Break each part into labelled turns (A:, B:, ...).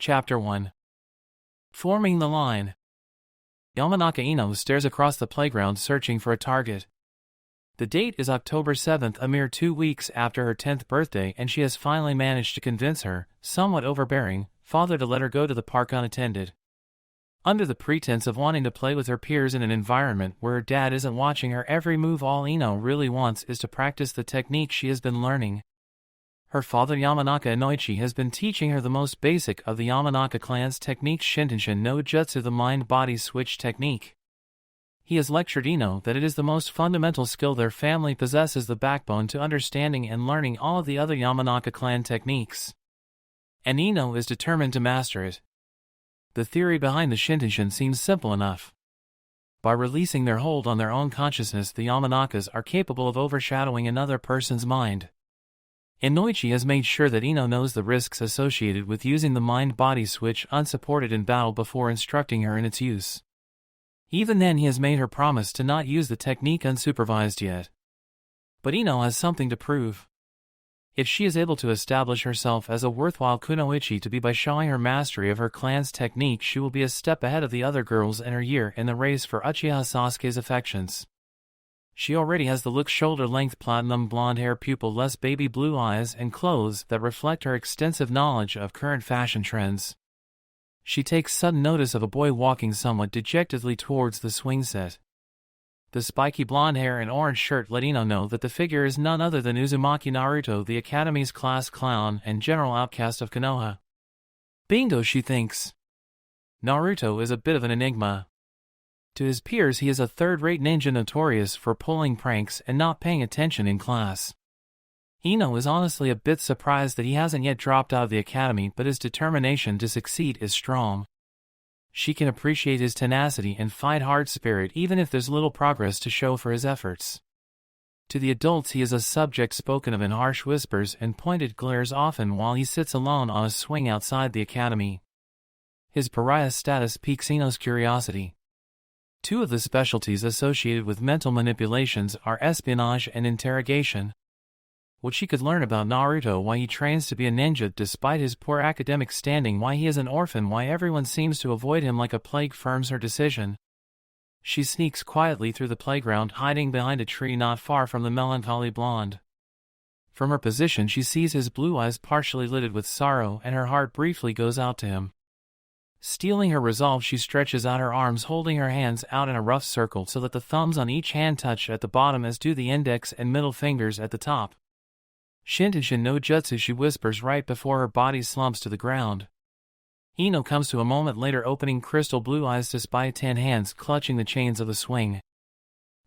A: Chapter 1. Forming the line. Yamanaka Ino stares across the playground searching for a target. The date is October 7th, a mere 2 weeks after her 10th birthday, and she has finally managed to convince her, somewhat overbearing, father to let her go to the park unattended. Under the pretense of wanting to play with her peers in an environment where her dad isn't watching her every move, all Ino really wants is to practice the technique she has been learning. Her father Yamanaka Inoichi has been teaching her the most basic of the Yamanaka clan's techniques, Shintenshin no Jutsu, the mind-body switch technique. He has lectured Ino that it is the most fundamental skill their family possesses, the backbone to understanding and learning all of the other Yamanaka clan techniques. And Ino is determined to master it. The theory behind the Shintenshin seems simple enough. By releasing their hold on their own consciousness, the Yamanakas are capable of overshadowing another person's mind. Inoichi has made sure that Ino knows the risks associated with using the mind-body switch unsupported in battle before instructing her in its use. Even then, he has made her promise to not use the technique unsupervised yet. But Ino has something to prove. If she is able to establish herself as a worthwhile kunoichi to be by showing her mastery of her clan's technique, she will be a step ahead of the other girls in her year in the race for Uchiha Sasuke's affections. She already has the look, shoulder-length platinum blonde hair, pupil-less baby blue eyes, and clothes that reflect her extensive knowledge of current fashion trends. She takes sudden notice of a boy walking somewhat dejectedly towards the swing set. The spiky blonde hair and orange shirt let Ino know that the figure is none other than Uzumaki Naruto, the Academy's class clown and general outcast of Konoha. Bingo, she thinks. Naruto is a bit of an enigma. To his peers, he is a third-rate ninja notorious for pulling pranks and not paying attention in class. Ino is honestly a bit surprised that he hasn't yet dropped out of the academy, but his determination to succeed is strong. She can appreciate his tenacity and fight-hard spirit even if there's little progress to show for his efforts. To the adults, he is a subject spoken of in harsh whispers and pointed glares, often while he sits alone on a swing outside the academy. His pariah status piques Ino's curiosity. Two of the specialties associated with mental manipulations are espionage and interrogation. What she could learn about Naruto, why he trains to be a ninja despite his poor academic standing, why he is an orphan, why everyone seems to avoid him like a plague, firms her decision. She sneaks quietly through the playground, hiding behind a tree not far from the melancholy blonde. From her position, she sees his blue eyes partially lidded with sorrow, and her heart briefly goes out to him. Steeling her resolve, she stretches out her arms, holding her hands out in a rough circle so that the thumbs on each hand touch at the bottom, as do the index and middle fingers at the top. Shintenshin no Jutsu, she whispers right before her body slumps to the ground. Ino comes to a moment later, opening crystal blue eyes to spy 10 hands clutching the chains of the swing.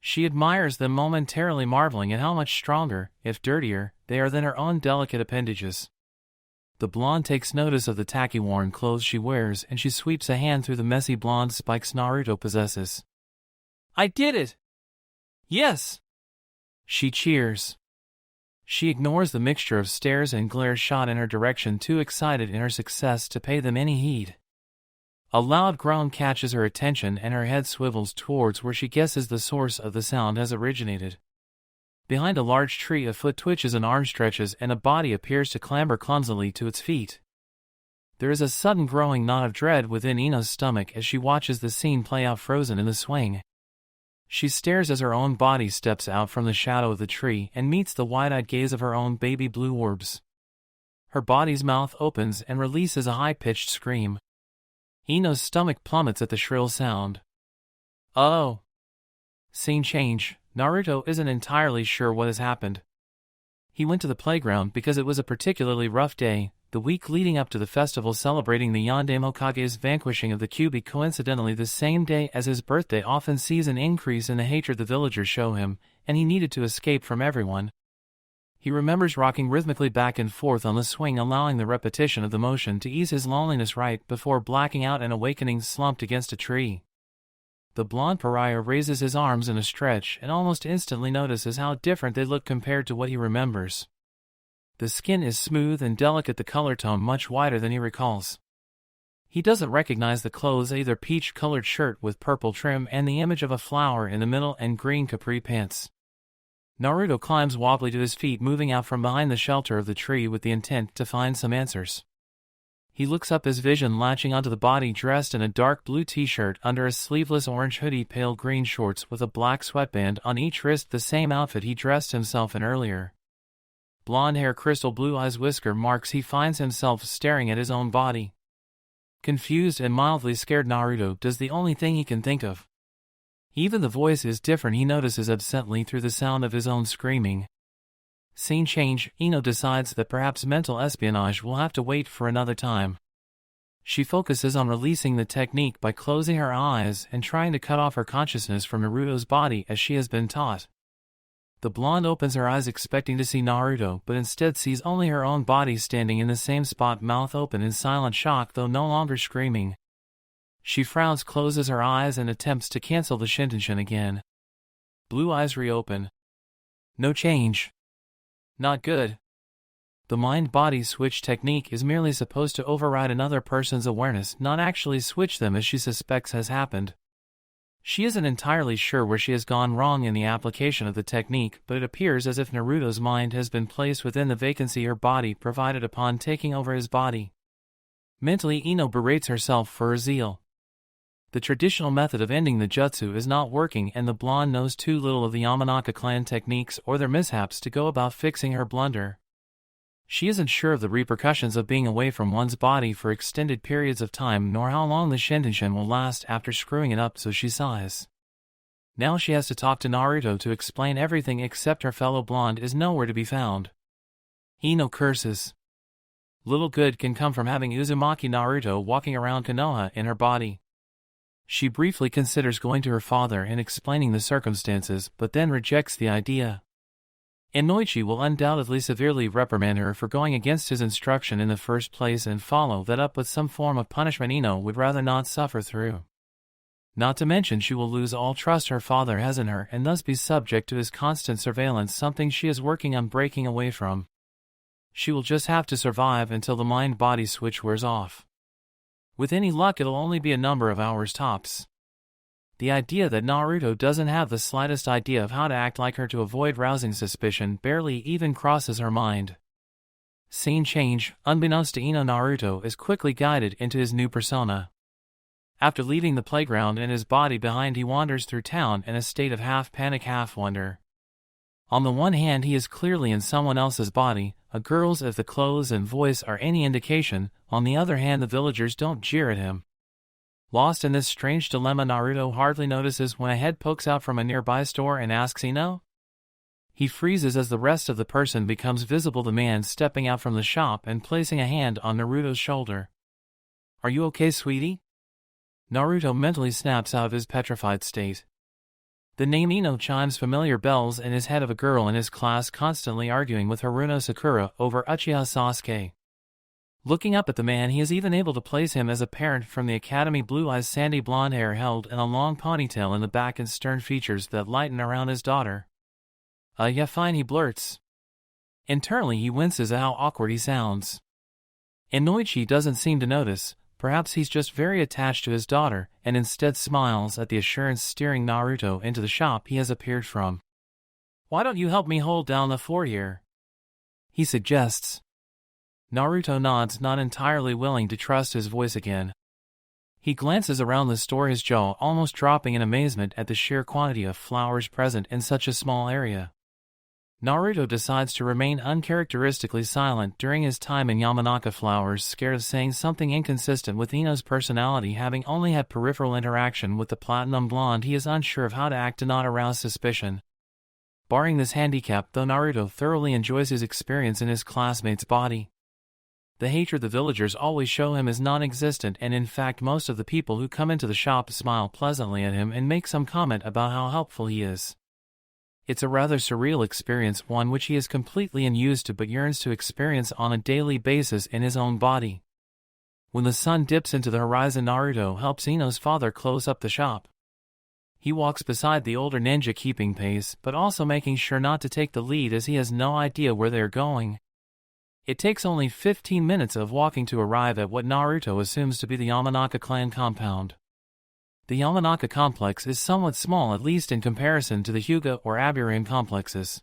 A: She admires them, momentarily marveling at how much stronger, if dirtier, they are than her own delicate appendages. The blonde takes notice of the tacky-worn clothes she wears, and she sweeps a hand through the messy blonde spikes Naruto possesses. "I did it! Yes!" She cheers. She ignores the mixture of stares and glares shot in her direction, too excited in her success to pay them any heed. A loud groan catches her attention, and her head swivels towards where she guesses the source of the sound has originated. Behind a large tree, a foot twitches, an arm stretches, and a body appears to clamber clumsily to its feet. There is a sudden growing knot of dread within Ino's stomach as she watches the scene play out, frozen in the swing. She stares as her own body steps out from the shadow of the tree and meets the wide-eyed gaze of her own baby blue orbs. Her body's mouth opens and releases a high-pitched scream. Ino's stomach plummets at the shrill sound. Oh! Scene change. Naruto isn't entirely sure what has happened. He went to the playground because it was a particularly rough day, the week leading up to the festival celebrating the Yondaime Hokage's vanquishing of the Kyuubi. Coincidentally, the same day as his birthday often sees an increase in the hatred the villagers show him, and he needed to escape from everyone. He remembers rocking rhythmically back and forth on the swing, allowing the repetition of the motion to ease his loneliness right before blacking out and awakening slumped against a tree. The blonde pariah raises his arms in a stretch and almost instantly notices how different they look compared to what he remembers. The skin is smooth and delicate, the color tone much whiter than he recalls. He doesn't recognize the clothes, either peach-colored shirt with purple trim and the image of a flower in the middle and green capri pants. Naruto climbs wobbly to his feet, moving out from behind the shelter of the tree with the intent to find some answers. He looks up, his vision latching onto the body dressed in a dark blue t-shirt under a sleeveless orange hoodie, pale green shorts with a black sweatband on each wrist, the same outfit he dressed himself in earlier. Blonde hair, crystal blue eyes, whisker marks. He finds himself staring at his own body. Confused and mildly scared, Naruto does the only thing he can think of. Even the voice is different, he notices absently through the sound of his own screaming. Scene change. Ino decides that perhaps mental espionage will have to wait for another time. She focuses on releasing the technique by closing her eyes and trying to cut off her consciousness from Naruto's body as she has been taught. The blonde opens her eyes expecting to see Naruto, but instead sees only her own body standing in the same spot, mouth open in silent shock though no longer screaming. She frowns, closes her eyes, and attempts to cancel the Shintenshin again. Blue eyes reopen. No change. Not good. The mind-body switch technique is merely supposed to override another person's awareness, not actually switch them, as she suspects has happened. She isn't entirely sure where she has gone wrong in the application of the technique, but it appears as if Naruto's mind has been placed within the vacancy her body provided upon taking over his body. Mentally, Ino berates herself for her zeal. The traditional method of ending the jutsu is not working, and the blonde knows too little of the Yamanaka clan techniques or their mishaps to go about fixing her blunder. She isn't sure of the repercussions of being away from one's body for extended periods of time, nor how long the Shintenshin will last after screwing it up, so she sighs. Now she has to talk to Naruto to explain everything, except her fellow blonde is nowhere to be found. Ino curses. Little good can come from having Uzumaki Naruto walking around Konoha in her body. She briefly considers going to her father and explaining the circumstances, but then rejects the idea. Inoichi will undoubtedly severely reprimand her for going against his instruction in the first place and follow that up with some form of punishment Ino would rather not suffer through. Not to mention she will lose all trust her father has in her and thus be subject to his constant surveillance, something she is working on breaking away from. She will just have to survive until the mind-body switch wears off. With any luck, it'll only be a number of hours tops. The idea that Naruto doesn't have the slightest idea of how to act like her to avoid rousing suspicion barely even crosses her mind. Scene change. Unbeknownst to Ino, Naruto is quickly guided into his new persona. After leaving the playground and his body behind, he wanders through town in a state of half panic, half wonder. On the one hand, he is clearly in someone else's body, a girl's if the clothes and voice are any indication. On the other hand, the villagers don't jeer at him. Lost in this strange dilemma, Naruto hardly notices when a head pokes out from a nearby store and asks Ino. He freezes as the rest of the person becomes visible, the man stepping out from the shop and placing a hand on Naruto's shoulder. "Are you okay, sweetie?" Naruto mentally snaps out of his petrified state. The name Ino chimes familiar bells in his head of a girl in his class constantly arguing with Haruno Sakura over Uchiha Sasuke. Looking up at the man, he is even able to place him as a parent from the academy. Blue eyes, sandy blonde hair held in a long ponytail in the back, and stern features that lighten around his daughter. Yeah, fine," he blurts. Internally he winces at how awkward he sounds. Inoichi doesn't seem to notice. Perhaps he's just very attached to his daughter, and instead smiles at the assurance, steering Naruto into the shop he has appeared from. "Why don't you help me hold down the fort here?" he suggests. Naruto nods, not entirely willing to trust his voice again. He glances around the store, his jaw almost dropping in amazement at the sheer quantity of flowers present in such a small area. Naruto decides to remain uncharacteristically silent during his time in Yamanaka Flowers, scared of saying something inconsistent with Ino's personality. Having only had peripheral interaction with the platinum blonde, he is unsure of how to act to not arouse suspicion. Barring this handicap, though, Naruto thoroughly enjoys his experience in his classmate's body. The hatred the villagers always show him is non-existent, and in fact most of the people who come into the shop smile pleasantly at him and make some comment about how helpful he is. It's a rather surreal experience, one which he is completely unused to but yearns to experience on a daily basis in his own body. When the sun dips into the horizon, Naruto helps Ino's father close up the shop. He walks beside the older ninja, keeping pace, but also making sure not to take the lead as he has no idea where they are going. It takes only 15 minutes of walking to arrive at what Naruto assumes to be the Yamanaka clan compound. The Yamanaka complex is somewhat small, at least in comparison to the Hyuga or Aburame complexes.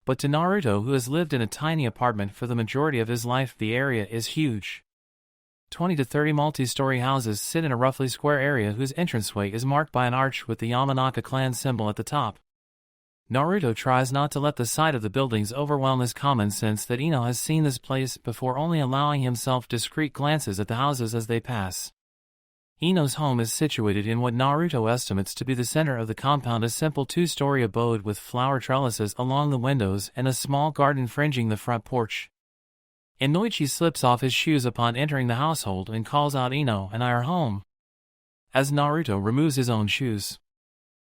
A: But to Naruto, who has lived in a tiny apartment for the majority of his life, the area is huge. 20 to 30 multi-story houses sit in a roughly square area whose entranceway is marked by an arch with the Yamanaka clan symbol at the top. Naruto tries not to let the sight of the buildings overwhelm his common sense that Ino has seen this place before, only allowing himself discreet glances at the houses as they pass. Ino's home is situated in what Naruto estimates to be the center of the compound, a simple two-story abode with flower trellises along the windows and a small garden fringing the front porch. Inoichi slips off his shoes upon entering the household and calls out, "Ino and I are home," as Naruto removes his own shoes.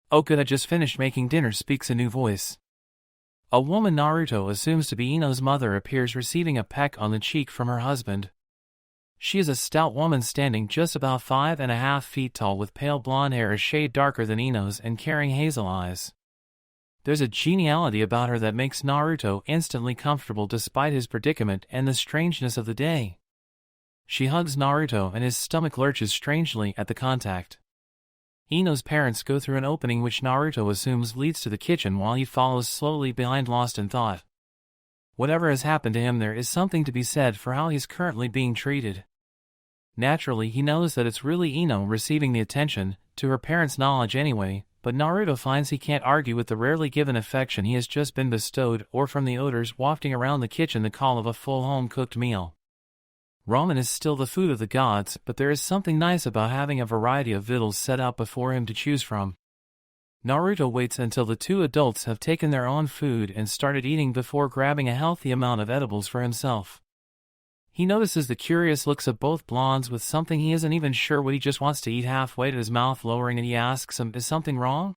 A: "Oka that just finished making dinner," speaks a new voice. A woman Naruto assumes to be Ino's mother appears, receiving a peck on the cheek from her husband. She is a stout woman standing just about 5.5 feet tall with pale blonde hair a shade darker than Ino's and carrying hazel eyes. There's a geniality about her that makes Naruto instantly comfortable despite his predicament and the strangeness of the day. She hugs Naruto and his stomach lurches strangely at the contact. Ino's parents go through an opening which Naruto assumes leads to the kitchen while he follows slowly behind, lost in thought. Whatever has happened to him, there is something to be said for how he's currently being treated. Naturally, he knows that it's really Ino receiving the attention, to her parents' knowledge anyway, but Naruto finds he can't argue with the rarely given affection he has just been bestowed, or from the odors wafting around the kitchen the call of a full home-cooked meal. Ramen is still the food of the gods, but there is something nice about having a variety of victuals set out before him to choose from. Naruto waits until the two adults have taken their own food and started eating before grabbing a healthy amount of edibles for himself. He notices the curious looks of both blondes with something he isn't even sure what. He just wants to eat halfway to his mouth lowering, and he asks him, "Is something wrong?"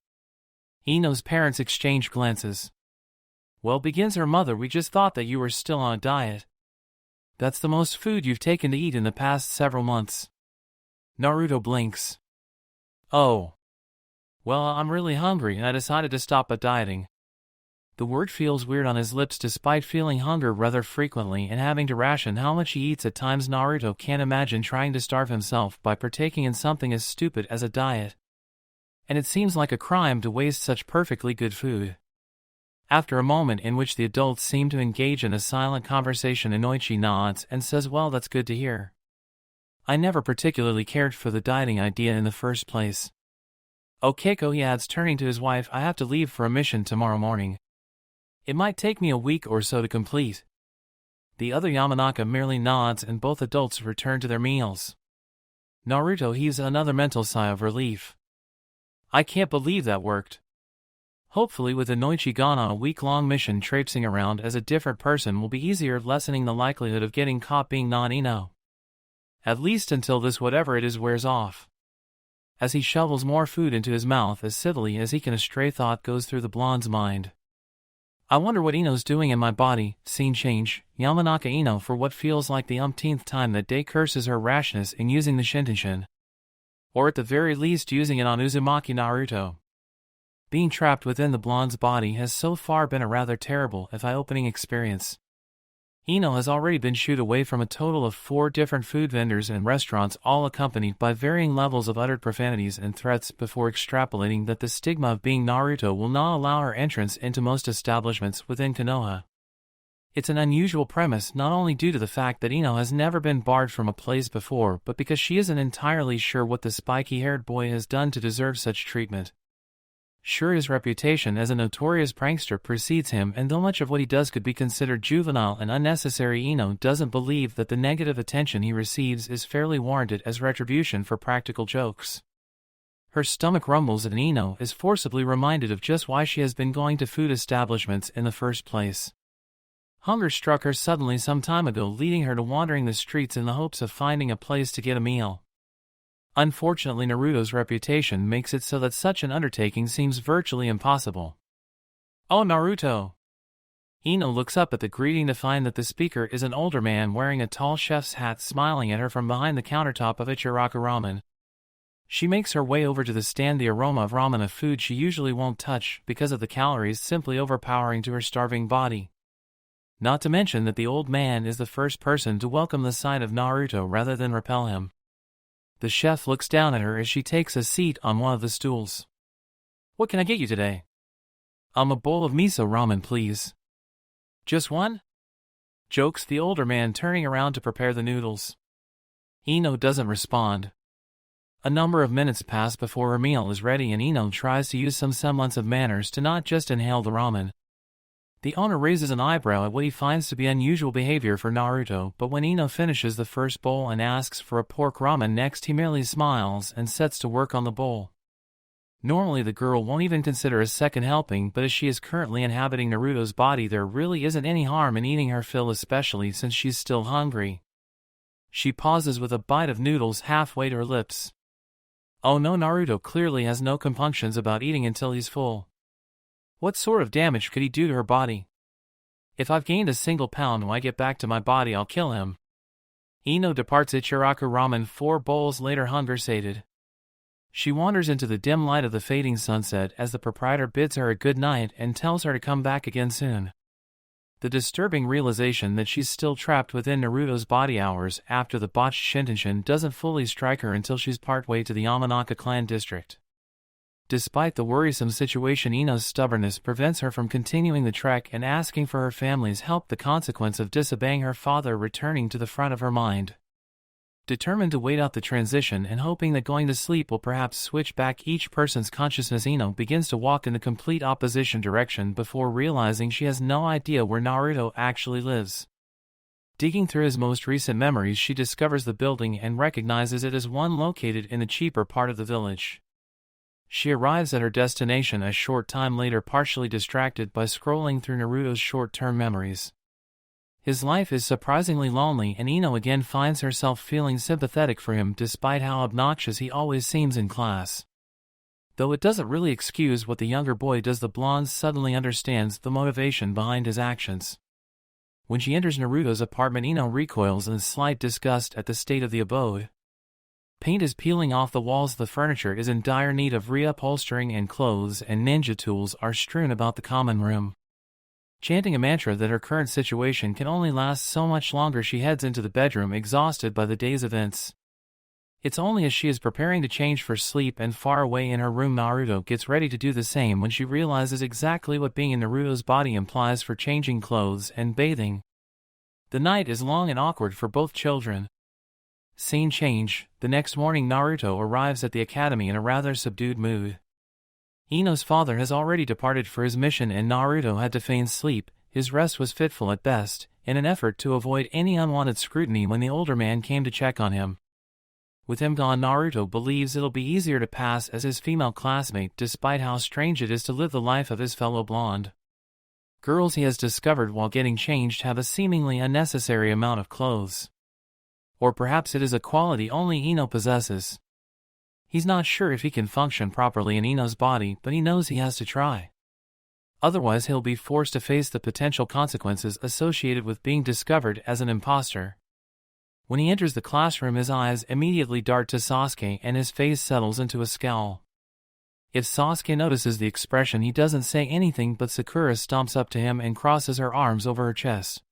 A: Ino's parents exchange glances. "Well," begins her mother, "we just thought that you were still on a diet. That's the most food you've taken to eat in the past several months." Naruto blinks. "Oh. Well, I'm really hungry and I decided to stop at dieting." The word feels weird on his lips despite feeling hunger rather frequently and having to ration how much he eats at times. Naruto can't imagine trying to starve himself by partaking in something as stupid as a diet. And it seems like a crime to waste such perfectly good food. After a moment in which the adults seem to engage in a silent conversation, Inoichi nods and says, "Well, that's good to hear. I never particularly cared for the dieting idea in the first place. Keiko," he adds, turning to his wife, "I have to leave for a mission tomorrow morning. It might take me a week or so to complete." The other Yamanaka merely nods and both adults return to their meals. Naruto heaves another mental sigh of relief. "I can't believe that worked." Hopefully, with Inoichi gone on a week-long mission, traipsing around as a different person will be easier, lessening the likelihood of getting caught being non-Ino. At least until this whatever it is wears off. As he shovels more food into his mouth as civilly as he can, a stray thought goes through the blonde's mind. "I wonder what Ino's doing in my body." Scene change. Yamanaka Ino, for what feels like the umpteenth time that day, curses her rashness in using the Shintenshin. Or at the very least using it on Uzumaki Naruto. Being trapped within the blonde's body has so far been a rather terrible, if eye-opening experience. Ino has already been shooed away from a total of 4 different food vendors and restaurants, all accompanied by varying levels of uttered profanities and threats, before extrapolating that the stigma of being Naruto will not allow her entrance into most establishments within Konoha. It's an unusual premise, not only due to the fact that Ino has never been barred from a place before, but because she isn't entirely sure what the spiky-haired boy has done to deserve such treatment. Sure, his reputation as a notorious prankster precedes him, and though much of what he does could be considered juvenile and unnecessary, Ino doesn't believe that the negative attention he receives is fairly warranted as retribution for practical jokes. Her stomach rumbles and Ino is forcibly reminded of just why she has been going to food establishments in the first place. Hunger struck her suddenly some time ago, leading her to wandering the streets in the hopes of finding a place to get a meal. Unfortunately, Naruto's reputation makes it so that such an undertaking seems virtually impossible. "Oh, Naruto!" Ino looks up at the greeting to find that the speaker is an older man wearing a tall chef's hat, smiling at her from behind the countertop of Ichiraku Ramen. She makes her way over to the stand, the aroma of ramen, a food she usually won't touch because of the calories simply overpowering to her starving body. Not to mention that the old man is the first person to welcome the sight of Naruto rather than repel him. The chef looks down at her as she takes a seat on one of the stools. "What can I get you today?" A bowl of miso ramen, please." "Just one?" jokes the older man, turning around to prepare the noodles. Ino doesn't respond. A number of minutes pass before her meal is ready and Ino tries to use some semblance of manners to not just inhale the ramen. The owner raises an eyebrow at what he finds to be unusual behavior for Naruto, but when Ino finishes the first bowl and asks for a pork ramen next, he merely smiles and sets to work on the bowl. Normally the girl won't even consider a second helping, but as she is currently inhabiting Naruto's body, there really isn't any harm in eating her fill, especially since she's still hungry. She pauses with a bite of noodles halfway to her lips. Oh no, Naruto clearly has no compunctions about eating until he's full. What sort of damage could he do to her body? If I've gained a single pound when I get back to my body, I'll kill him. Ino departs Ichiraku Ramen 4 bowls later, hunger sated. She wanders into the dim light of the fading sunset as the proprietor bids her a good night and tells her to come back again soon. The disturbing realization that she's still trapped within Naruto's body hours after the botched Shintenshin doesn't fully strike her until she's partway to the Yamanaka clan district. Despite the worrisome situation, Ino's stubbornness prevents her from continuing the trek and asking for her family's help, the consequence of disobeying her father returning to the front of her mind. Determined to wait out the transition and hoping that going to sleep will perhaps switch back each person's consciousness, Ino begins to walk in the complete opposition direction before realizing she has no idea where Naruto actually lives. Digging through his most recent memories, she discovers the building and recognizes it as one located in the cheaper part of the village. She arrives at her destination a short time later, partially distracted by scrolling through Naruto's short-term memories. His life is surprisingly lonely, and Ino again finds herself feeling sympathetic for him despite how obnoxious he always seems in class. Though it doesn't really excuse what the younger boy does, the blonde suddenly understands the motivation behind his actions. When she enters Naruto's apartment, Ino recoils in slight disgust at the state of the abode. Paint is peeling off the walls, the furniture is in dire need of reupholstering, and clothes and ninja tools are strewn about the common room. Chanting a mantra that her current situation can only last so much longer, she heads into the bedroom, exhausted by the day's events. It's only as she is preparing to change for sleep and far away in her room, Naruto gets ready to do the same when she realizes exactly what being in Naruto's body implies for changing clothes and bathing. The night is long and awkward for both children. Scene change. The next morning, Naruto arrives at the academy in a rather subdued mood. Ino's father has already departed for his mission and Naruto had to feign sleep. His rest was fitful at best, in an effort to avoid any unwanted scrutiny when the older man came to check on him. With him gone, Naruto believes it'll be easier to pass as his female classmate, despite how strange it is to live the life of his fellow blonde. Girls he has discovered while getting changed have a seemingly unnecessary amount of clothes. Or perhaps it is a quality only Ino possesses. He's not sure if he can function properly in Ino's body, but he knows he has to try. Otherwise he'll be forced to face the potential consequences associated with being discovered as an imposter. When he enters the classroom, his eyes immediately dart to Sasuke and his face settles into a scowl. If Sasuke notices the expression, he doesn't say anything, but Sakura stomps up to him and crosses her arms over her chest.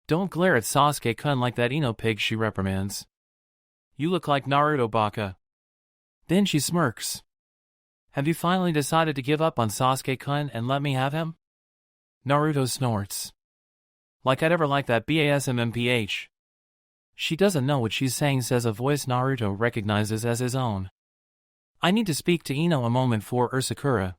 A: "Don't glare at Sasuke-kun like that, Ino pig," she reprimands. "You look like Naruto baka." Then she smirks. "Have you finally decided to give up on Sasuke-kun and let me have him?" Naruto snorts. "Like I'd ever like that BASMMPH. She doesn't know what she's saying, says a voice Naruto recognizes as his own. "I need to speak to Ino a moment for Sakura."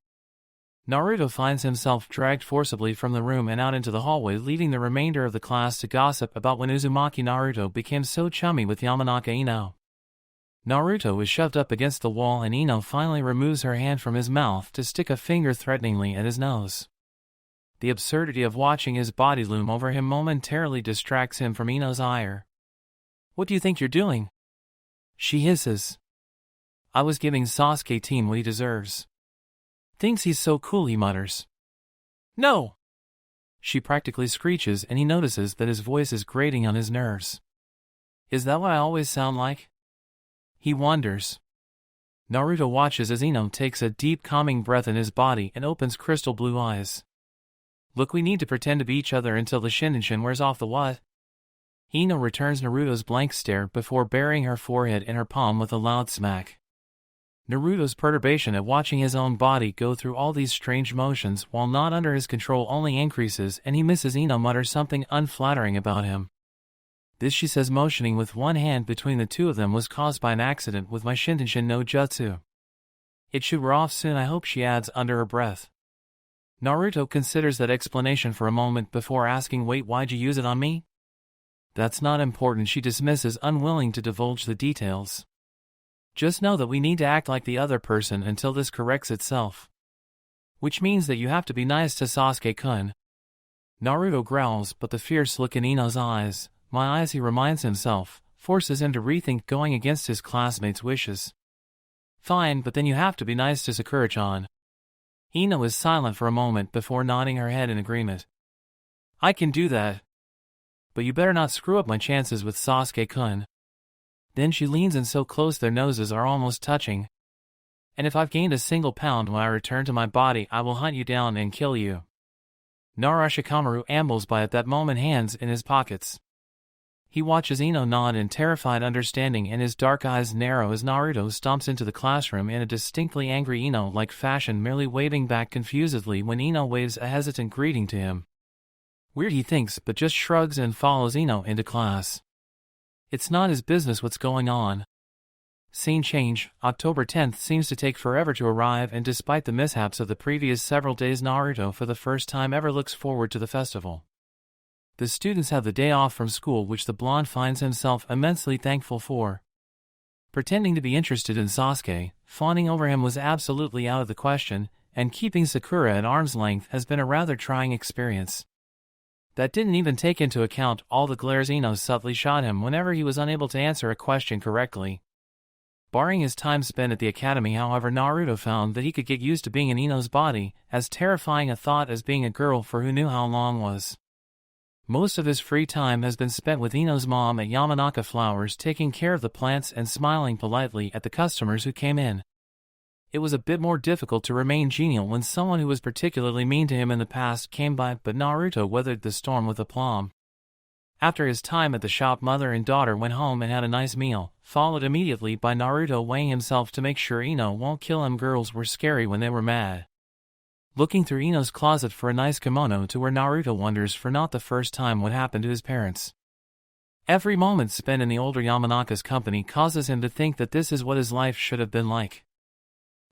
A: Naruto finds himself dragged forcibly from the room and out into the hallway, leaving the remainder of the class to gossip about when Uzumaki Naruto became so chummy with Yamanaka Ino. Naruto is shoved up against the wall and Ino finally removes her hand from his mouth to stick a finger threateningly at his nose. The absurdity of watching his body loom over him momentarily distracts him from Ino's ire. "What do you think you're doing?" she hisses. "I was giving Sasuke-team what he deserves." "Thinks he's so cool," he mutters. "No!" she practically screeches, and he notices that his voice is grating on his nerves. "Is that what I always sound like?" he wonders. Naruto watches as Ino takes a deep calming breath in his body and opens crystal blue eyes. "Look, we need to pretend to be each other until the Shintenshin wears off the what?" Ino returns Naruto's blank stare before burying her forehead in her palm with a loud smack. Naruto's perturbation at watching his own body go through all these strange motions while not under his control only increases, and he misses Ino mutter something unflattering about him. This she says, motioning with one hand between the two of them, was caused by an accident with my Shintenshin no jutsu. It should wear off soon, I hope, she adds under her breath. Naruto considers that explanation for a moment before asking, wait, why'd you use it on me? That's not important, she dismisses, unwilling to divulge the details. Just know that we need to act like the other person until this corrects itself. Which means that you have to be nice to Sasuke-kun. Naruto growls, but the fierce look in Ino's eyes, my eyes, he reminds himself, forces him to rethink going against his classmates' wishes. Fine, but then you have to be nice to Sakura-chan. Ino is silent for a moment before nodding her head in agreement. I can do that. But you better not screw up my chances with Sasuke-kun. Then she leans in so close their noses are almost touching. And if I've gained a single pound when I return to my body, I will hunt you down and kill you. Narashikamaru ambles by at that moment, hands in his pockets. He watches Ino nod in terrified understanding, and his dark eyes narrow as Naruto stomps into the classroom in a distinctly angry Ino-like fashion, merely waving back confusedly when Ino waves a hesitant greeting to him. Weird, he thinks, but just shrugs and follows Ino into class. It's not his business what's going on. Scene change. October 10th seems to take forever to arrive, and despite the mishaps of the previous several days, Naruto for the first time ever looks forward to the festival. The students have the day off from school, which the blonde finds himself immensely thankful for. Pretending to be interested in Sasuke, fawning over him was absolutely out of the question, and keeping Sakura at arm's length has been a rather trying experience. That didn't even take into account all the glares Ino subtly shot him whenever he was unable to answer a question correctly. Barring his time spent at the academy, however, Naruto found that he could get used to being in Ino's body, as terrifying a thought as being a girl for who knew how long was. Most of his free time has been spent with Ino's mom at Yamanaka Flowers, taking care of the plants and smiling politely at the customers who came in. It was a bit more difficult to remain genial when someone who was particularly mean to him in the past came by, but Naruto weathered the storm with aplomb. After his time at the shop, mother and daughter went home and had a nice meal, followed immediately by Naruto weighing himself to make sure Ino won't kill him. Girls were scary when they were mad. Looking through Ino's closet for a nice kimono to wear, Naruto wonders for not the first time what happened to his parents. Every moment spent in the older Yamanaka's company causes him to think that this is what his life should have been like.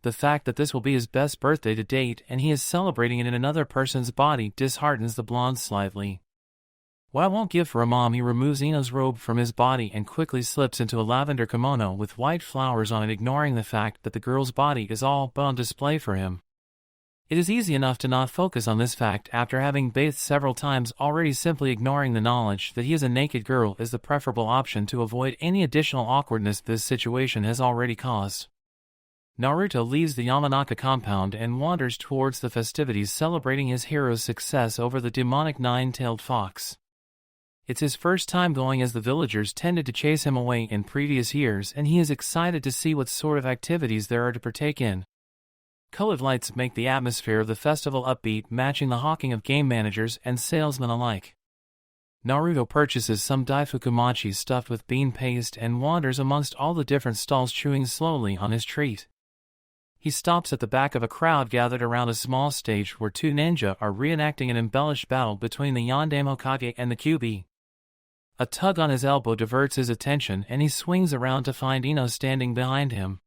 A: The fact that this will be his best birthday to date and he is celebrating it in another person's body disheartens the blonde slightly. What I won't give for a mom, he removes Ino's robe from his body and quickly slips into a lavender kimono with white flowers on it, ignoring the fact that the girl's body is all but on display for him. It is easy enough to not focus on this fact after having bathed several times already. Simply ignoring the knowledge that he is a naked girl is the preferable option to avoid any additional awkwardness this situation has already caused. Naruto leaves the Yamanaka compound and wanders towards the festivities, celebrating his hero's success over the demonic nine-tailed fox. It's his first time going, as the villagers tended to chase him away in previous years, and he is excited to see what sort of activities there are to partake in. Colored lights make the atmosphere of the festival upbeat, matching the hawking of game managers and salesmen alike. Naruto purchases some daifukumachi stuffed with bean paste and wanders amongst all the different stalls, chewing slowly on his treat. He stops at the back of a crowd gathered around a small stage where two ninja are reenacting an embellished battle between the Yondaime Hokage and the QB. A tug on his elbow diverts his attention, and he swings around to find Ino standing behind him.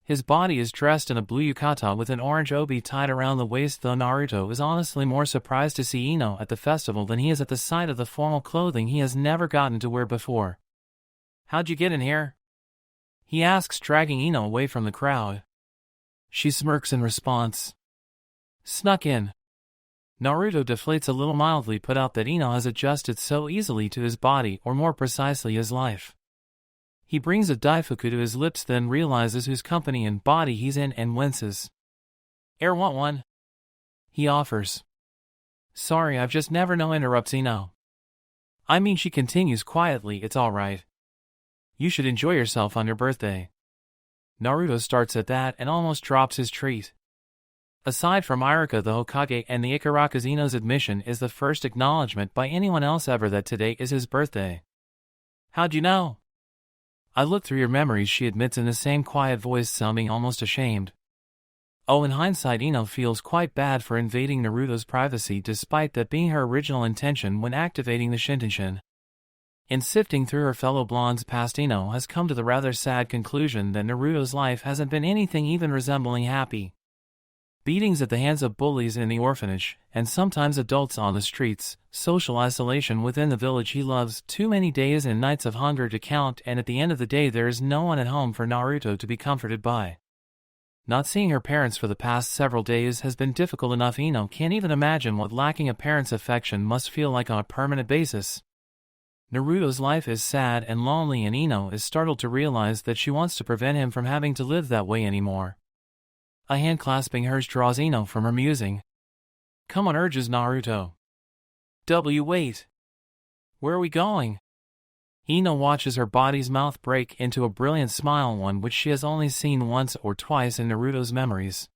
A: His body is dressed in a blue yukata with an orange obi tied around the waist, though Naruto is honestly more surprised to see Ino at the festival than he is at the sight of the formal clothing he has never gotten to wear before. "How'd you get in here?" he asks, dragging Ino away from the crowd. She smirks in response. "Snuck in." Naruto deflates a little, mildly put out that Ino has adjusted so easily to his body, or more precisely his life. He brings a daifuku to his lips, then realizes whose company and body he's in and winces. Want one?" he offers. "Sorry, I've just never no," interrupts Ino. "I mean," she continues quietly, "it's alright. You should enjoy yourself on your birthday." Naruto starts at that and almost drops his treat. Aside from Iruka the Hokage and the Ikarakas, Ino's admission is the first acknowledgement by anyone else ever that today is his birthday. "How'd you know?" "I looked through your memories," she admits in the same quiet voice, sounding almost ashamed. Oh, in hindsight, Ino feels quite bad for invading Naruto's privacy, despite that being her original intention when activating the Shintenshin. In sifting through her fellow blondes past, Ino has come to the rather sad conclusion that Naruto's life hasn't been anything even resembling happy. Beatings at the hands of bullies in the orphanage, and sometimes adults on the streets, social isolation within the village he loves, too many days and nights of hunger to count, and at the end of the day there is no one at home for Naruto to be comforted by. Not seeing her parents for the past several days has been difficult enough. Ino can't even imagine what lacking a parent's affection must feel like on a permanent basis. Naruto's life is sad and lonely, and Ino is startled to realize that she wants to prevent him from having to live that way anymore. A hand clasping hers draws Ino from her musing. "Come on," urges Naruto. Wait. Where are we going?" Ino watches her body's mouth break into a brilliant smile, one which she has only seen once or twice in Naruto's memories.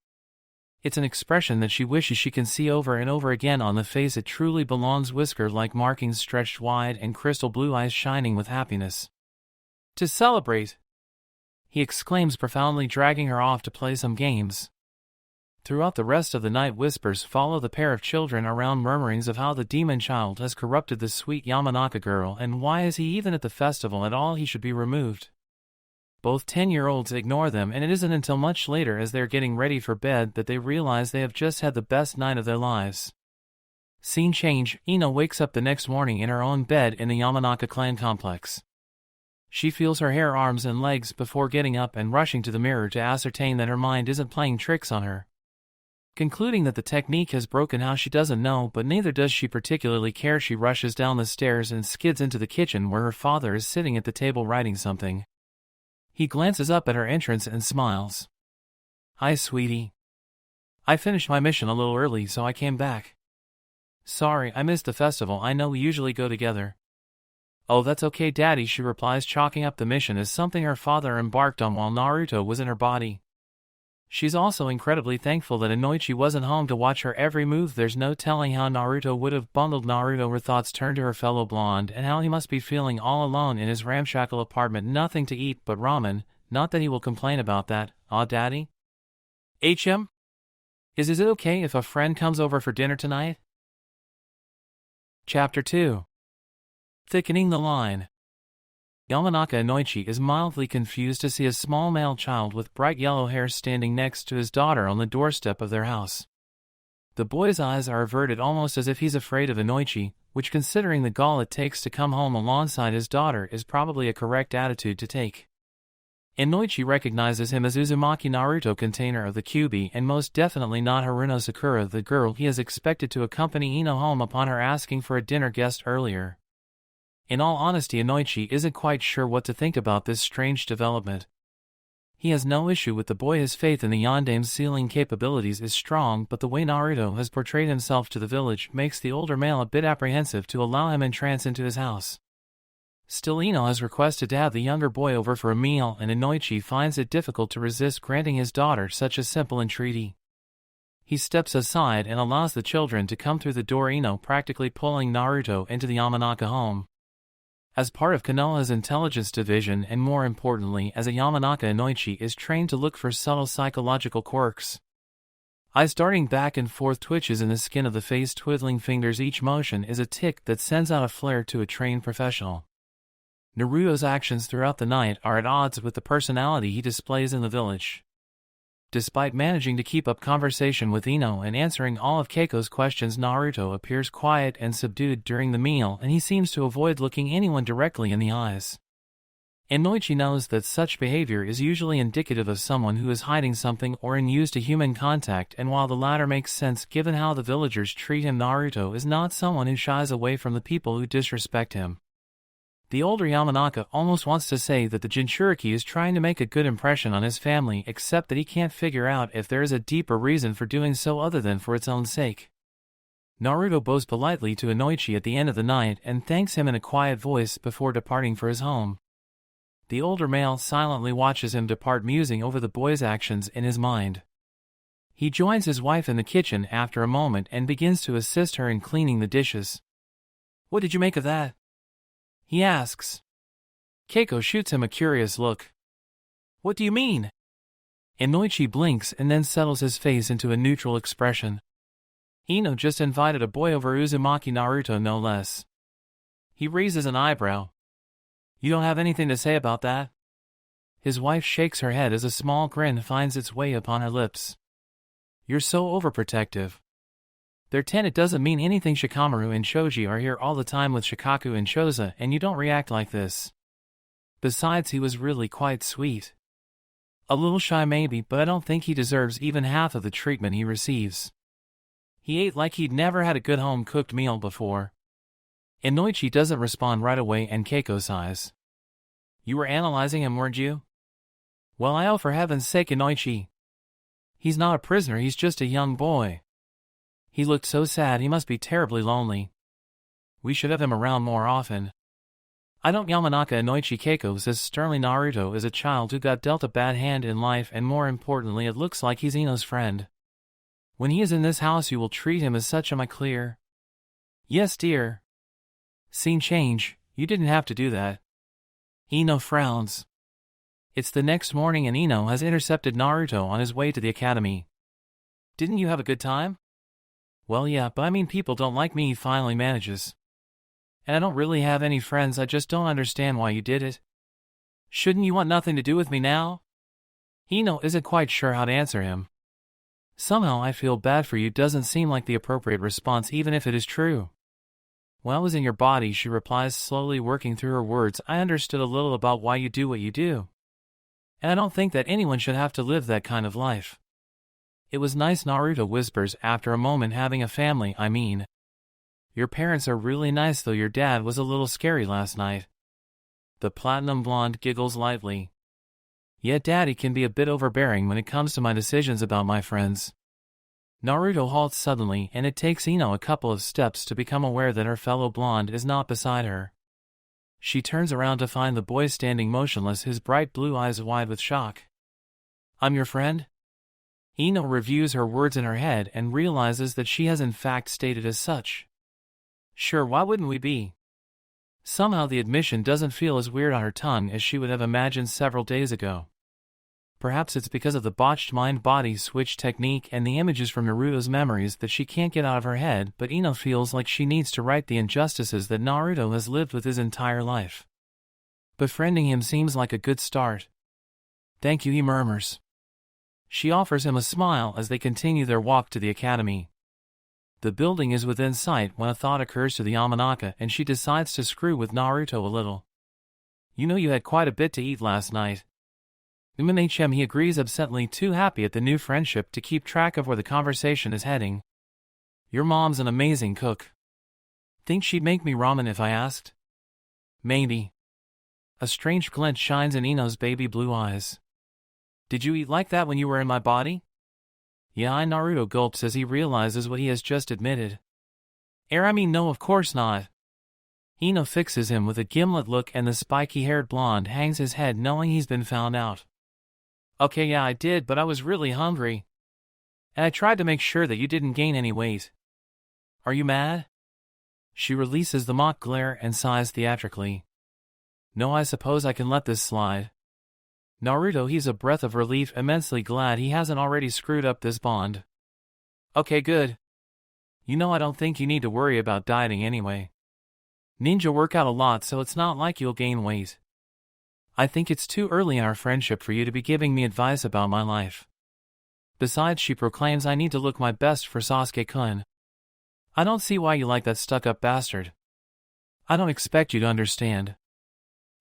A: It's an expression that she wishes she can see over and over again on the face it truly belongs, whisker-like markings stretched wide and crystal blue eyes shining with happiness. "To celebrate!" he exclaims profoundly, dragging her off to play some games. Throughout the rest of the night, whispers follow the pair of children around, murmurings of how the demon child has corrupted the sweet Yamanaka girl, and why is he even at the festival at all, he should be removed. Both 10-year-olds ignore them, and it isn't until much later, as they're getting ready for bed, that they realize they have just had the best night of their lives. Scene change. Ino wakes up the next morning in her own bed in the Yamanaka clan complex. She feels her hair, arms, and legs before getting up and rushing to the mirror to ascertain that her mind isn't playing tricks on her. Concluding that the technique has broken, how she doesn't know, but neither does she particularly care. She rushes down the stairs and skids into the kitchen, where her father is sitting at the table writing something. He glances up at her entrance and smiles. "Hi, sweetie. I finished my mission a little early, so I came back. Sorry, I missed the festival. I know we usually go together." "Oh, that's okay, Daddy," she replies, chalking up the mission as something her father embarked on while Naruto was in her body. She's also incredibly thankful that Inoichi wasn't home to watch her every move. There's no telling how Naruto would have bundled Naruto. Her thoughts turn to her fellow blonde and how he must be feeling all alone in his ramshackle apartment. Nothing to eat but ramen. Not that he will complain about that. "Aw, Daddy? HM? Is it okay if a friend comes over for dinner tonight?" Chapter 2. Thickening the line. Yamanaka Inoichi is mildly confused to see a small male child with bright yellow hair standing next to his daughter on the doorstep of their house. The boy's eyes are averted, almost as if he's afraid of Inoichi, which, considering the gall it takes to come home alongside his daughter, is probably a correct attitude to take. Inoichi recognizes him as Uzumaki Naruto, container of the Kyuubi, and most definitely not Haruno Sakura, the girl he has expected to accompany Ino home upon her asking for a dinner guest earlier. In all honesty, Inoichi isn't quite sure what to think about this strange development. He has no issue with the boy. His faith in the yandame's sealing capabilities is strong, but the way Naruto has portrayed himself to the village makes the older male a bit apprehensive to allow him entrance into his house. Still, Ino has requested to have the younger boy over for a meal, and Inoichi finds it difficult to resist granting his daughter such a simple entreaty. He steps aside and allows the children to come through the door, Ino practically pulling Naruto into the Yamanaka home. As part of Konoha's intelligence division, and more importantly as a Yamanaka, Inoichi is trained to look for subtle psychological quirks. Eyes darting back and forth, twitches in the skin of the face, twiddling fingers. Each motion is a tick that sends out a flare to a trained professional. Naruto's actions throughout the night are at odds with the personality he displays in the village. Despite managing to keep up conversation with Ino and answering all of Keiko's questions, Naruto appears quiet and subdued during the meal, and he seems to avoid looking anyone directly in the eyes. Inoichi knows that such behavior is usually indicative of someone who is hiding something or unused to human contact, and while the latter makes sense given how the villagers treat him, Naruto is not someone who shies away from the people who disrespect him. The older Yamanaka almost wants to say that the Jinchuriki is trying to make a good impression on his family, except that he can't figure out if there is a deeper reason for doing so other than for its own sake. Naruto bows politely to Inoichi at the end of the night and thanks him in a quiet voice before departing for his home. The older male silently watches him depart, musing over the boy's actions in his mind. He joins his wife in the kitchen after a moment and begins to assist her in cleaning the dishes. "What did you make of that?" he asks. Keiko shoots him a curious look. "What do you mean?" Inoichi blinks and then settles his face into a neutral expression. Ino just invited a boy over, Uzumaki Naruto no less. He raises an eyebrow. You don't have anything to say about that? His wife shakes her head as a small grin finds its way upon her lips. You're so overprotective. They're 10. It doesn't mean anything. Shikamaru and Shoji are here all the time with Shikaku and Choza, and you don't react like this. Besides, he was really quite sweet. A little shy maybe, but I don't think he deserves even half of the treatment he receives. He ate like he'd never had a good home-cooked meal before. Inoichi doesn't respond right away and Keiko sighs. You were analyzing him, weren't you? Well, I owe for heaven's sake, Inoichi. He's not a prisoner, he's just a young boy. He looked so sad, he must be terribly lonely. We should have him around more often. I don't. Yamanaka Inoichi. Keiko says sternly. Naruto is a child who got dealt a bad hand in life, and more importantly it looks like he's Ino's friend. When he is in this house you will treat him as such, am I clear? Yes, dear. Scene change. You didn't have to do that. Ino frowns. It's the next morning and Ino has intercepted Naruto on his way to the academy. Didn't you have a good time? Well, yeah, but I mean people don't like me, he finally manages. And I don't really have any friends, I just don't understand why you did it. Shouldn't you want nothing to do with me now? Ino isn't quite sure how to answer him. Somehow I feel bad for you doesn't seem like the appropriate response even if it is true. When I was in your body, she replies, slowly working through her words, I understood a little about why you do what you do. And I don't think that anyone should have to live that kind of life. It was nice, Naruto whispers after a moment. Having a family, I mean. Your parents are really nice, though your dad was a little scary last night. The platinum blonde giggles lightly. Yet daddy can be a bit overbearing when it comes to my decisions about my friends. Naruto halts suddenly, and it takes Ino a couple of steps to become aware that her fellow blonde is not beside her. She turns around to find the boy standing motionless, his bright blue eyes wide with shock. I'm your friend? Ino reviews her words in her head and realizes that she has in fact stated as such. Sure, why wouldn't we be? Somehow the admission doesn't feel as weird on her tongue as she would have imagined several days ago. Perhaps it's because of the botched mind-body switch technique and the images from Naruto's memories that she can't get out of her head, but Ino feels like she needs to right the injustices that Naruto has lived with his entire life. Befriending him seems like a good start. Thank you, he murmurs. She offers him a smile as they continue their walk to the academy. The building is within sight when a thought occurs to the Yamanaka and she decides to screw with Naruto a little. You know you had quite a bit to eat last night. He agrees, absently too happy at the new friendship to keep track of where the conversation is heading. Your mom's an amazing cook. Think she'd make me ramen if I asked? Maybe. A strange glint shines in Ino's baby blue eyes. Did you eat like that when you were in my body? Yeah, Naruto gulps as he realizes what he has just admitted. I mean no, of course not. Ino fixes him with a gimlet look and the spiky-haired blonde hangs his head knowing he's been found out. Okay, yeah, I did, but I was really hungry. And I tried to make sure that you didn't gain any weight. Are you mad? She releases the mock glare and sighs theatrically. No, I suppose I can let this slide. Naruto heaves a breath of relief, immensely glad he hasn't already screwed up this bond. Okay, good. You know I don't think you need to worry about dieting anyway. Ninja work out a lot, so it's not like you'll gain weight. I think it's too early in our friendship for you to be giving me advice about my life. Besides, she proclaims, I need to look my best for Sasuke-kun. I don't see why you like that stuck-up bastard. I don't expect you to understand.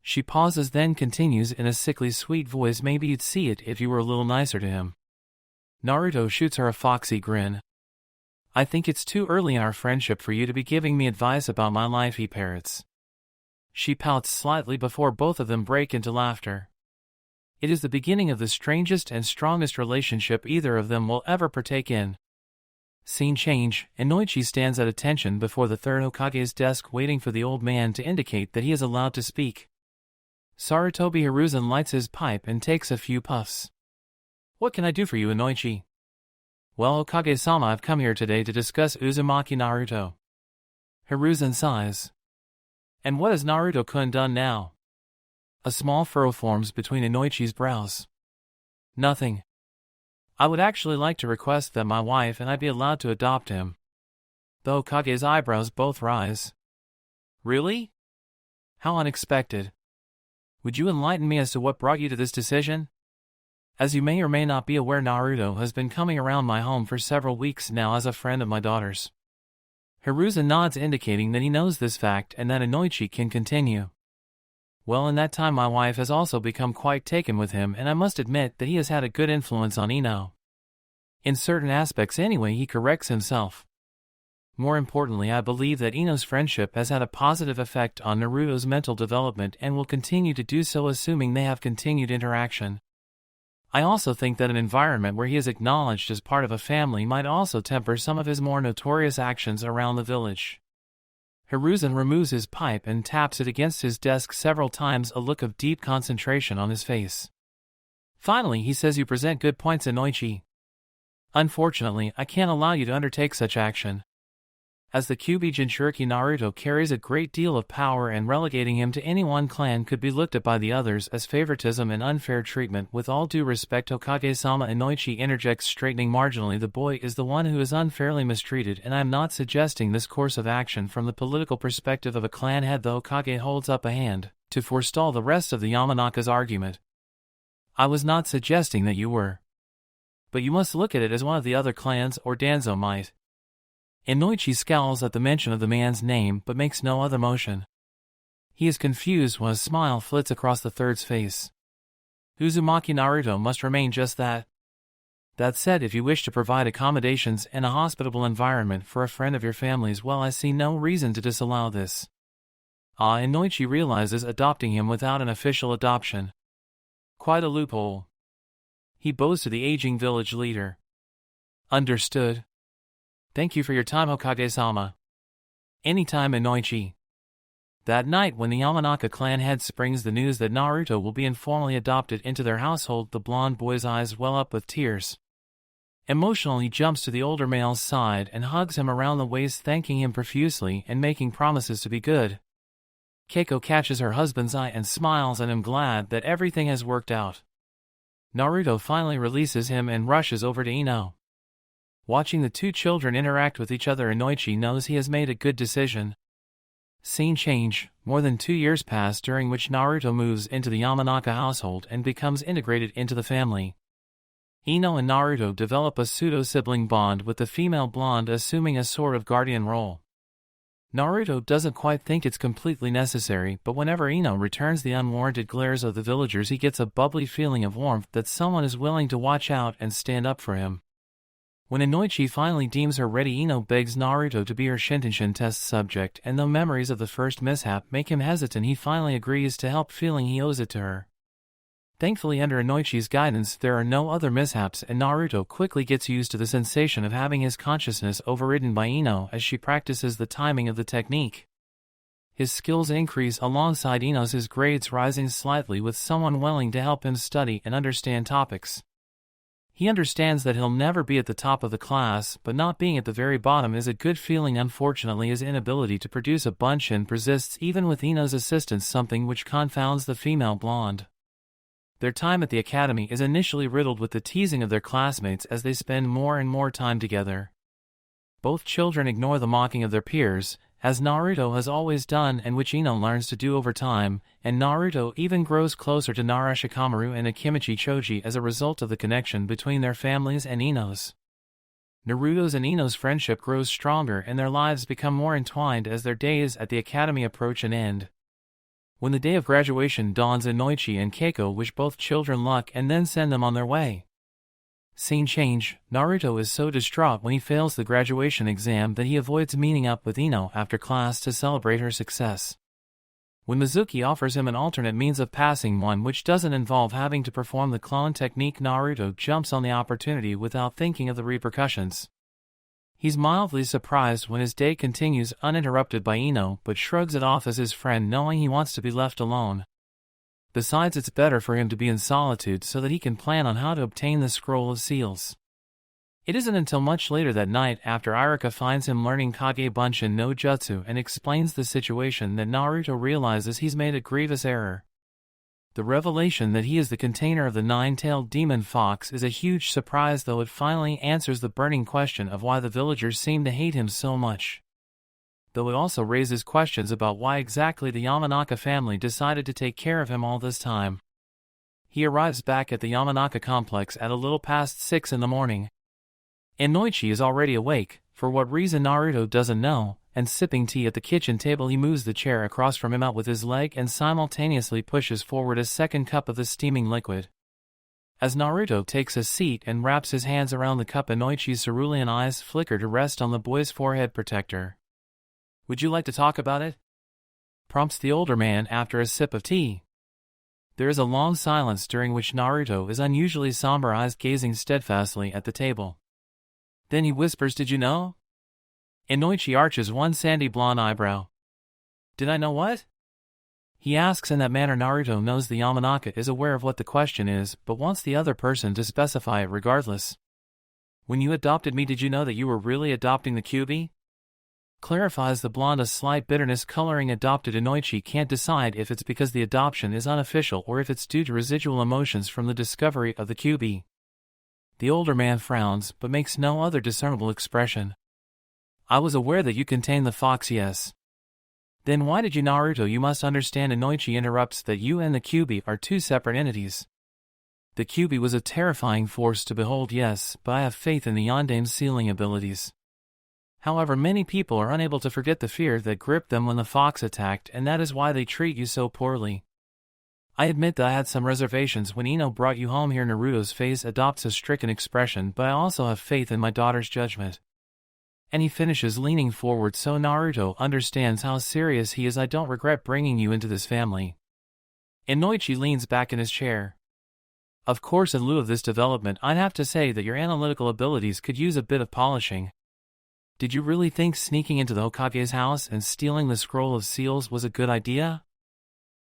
A: She pauses, then continues in a sickly sweet voice, maybe you'd see it if you were a little nicer to him. Naruto shoots her a foxy grin. I think it's too early in our friendship for you to be giving me advice about my life, he parrots. She pouts slightly before both of them break into laughter. It is the beginning of the strangest and strongest relationship either of them will ever partake in. Scene change, Inoichi stands at attention before the third Hokage's desk waiting for the old man to indicate that he is allowed to speak. Sarutobi Hiruzen lights his pipe and takes a few puffs. What can I do for you, Inoichi? Well, Hokage-sama, I've come here today to discuss Uzumaki Naruto. Hiruzen sighs. And what has Naruto-kun done now? A small furrow forms between Inoichi's brows. Nothing. I would actually like to request that my wife and I be allowed to adopt him. The Hokage's eyebrows both rise. Really? How unexpected. Would you enlighten me as to what brought you to this decision? As you may or may not be aware, Naruto has been coming around my home for several weeks now as a friend of my daughter's. Hiruzen nods, indicating that he knows this fact and that Inoichi can continue. Well, in that time my wife has also become quite taken with him, and I must admit that he has had a good influence on Ino. In certain aspects anyway, he corrects himself. More importantly, I believe that Ino's friendship has had a positive effect on Naruto's mental development and will continue to do so, assuming they have continued interaction. I also think that an environment where he is acknowledged as part of a family might also temper some of his more notorious actions around the village. Hiruzen removes his pipe and taps it against his desk several times, a look of deep concentration on his face. Finally, he says, "You present good points, Inoichi. Unfortunately, I can't allow you to undertake such action. As the Kyuubi Jinchuriki, Naruto carries a great deal of power, and relegating him to any one clan could be looked at by the others as favoritism and unfair treatment. With all due respect, Hokage-sama," Inoichi interjects, straightening marginally. "The boy is the one who is unfairly mistreated, and I am not suggesting this course of action from the political perspective of a clan head." The Hokage holds up a hand to forestall the rest of the Yamanaka's argument. "I was not suggesting that you were. But you must look at it as one of the other clans, or Danzo might." Inoichi scowls at the mention of the man's name, but makes no other motion. He is confused when a smile flits across the third's face. Uzumaki Naruto must remain just that. That said, if you wish to provide accommodations and a hospitable environment for a friend of your family's, well, I see no reason to disallow this. Inoichi realizes adopting him without an official adoption. Quite a loophole. He bows to the aging village leader. "Understood. Thank you for your time, Hokage-sama." "Anytime, Inoichi." That night, when the Yamanaka clan head springs the news that Naruto will be informally adopted into their household, the blonde boy's eyes well up with tears. Emotional, he jumps to the older male's side and hugs him around the waist, thanking him profusely and making promises to be good. Keiko catches her husband's eye and smiles at him, glad that everything has worked out. Naruto finally releases him and rushes over to Ino. Watching the two children interact with each other, Inoichi knows he has made a good decision. Scene change. More than 2 years pass, during which Naruto moves into the Yamanaka household and becomes integrated into the family. Ino and Naruto develop a pseudo-sibling bond, with the female blonde assuming a sort of guardian role. Naruto doesn't quite think it's completely necessary, but whenever Ino returns the unwarranted glares of the villagers, he gets a bubbly feeling of warmth that someone is willing to watch out and stand up for him. When Inoichi finally deems her ready, Ino begs Naruto to be her Shintenshin test subject, and though memories of the first mishap make him hesitant, he finally agrees to help, feeling he owes it to her. Thankfully, under Inoichi's guidance, there are no other mishaps, and Naruto quickly gets used to the sensation of having his consciousness overridden by Ino as she practices the timing of the technique. His skills increase alongside Ino's, his grades rising slightly with someone willing to help him study and understand topics. He understands that he'll never be at the top of the class, but not being at the very bottom is a good feeling. Unfortunately, his inability to produce a bunshin persists even with Ino's assistance, something which confounds the female blonde. Their time at the academy is initially riddled with the teasing of their classmates as they spend more and more time together. Both children ignore the mocking of their peers, as Naruto has always done, and which Ino learns to do over time, and Naruto even grows closer to Nara Shikamaru and Akimichi Choji as a result of the connection between their families and Ino's. Naruto's and Ino's friendship grows stronger, and their lives become more entwined as their days at the academy approach an end. When the day of graduation dawns, Inoichi and Keiko wish both children luck and then send them on their way. Scene change. Naruto is so distraught when he fails the graduation exam that he avoids meeting up with Ino after class to celebrate her success. When Mizuki offers him an alternate means of passing, one which doesn't involve having to perform the clone technique, Naruto jumps on the opportunity without thinking of the repercussions. He's mildly surprised when his day continues uninterrupted by Ino, but shrugs it off as his friend, knowing he wants to be left alone. Besides, it's better for him to be in solitude so that he can plan on how to obtain the scroll of seals. It isn't until much later that night, after Irika finds him learning Kage Bunshin no Jutsu and explains the situation, that Naruto realizes he's made a grievous error. The revelation that he is the container of the nine-tailed demon fox is a huge surprise, though it finally answers the burning question of why the villagers seem to hate him so much. though it also raises questions about why exactly the Yamanaka family decided to take care of him all this time. He arrives back at the Yamanaka complex at a little past 6 in the morning. Inoichi is already awake, for what reason Naruto doesn't know, and sipping tea at the kitchen table he moves the chair across from him out with his leg and simultaneously pushes forward a second cup of the steaming liquid. As Naruto takes a seat and wraps his hands around the cup, Inoichi's cerulean eyes flicker to rest on the boy's forehead protector. "Would you like to talk about it?" prompts the older man after a sip of tea. There is a long silence during which Naruto is unusually somber, eyes gazing steadfastly at the table. Then he whispers, "Did you know?" Inoichi arches one sandy blonde eyebrow. "Did I know what?" He asks in that manner. Naruto knows the Yamanaka is aware of what the question is, but wants the other person to specify it regardless. "When you adopted me, did you know that you were really adopting the Kyuubi?" clarifies the blonde, a slight bitterness coloring adopted. Inoichi can't decide if it's because the adoption is unofficial or if it's due to residual emotions from the discovery of the Kyuubi. The older man frowns, but makes no other discernible expression. "I was aware that you contain the fox, yes." "Then why did you?" "Naruto, you must understand," Inoichi interrupts, "that you and the Kyuubi are two separate entities. The Kyuubi was a terrifying force to behold, yes, but I have faith in the Yandame's sealing abilities. However, many people are unable to forget the fear that gripped them when the fox attacked, and that is why they treat you so poorly. I admit that I had some reservations when Ino brought you home here." Naruto's face adopts a stricken expression, "but I also have faith in my daughter's judgment." And he finishes, leaning forward so Naruto understands how serious he is. "I don't regret bringing you into this family." Inoichi leans back in his chair. "Of course, in lieu of this development, I'd have to say that your analytical abilities could use a bit of polishing. Did you really think sneaking into the Hokage's house and stealing the scroll of seals was a good idea?"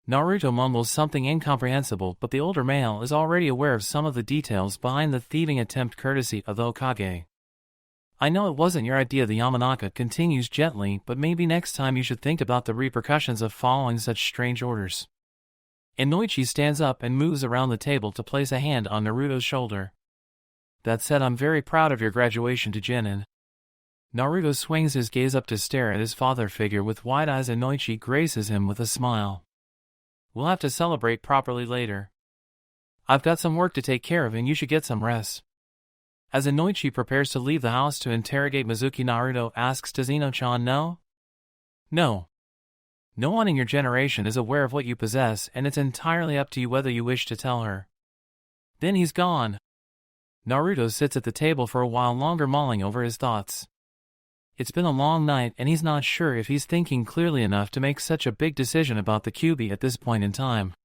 A: Naruto mumbles something incomprehensible, but the older male is already aware of some of the details behind the thieving attempt courtesy of the Hokage. "I know it wasn't your idea," the Yamanaka continues gently, "but maybe next time you should think about the repercussions of following such strange orders." Inoichi stands up and moves around the table to place a hand on Naruto's shoulder. "That said, I'm very proud of your graduation to Chunin." Naruto swings his gaze up to stare at his father figure with wide eyes. Inoichi graces him with a smile. "We'll have to celebrate properly later. I've got some work to take care of and you should get some rest." As Inoichi prepares to leave the house to interrogate Mizuki, Naruto asks, "Does Ino-chan know?" "No. No one in your generation is aware of what you possess, and it's entirely up to you whether you wish to tell her." Then he's gone. Naruto sits at the table for a while longer, mulling over his thoughts. It's been a long night, and he's not sure if he's thinking clearly enough to make such a big decision about the Kyuubi at this point in time.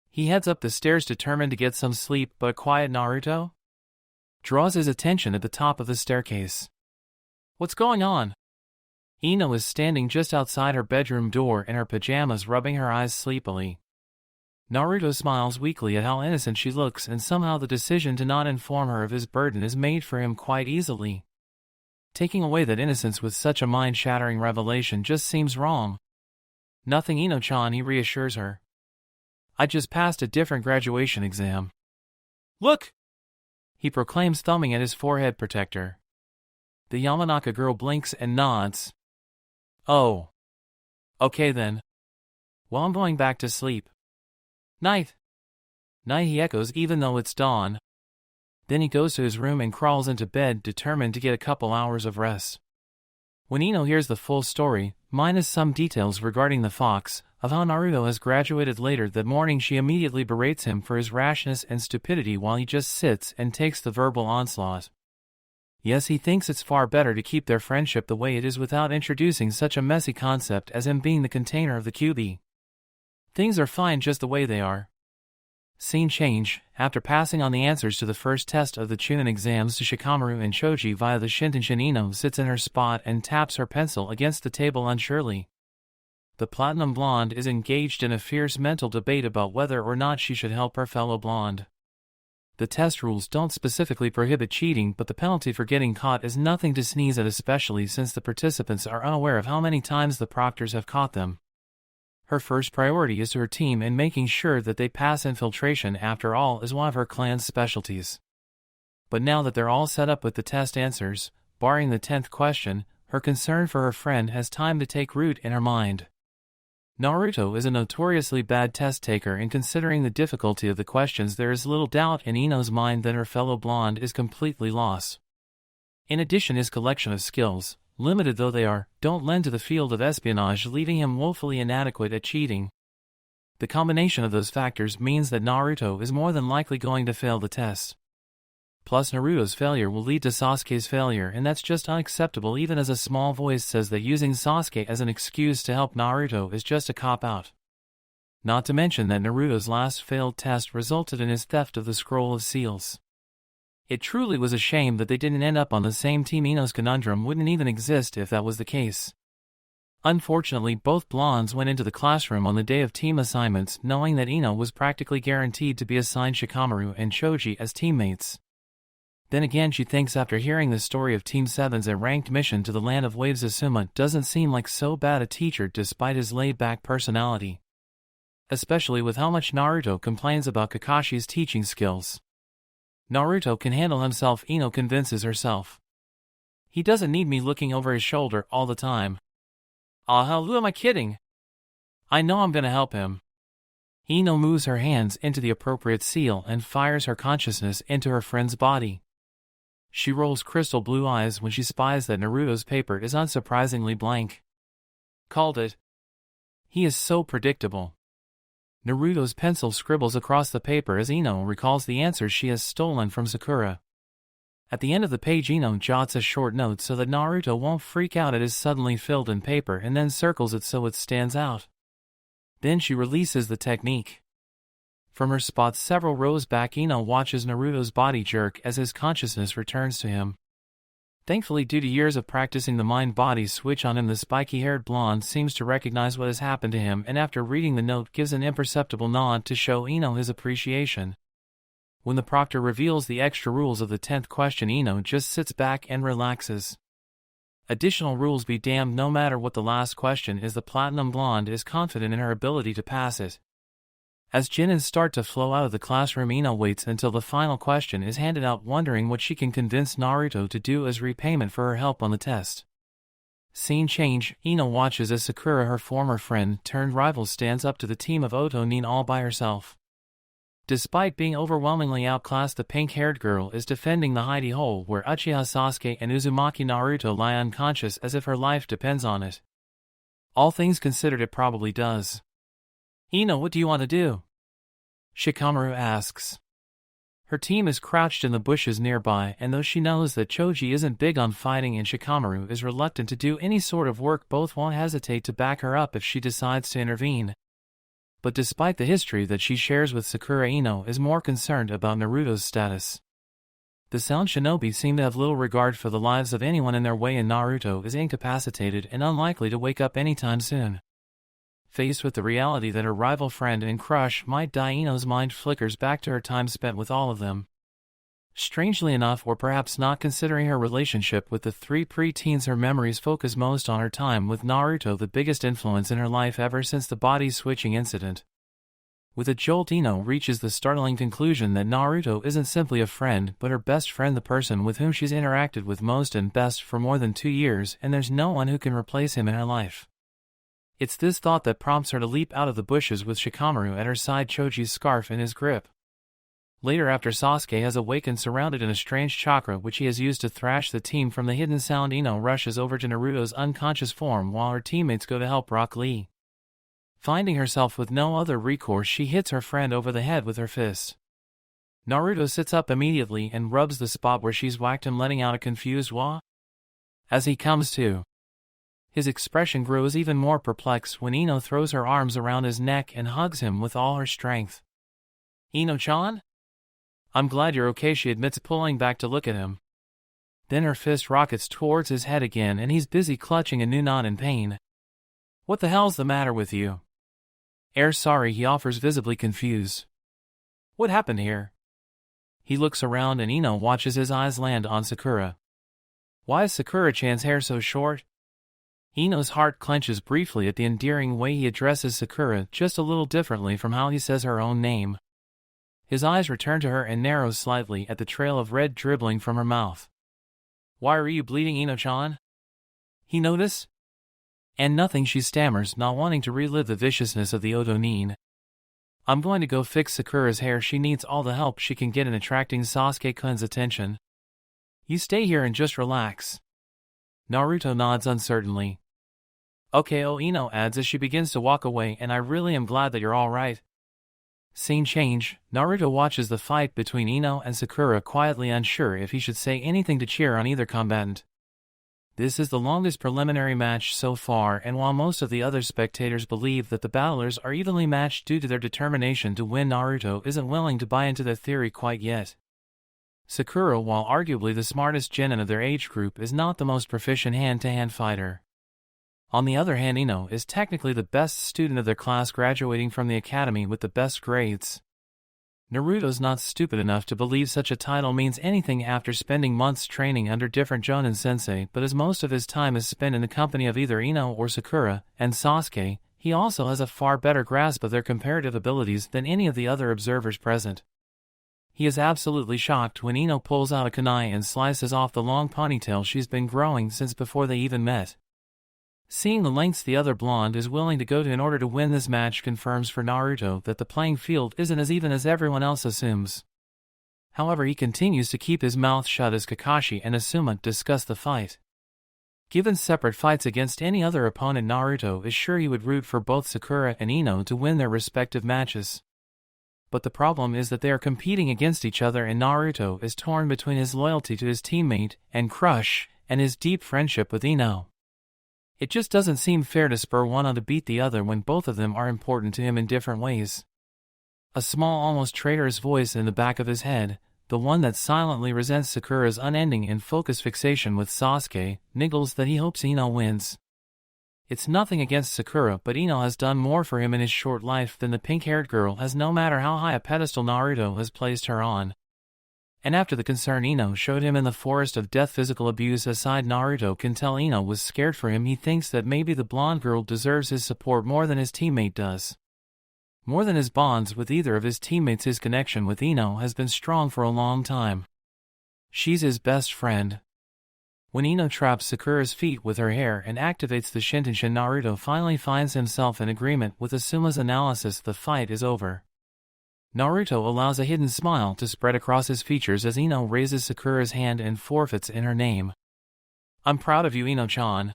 A: He heads up the stairs determined to get some sleep, but quiet Naruto draws his attention at the top of the staircase. "What's going on?" Ino is standing just outside her bedroom door in her pajamas, rubbing her eyes sleepily. Naruto smiles weakly at how innocent she looks, and somehow the decision to not inform her of his burden is made for him quite easily. Taking away that innocence with such a mind-shattering revelation just seems wrong. "Nothing, Ino-chan," he reassures her. "I just passed a different graduation exam." "Look!" he proclaims, thumbing at his forehead protector. The Yamanaka girl blinks and nods. "Oh. Okay then. Well, I'm going back to sleep." "Night." "Night," he echoes, even though it's dawn. Then he goes to his room and crawls into bed, determined to get a couple hours of rest. When Ino hears the full story, minus some details regarding the fox, of how Naruto has graduated later that morning, she immediately berates him for his rashness and stupidity while he just sits and takes the verbal onslaught. Yes, he thinks it's far better to keep their friendship the way it is without introducing such a messy concept as him being the container of the Kyuubi. Things are fine just the way they are. Scene change. After passing on the answers to the first test of the Chunin exams to Shikamaru and Choji via the Shintenshin, Ino sits in her spot and taps her pencil against the table unsurely. The platinum blonde is engaged in a fierce mental debate about whether or not she should help her fellow blonde. The test rules don't specifically prohibit cheating, but the penalty for getting caught is nothing to sneeze at, especially since the participants are unaware of how many times the proctors have caught them. Her first priority is to her team, and making sure that they pass infiltration, after all, is one of her clan's specialties. But now that they're all set up with the test answers, barring the 10th question, Her concern for her friend has time to take root in her mind. Naruto is a notoriously bad test taker, and considering the difficulty of the questions, there is little doubt in Ino's mind that her fellow blonde is completely lost. In addition, his collection of skills, limited though they are, don't lend to the field of espionage, leaving him woefully inadequate at cheating. The combination of those factors means that Naruto is more than likely going to fail the test. Plus, Naruto's failure will lead to Sasuke's failure, and that's just unacceptable, even as a small voice says that using Sasuke as an excuse to help Naruto is just a cop-out. Not to mention that Naruto's last failed test resulted in his theft of the Scroll of Seals. It truly was a shame that they didn't end up on the same team. Ino's conundrum wouldn't even exist if that was the case. Unfortunately, both blondes went into the classroom on the day of team assignments knowing that Ino was practically guaranteed to be assigned Shikamaru and Choji as teammates. Then again, she thinks after hearing the story of Team 7's ranked mission to the land of waves, Asuma doesn't seem like so bad a teacher despite his laid-back personality. Especially with how much Naruto complains about Kakashi's teaching skills. Naruto can handle himself, Ino convinces herself. He doesn't need me looking over his shoulder all the time. Ah, hell, who am I kidding? I know I'm gonna help him. Ino moves her hands into the appropriate seal and fires her consciousness into her friend's body. She rolls crystal blue eyes when she spies that Naruto's paper is unsurprisingly blank. Called it. He is so predictable. Naruto's pencil scribbles across the paper as Ino recalls the answers she has stolen from Sakura. At the end of the page, Ino jots a short note so that Naruto won't freak out at his suddenly filled in paper, and then circles it so it stands out. Then she releases the technique. From her spot several rows back, Ino watches Naruto's body jerk as his consciousness returns to him. Thankfully, due to years of practicing the mind-body switch on him, the spiky-haired blonde seems to recognize what has happened to him, and after reading the note gives an imperceptible nod to show Ino his appreciation. When the proctor reveals the extra rules of the 10th question, Ino just sits back and relaxes. Additional rules be damned, no matter what the last question is, the platinum blonde is confident in her ability to pass it. As Chunin start to flow out of the classroom, Ino waits until the final question is handed out, wondering what she can convince Naruto to do as repayment for her help on the test. Scene change, Ino watches as Sakura, her former friend turned rival, stands up to the team of Otonin all by herself. Despite being overwhelmingly outclassed, the pink-haired girl is defending the hidey hole where Uchiha Sasuke and Uzumaki Naruto lie unconscious as if her life depends on it. All things considered, it probably does. Ino, what do you want to do? Shikamaru asks. Her team is crouched in the bushes nearby, and though she knows that Choji isn't big on fighting and Shikamaru is reluctant to do any sort of work, both won't hesitate to back her up if she decides to intervene. But despite the history that she shares with Sakura, Ino is more concerned about Naruto's status. The Sound Shinobi seem to have little regard for the lives of anyone in their way, and Naruto is incapacitated and unlikely to wake up anytime soon. Faced with the reality that her rival friend and crush might die, Ino's mind flickers back to her time spent with all of them. Strangely enough, or perhaps not, considering her relationship with the three pre-teens, her memories focus most on her time with Naruto, the biggest influence in her life ever since the body-switching incident. With a jolt, Ino reaches the startling conclusion that Naruto isn't simply a friend, but her best friend, the person with whom she's interacted with most and best for more than 2 years, and there's no one who can replace him in her life. It's this thought that prompts her to leap out of the bushes with Shikamaru at her side, Choji's scarf in his grip. Later, after Sasuke has awakened surrounded in a strange chakra which he has used to thrash the team from the hidden sound, Ino rushes over to Naruto's unconscious form while her teammates go to help Rock Lee. Finding herself with no other recourse, she hits her friend over the head with her fist. Naruto sits up immediately and rubs the spot where she's whacked him, letting out a confused wah. As he comes to, his expression grows even more perplexed when Ino throws her arms around his neck and hugs him with all her strength. Ino-chan? I'm glad you're okay, she admits, pulling back to look at him. Then her fist rockets towards his head again, and he's busy clutching a new knot in pain. What the hell's the matter with you? Sorry, he offers, visibly confused. What happened here? He looks around and Ino watches his eyes land on Sakura. Why is Sakura-chan's hair so short? Ino's heart clenches briefly at the endearing way he addresses Sakura, just a little differently from how he says her own name. His eyes return to her and narrow slightly at the trail of red dribbling from her mouth. Why are you bleeding, Ino-chan? he notice? And nothing, she stammers, not wanting to relive the viciousness of the Otonin. I'm going to go fix Sakura's hair. She needs all the help she can get in attracting Sasuke-kun's attention. You stay here and just relax. Naruto nods uncertainly. Okay, Ino adds as she begins to walk away, and I really am glad that you're alright. Scene change. Naruto watches the fight between Ino and Sakura, quietly unsure if he should say anything to cheer on either combatant. This is the longest preliminary match so far, and while most of the other spectators believe that the battlers are evenly matched due to their determination to win, Naruto isn't willing to buy into their theory quite yet. Sakura, while arguably the smartest genin of their age group, is not the most proficient hand-to-hand fighter. On the other hand, Ino is technically the best student of their class, graduating from the academy with the best grades. Naruto's not stupid enough to believe such a title means anything after spending months training under different Jonin sensei, but as most of his time is spent in the company of either Ino or Sakura and Sasuke, he also has a far better grasp of their comparative abilities than any of the other observers present. He is absolutely shocked when Ino pulls out a kunai and slices off the long ponytail she's been growing since before they even met. Seeing the lengths the other blonde is willing to go to in order to win this match confirms for Naruto that the playing field isn't as even as everyone else assumes. However, he continues to keep his mouth shut as Kakashi and Asuma discuss the fight. Given separate fights against any other opponent, Naruto is sure he would root for both Sakura and Ino to win their respective matches. But the problem is that they are competing against each other, and Naruto is torn between his loyalty to his teammate and crush and his deep friendship with Ino. It just doesn't seem fair to spur one on to beat the other when both of them are important to him in different ways. A small, almost traitorous voice in the back of his head, the one that silently resents Sakura's unending and focused fixation with Sasuke, niggles that he hopes Ino wins. It's nothing against Sakura, but Ino has done more for him in his short life than the pink-haired girl has, no matter how high a pedestal Naruto has placed her on. And after the concern Ino showed him in the forest of death, physical abuse aside, Naruto can tell Ino was scared for him. He thinks that maybe the blonde girl deserves his support more than his teammate does. More than his bonds with either of his teammates, his connection with Ino has been strong for a long time. She's his best friend. When Ino traps Sakura's feet with her hair and activates the Shintenshin, Naruto finally finds himself in agreement with Asuma's analysis. The fight is over. Naruto allows a hidden smile to spread across his features as Ino raises Sakura's hand and forfeits in her name. I'm proud of you, Ino-chan.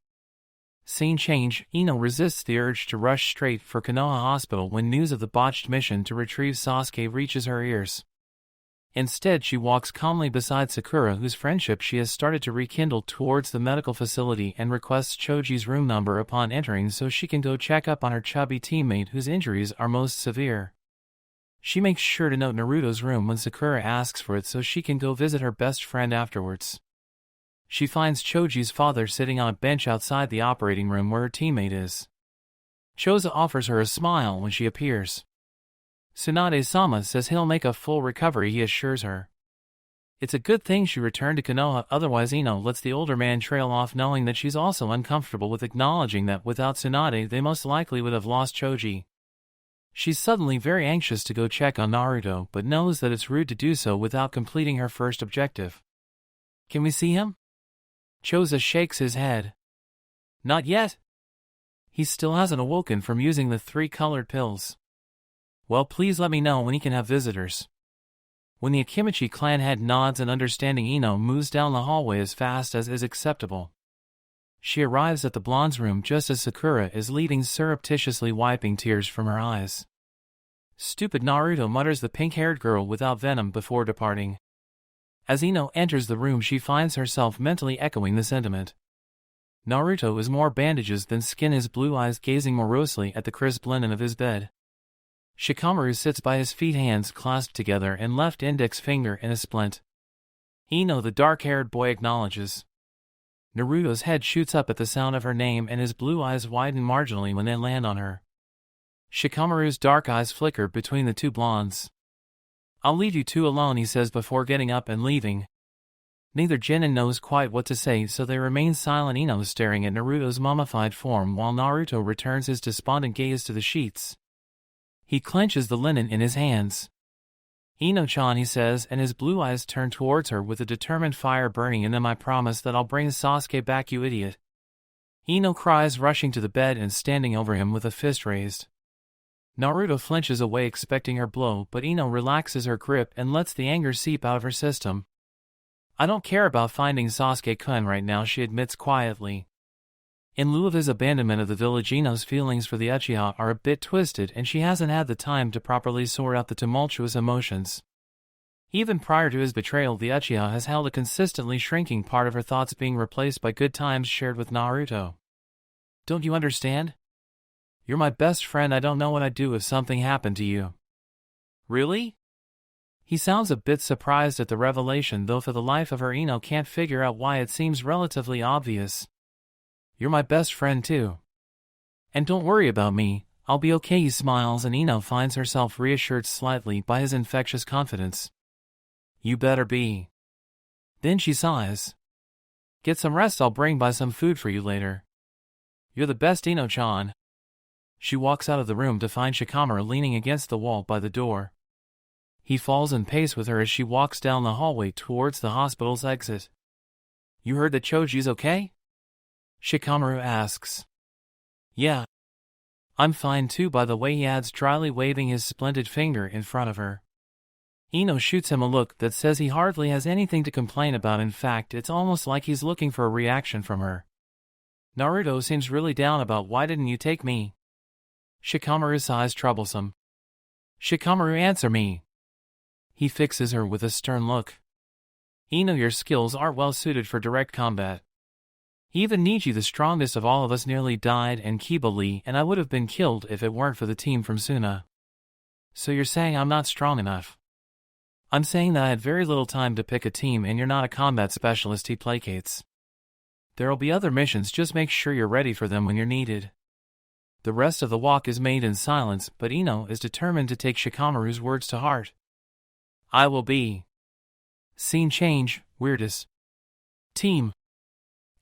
A: Scene change. Ino resists the urge to rush straight for Konoha Hospital when news of the botched mission to retrieve Sasuke reaches her ears. Instead, she walks calmly beside Sakura, whose friendship she has started to rekindle, towards the medical facility and requests Choji's room number upon entering so she can go check up on her chubby teammate whose injuries are most severe. She makes sure to note Naruto's room when Sakura asks for it so she can go visit her best friend afterwards. She finds Choji's father sitting on a bench outside the operating room where her teammate is. Choza offers her a smile when she appears. Tsunade-sama says he'll make a full recovery, he assures her. It's a good thing she returned to Konoha, otherwise Ino lets the older man trail off, knowing that she's also uncomfortable with acknowledging that without Tsunade they most likely would have lost Choji. She's suddenly very anxious to go check on Naruto, but knows that it's rude to do so without completing her first objective. Can we see him? Choza shakes his head. Not yet. He still hasn't awoken from using the 3 colored pills. Well, please let me know when he can have visitors. When the Akimichi clan head nods and understanding, Ino moves down the hallway as fast as is acceptable. She arrives at the blonde's room just as Sakura is leaving, surreptitiously wiping tears from her eyes. Stupid, Naruto mutters the pink-haired girl without venom before departing. As Ino enters the room, she finds herself mentally echoing the sentiment. Naruto is more bandages than skin, his blue eyes gazing morosely at the crisp linen of his bed. Shikamaru sits by his feet, hands clasped together and left index finger in a splint. Ino, the dark-haired boy, acknowledges. Naruto's head shoots up at the sound of her name and his blue eyes widen marginally when they land on her. Shikamaru's dark eyes flicker between the two blondes. I'll leave you two alone, he says before getting up and leaving. Neither genin knows quite what to say, so they remain silent, Ino staring at Naruto's mummified form while Naruto returns his despondent gaze to the sheets. He clenches the linen in his hands. Ino-chan, he says, and his blue eyes turn towards her with a determined fire burning in them. I promise that I'll bring Sasuke back, you idiot. Ino cries, rushing to the bed and standing over him with a fist raised. Naruto flinches away expecting her blow, but Ino relaxes her grip and lets the anger seep out of her system. I don't care about finding Sasuke-kun right now, she admits quietly. In lieu of his abandonment of the village, Ino's feelings for the Uchiha are a bit twisted and she hasn't had the time to properly sort out the tumultuous emotions. Even prior to his betrayal, the Uchiha has held a consistently shrinking part of her thoughts, being replaced by good times shared with Naruto. Don't you understand? You're my best friend. I don't know what I'd do if something happened to you. Really? He sounds a bit surprised at the revelation, though for the life of her Ino can't figure out why it seems relatively obvious. You're my best friend too. And don't worry about me, I'll be okay. He smiles and Ino finds herself reassured slightly by his infectious confidence. You better be. Then she sighs. Get some rest, I'll bring by some food for you later. You're the best, Ino-chan. She walks out of the room to find Shikamaru leaning against the wall by the door. He falls in pace with her as she walks down the hallway towards the hospital's exit. You heard that Choji's okay? Shikamaru asks. Yeah. I'm fine too, by the way, he adds, dryly waving his splendid finger in front of her. Ino shoots him a look that says he hardly has anything to complain about. In fact, it's almost like he's looking for a reaction from her. Naruto seems really down about why didn't you take me? Shikamaru sighs, troublesome. Shikamaru, answer me. He fixes her with a stern look. Ino, your skills aren't well suited for direct combat. Even Niji, the strongest of all of us, nearly died, and Kiba Lee and I would have been killed if it weren't for the team from Suna. So you're saying I'm not strong enough? I'm saying that I had very little time to pick a team and you're not a combat specialist, he placates. There'll be other missions, just make sure you're ready for them when you're needed. The rest of the walk is made in silence, but Ino is determined to take Shikamaru's words to heart. I will be. Scene change, weirdest team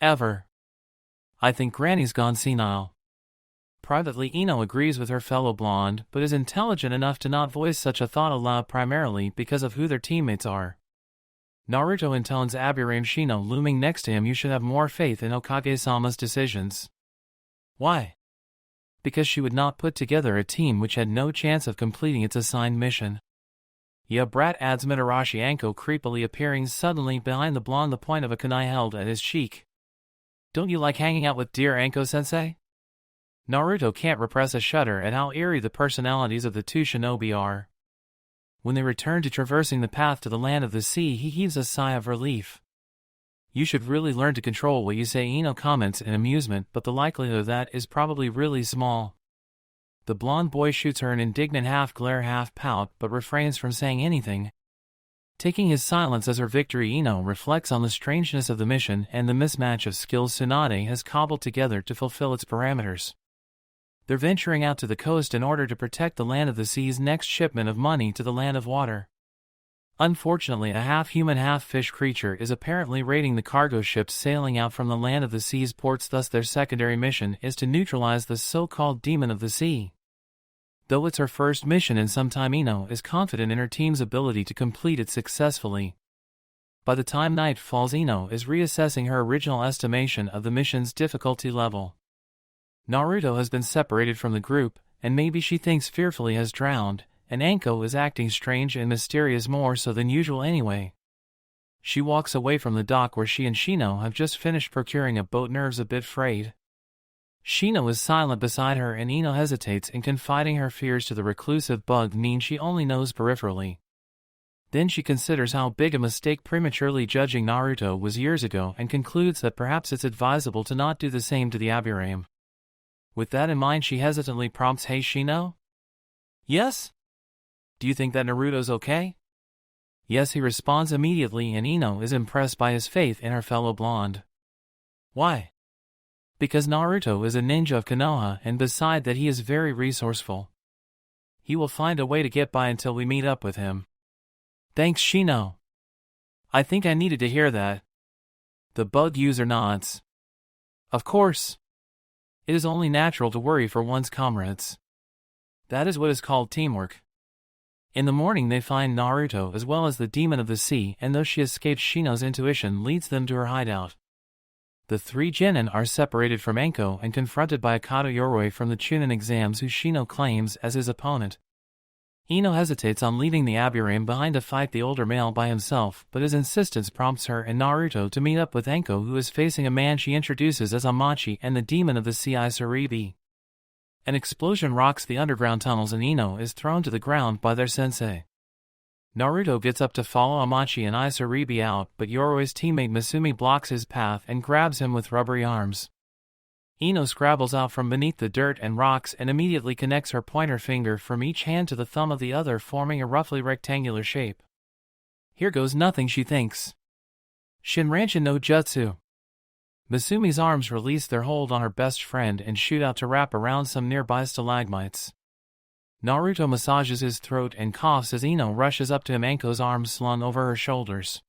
A: ever. I think Granny's gone senile. Privately, Ino agrees with her fellow blonde, but is intelligent enough to not voice such a thought aloud, primarily because of who their teammates are. Naruto intones Aburame Shino looming next to him. You should have more faith in Okage-sama's decisions. Why? Because she would not put together a team which had no chance of completing its assigned mission. Yeah, brat, adds Mitarashi Anko, creepily appearing suddenly behind the blonde, the point of a kunai held at his cheek. Don't you like hanging out with dear Anko-sensei? Naruto can't repress a shudder at how eerie the personalities of the two shinobi are. When they return to traversing the path to the land of the sea, he heaves a sigh of relief. You should really learn to control what you say, Ino comments in amusement, but the likelihood of that is probably really small. The blonde boy shoots her an indignant half-glare half-pout, but refrains from saying anything. Taking his silence as her victory, Ino reflects on the strangeness of the mission and the mismatch of skills Tsunade has cobbled together to fulfill its parameters. They're venturing out to the coast in order to protect the land of the sea's next shipment of money to the land of water. Unfortunately, a half-human half-fish creature is apparently raiding the cargo ships sailing out from the land of the sea's ports, thus their secondary mission is to neutralize the so-called demon of the sea. Though it's her first mission in some time, Ino is confident in her team's ability to complete it successfully. By the time night falls, Ino is reassessing her original estimation of the mission's difficulty level. Naruto has been separated from the group, and maybe she thinks fearfully has drowned, and Anko is acting strange and mysterious, more so than usual anyway. She walks away from the dock where she and Shino have just finished procuring a boat, nerves a bit frayed. Shino is silent beside her and Ino hesitates in confiding her fears to the reclusive bug mean she only knows peripherally. Then she considers how big a mistake prematurely judging Naruto was years ago and concludes that perhaps it's advisable to not do the same to the Aburame. With that in mind, she hesitantly prompts, "Hey Shino?" "Yes?" "Do you think that Naruto's okay?" "Yes," he responds immediately, and Ino is impressed by his faith in her fellow blonde. "Why?" "Because Naruto is a ninja of Konoha, and beside that he is very resourceful. He will find a way to get by until we meet up with him." "Thanks, Shino. I think I needed to hear that." The bug user nods. "Of course. It is only natural to worry for one's comrades. That is what is called teamwork." In the morning they find Naruto as well as the demon of the sea, and though she escapes, Shino's intuition leads them to her hideout. The three genin are separated from Enko and confronted by Akato Yoroi from the Chunin exams who Shino claims as his opponent. Ino hesitates on leaving the Aburame behind to fight the older male by himself, but his insistence prompts her and Naruto to meet up with Enko, who is facing a man she introduces as Amachi and the demon of the sea Isaribi. An explosion rocks the underground tunnels and Ino is thrown to the ground by their sensei. Naruto gets up to follow Amachi and Isaribi out, but Yoroi's teammate Masumi blocks his path and grabs him with rubbery arms. Ino scrabbles out from beneath the dirt and rocks and immediately connects her pointer finger from each hand to the thumb of the other, forming a roughly rectangular shape. Here goes nothing, she thinks. Shinranshin no jutsu. Masumi's arms release their hold on her best friend and shoot out to wrap around some nearby stalagmites. Naruto massages his throat and coughs as Ino rushes up to him, Enko's arms slung over her shoulders.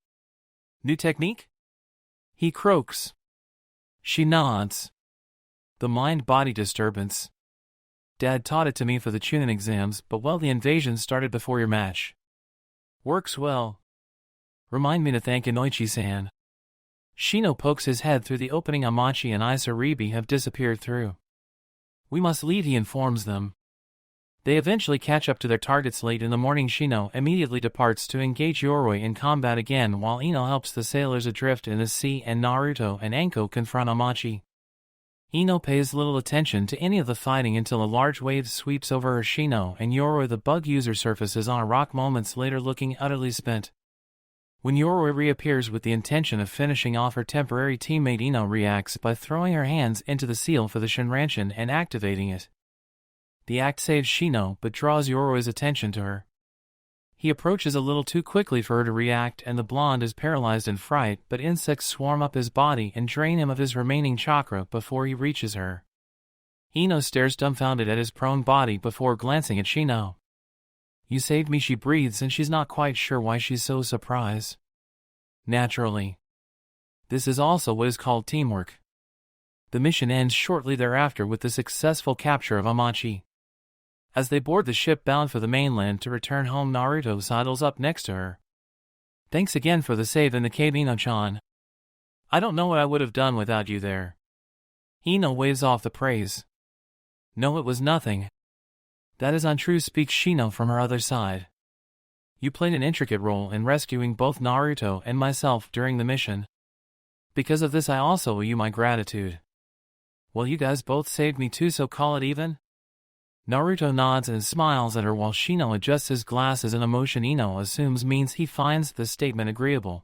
A: New technique? He croaks. She nods. The mind-body disturbance. Dad taught it to me for the Chunin exams, but the invasion started before your match. Works well. Remind me to thank Inoichi-san. Shino pokes his head through the opening Amachi and Isaribi have disappeared through. We must leave, he informs them. They eventually catch up to their targets late in the morning. Shino immediately departs to engage Yoroi in combat again while Ino helps the sailors adrift in the sea and Naruto and Enko confront Amachi. Ino pays little attention to any of the fighting until a large wave sweeps over her. Shino and Yoroi, the bug user, surfaces on a rock moments later looking utterly spent. When Yoroi reappears with the intention of finishing off her temporary teammate, Ino reacts by throwing her hands into the seal for the Shinranshin and activating it. The act saves Shino but draws Yoroi's attention to her. He approaches a little too quickly for her to react and the blonde is paralyzed in fright, but insects swarm up his body and drain him of his remaining chakra before he reaches her. Ino stares dumbfounded at his prone body before glancing at Shino. You saved me, she breathes, and she's not quite sure why she's so surprised. Naturally. This is also what is called teamwork. The mission ends shortly thereafter with the successful capture of Amachi. As they board the ship bound for the mainland to return home, Naruto sidles up next to her. Thanks again for the save in the cave, Ino-chan. I don't know what I would have done without you there. Ino waves off the praise. No, it was nothing. That is untrue, speaks Shino from her other side. You played an intricate role in rescuing both Naruto and myself during the mission. Because of this I also owe you my gratitude. Well, you guys both saved me too, so call it even? Naruto nods and smiles at her while Shino adjusts his glasses, an emotion Ino assumes means he finds the statement agreeable.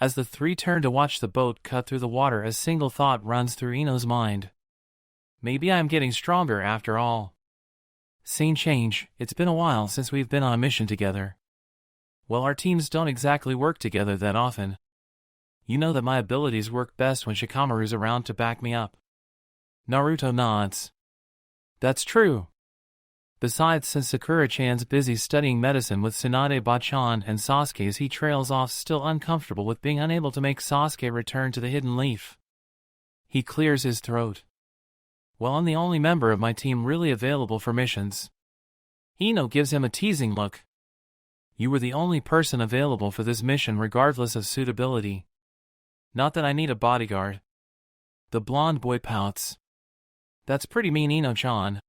A: As the three turn to watch the boat cut through the water, a single thought runs through Ino's mind. Maybe I'm getting stronger after all. Scene change. It's been a while since we've been on a mission together. Well, our teams don't exactly work together that often. You know that my abilities work best when Shikamaru's around to back me up. Naruto nods. That's true. Besides, since Sakura-chan's busy studying medicine with Tsunade Bachan and Sasuke's, he trails off, still uncomfortable with being unable to make Sasuke return to the Hidden Leaf. He clears his throat. Well, I'm the only member of my team really available for missions. Ino gives him a teasing look. You were the only person available for this mission regardless of suitability. Not that I need a bodyguard. The blonde boy pouts. That's pretty mean, Ino-chan.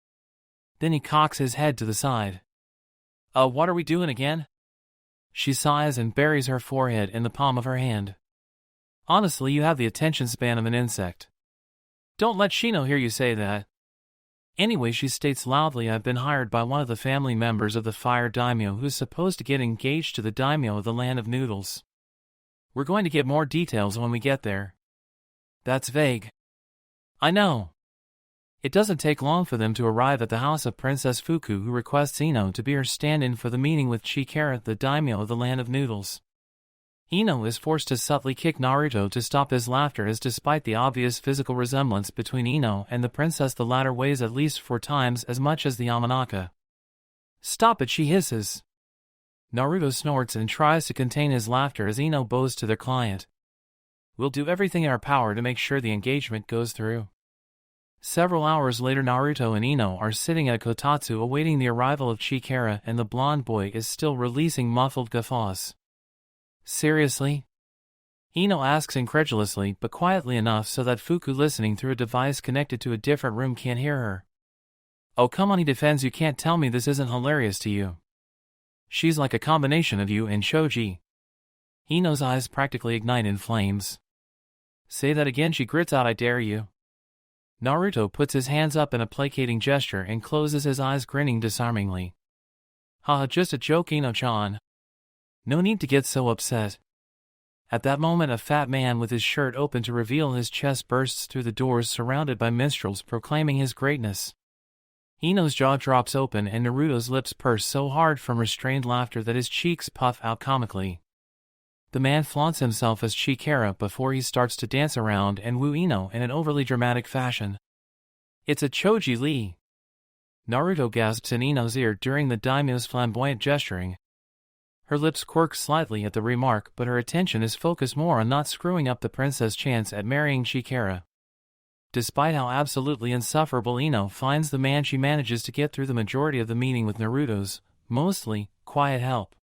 A: Then he cocks his head to the side. What are we doing again? She sighs and buries her forehead in the palm of her hand. Honestly, you have the attention span of an insect. Don't let Shino hear you say that. Anyway, she states loudly, I've been hired by one of the family members of the Fire Daimyo who's supposed to get engaged to the Daimyo of the Land of Noodles. We're going to get more details when we get there. That's vague. I know. It doesn't take long for them to arrive at the house of Princess Fuku, who requests Ino to be her stand-in for the meeting with Chikara, the daimyo of the Land of Noodles. Ino is forced to subtly kick Naruto to stop his laughter, as despite the obvious physical resemblance between Ino and the princess, the latter weighs at least 4 times as much as the Yamanaka. Stop it, she hisses. Naruto snorts and tries to contain his laughter as Ino bows to their client. We'll do everything in our power to make sure the engagement goes through. Several hours later, Naruto and Ino are sitting at a kotatsu awaiting the arrival of Chikara, and the blonde boy is still releasing muffled guffaws. Seriously? Ino asks incredulously but quietly enough so that Fuku listening through a device connected to a different room can't hear her. Oh come on, he defends. You can't tell me this isn't hilarious to you. She's like a combination of you and Shoji. Ino's eyes practically ignite in flames. Say that again, she grits out, I dare you. Naruto puts his hands up in a placating gesture and closes his eyes, grinning disarmingly. Haha, just a joke, Ino-chan. No need to get so upset. At that moment, a fat man with his shirt open to reveal his chest bursts through the doors, surrounded by minstrels proclaiming his greatness. Ino's jaw drops open and Naruto's lips purse so hard from restrained laughter that his cheeks puff out comically. The man flaunts himself as Chikara before he starts to dance around and woo Ino in an overly dramatic fashion. It's a Choji Lee. Naruto gasps in Ino's ear during the daimyo's flamboyant gesturing. Her lips quirk slightly at the remark, but her attention is focused more on not screwing up the princess' chance at marrying Chikara. Despite how absolutely insufferable Ino finds the man, she manages to get through the majority of the meeting with Naruto's, mostly, quiet help.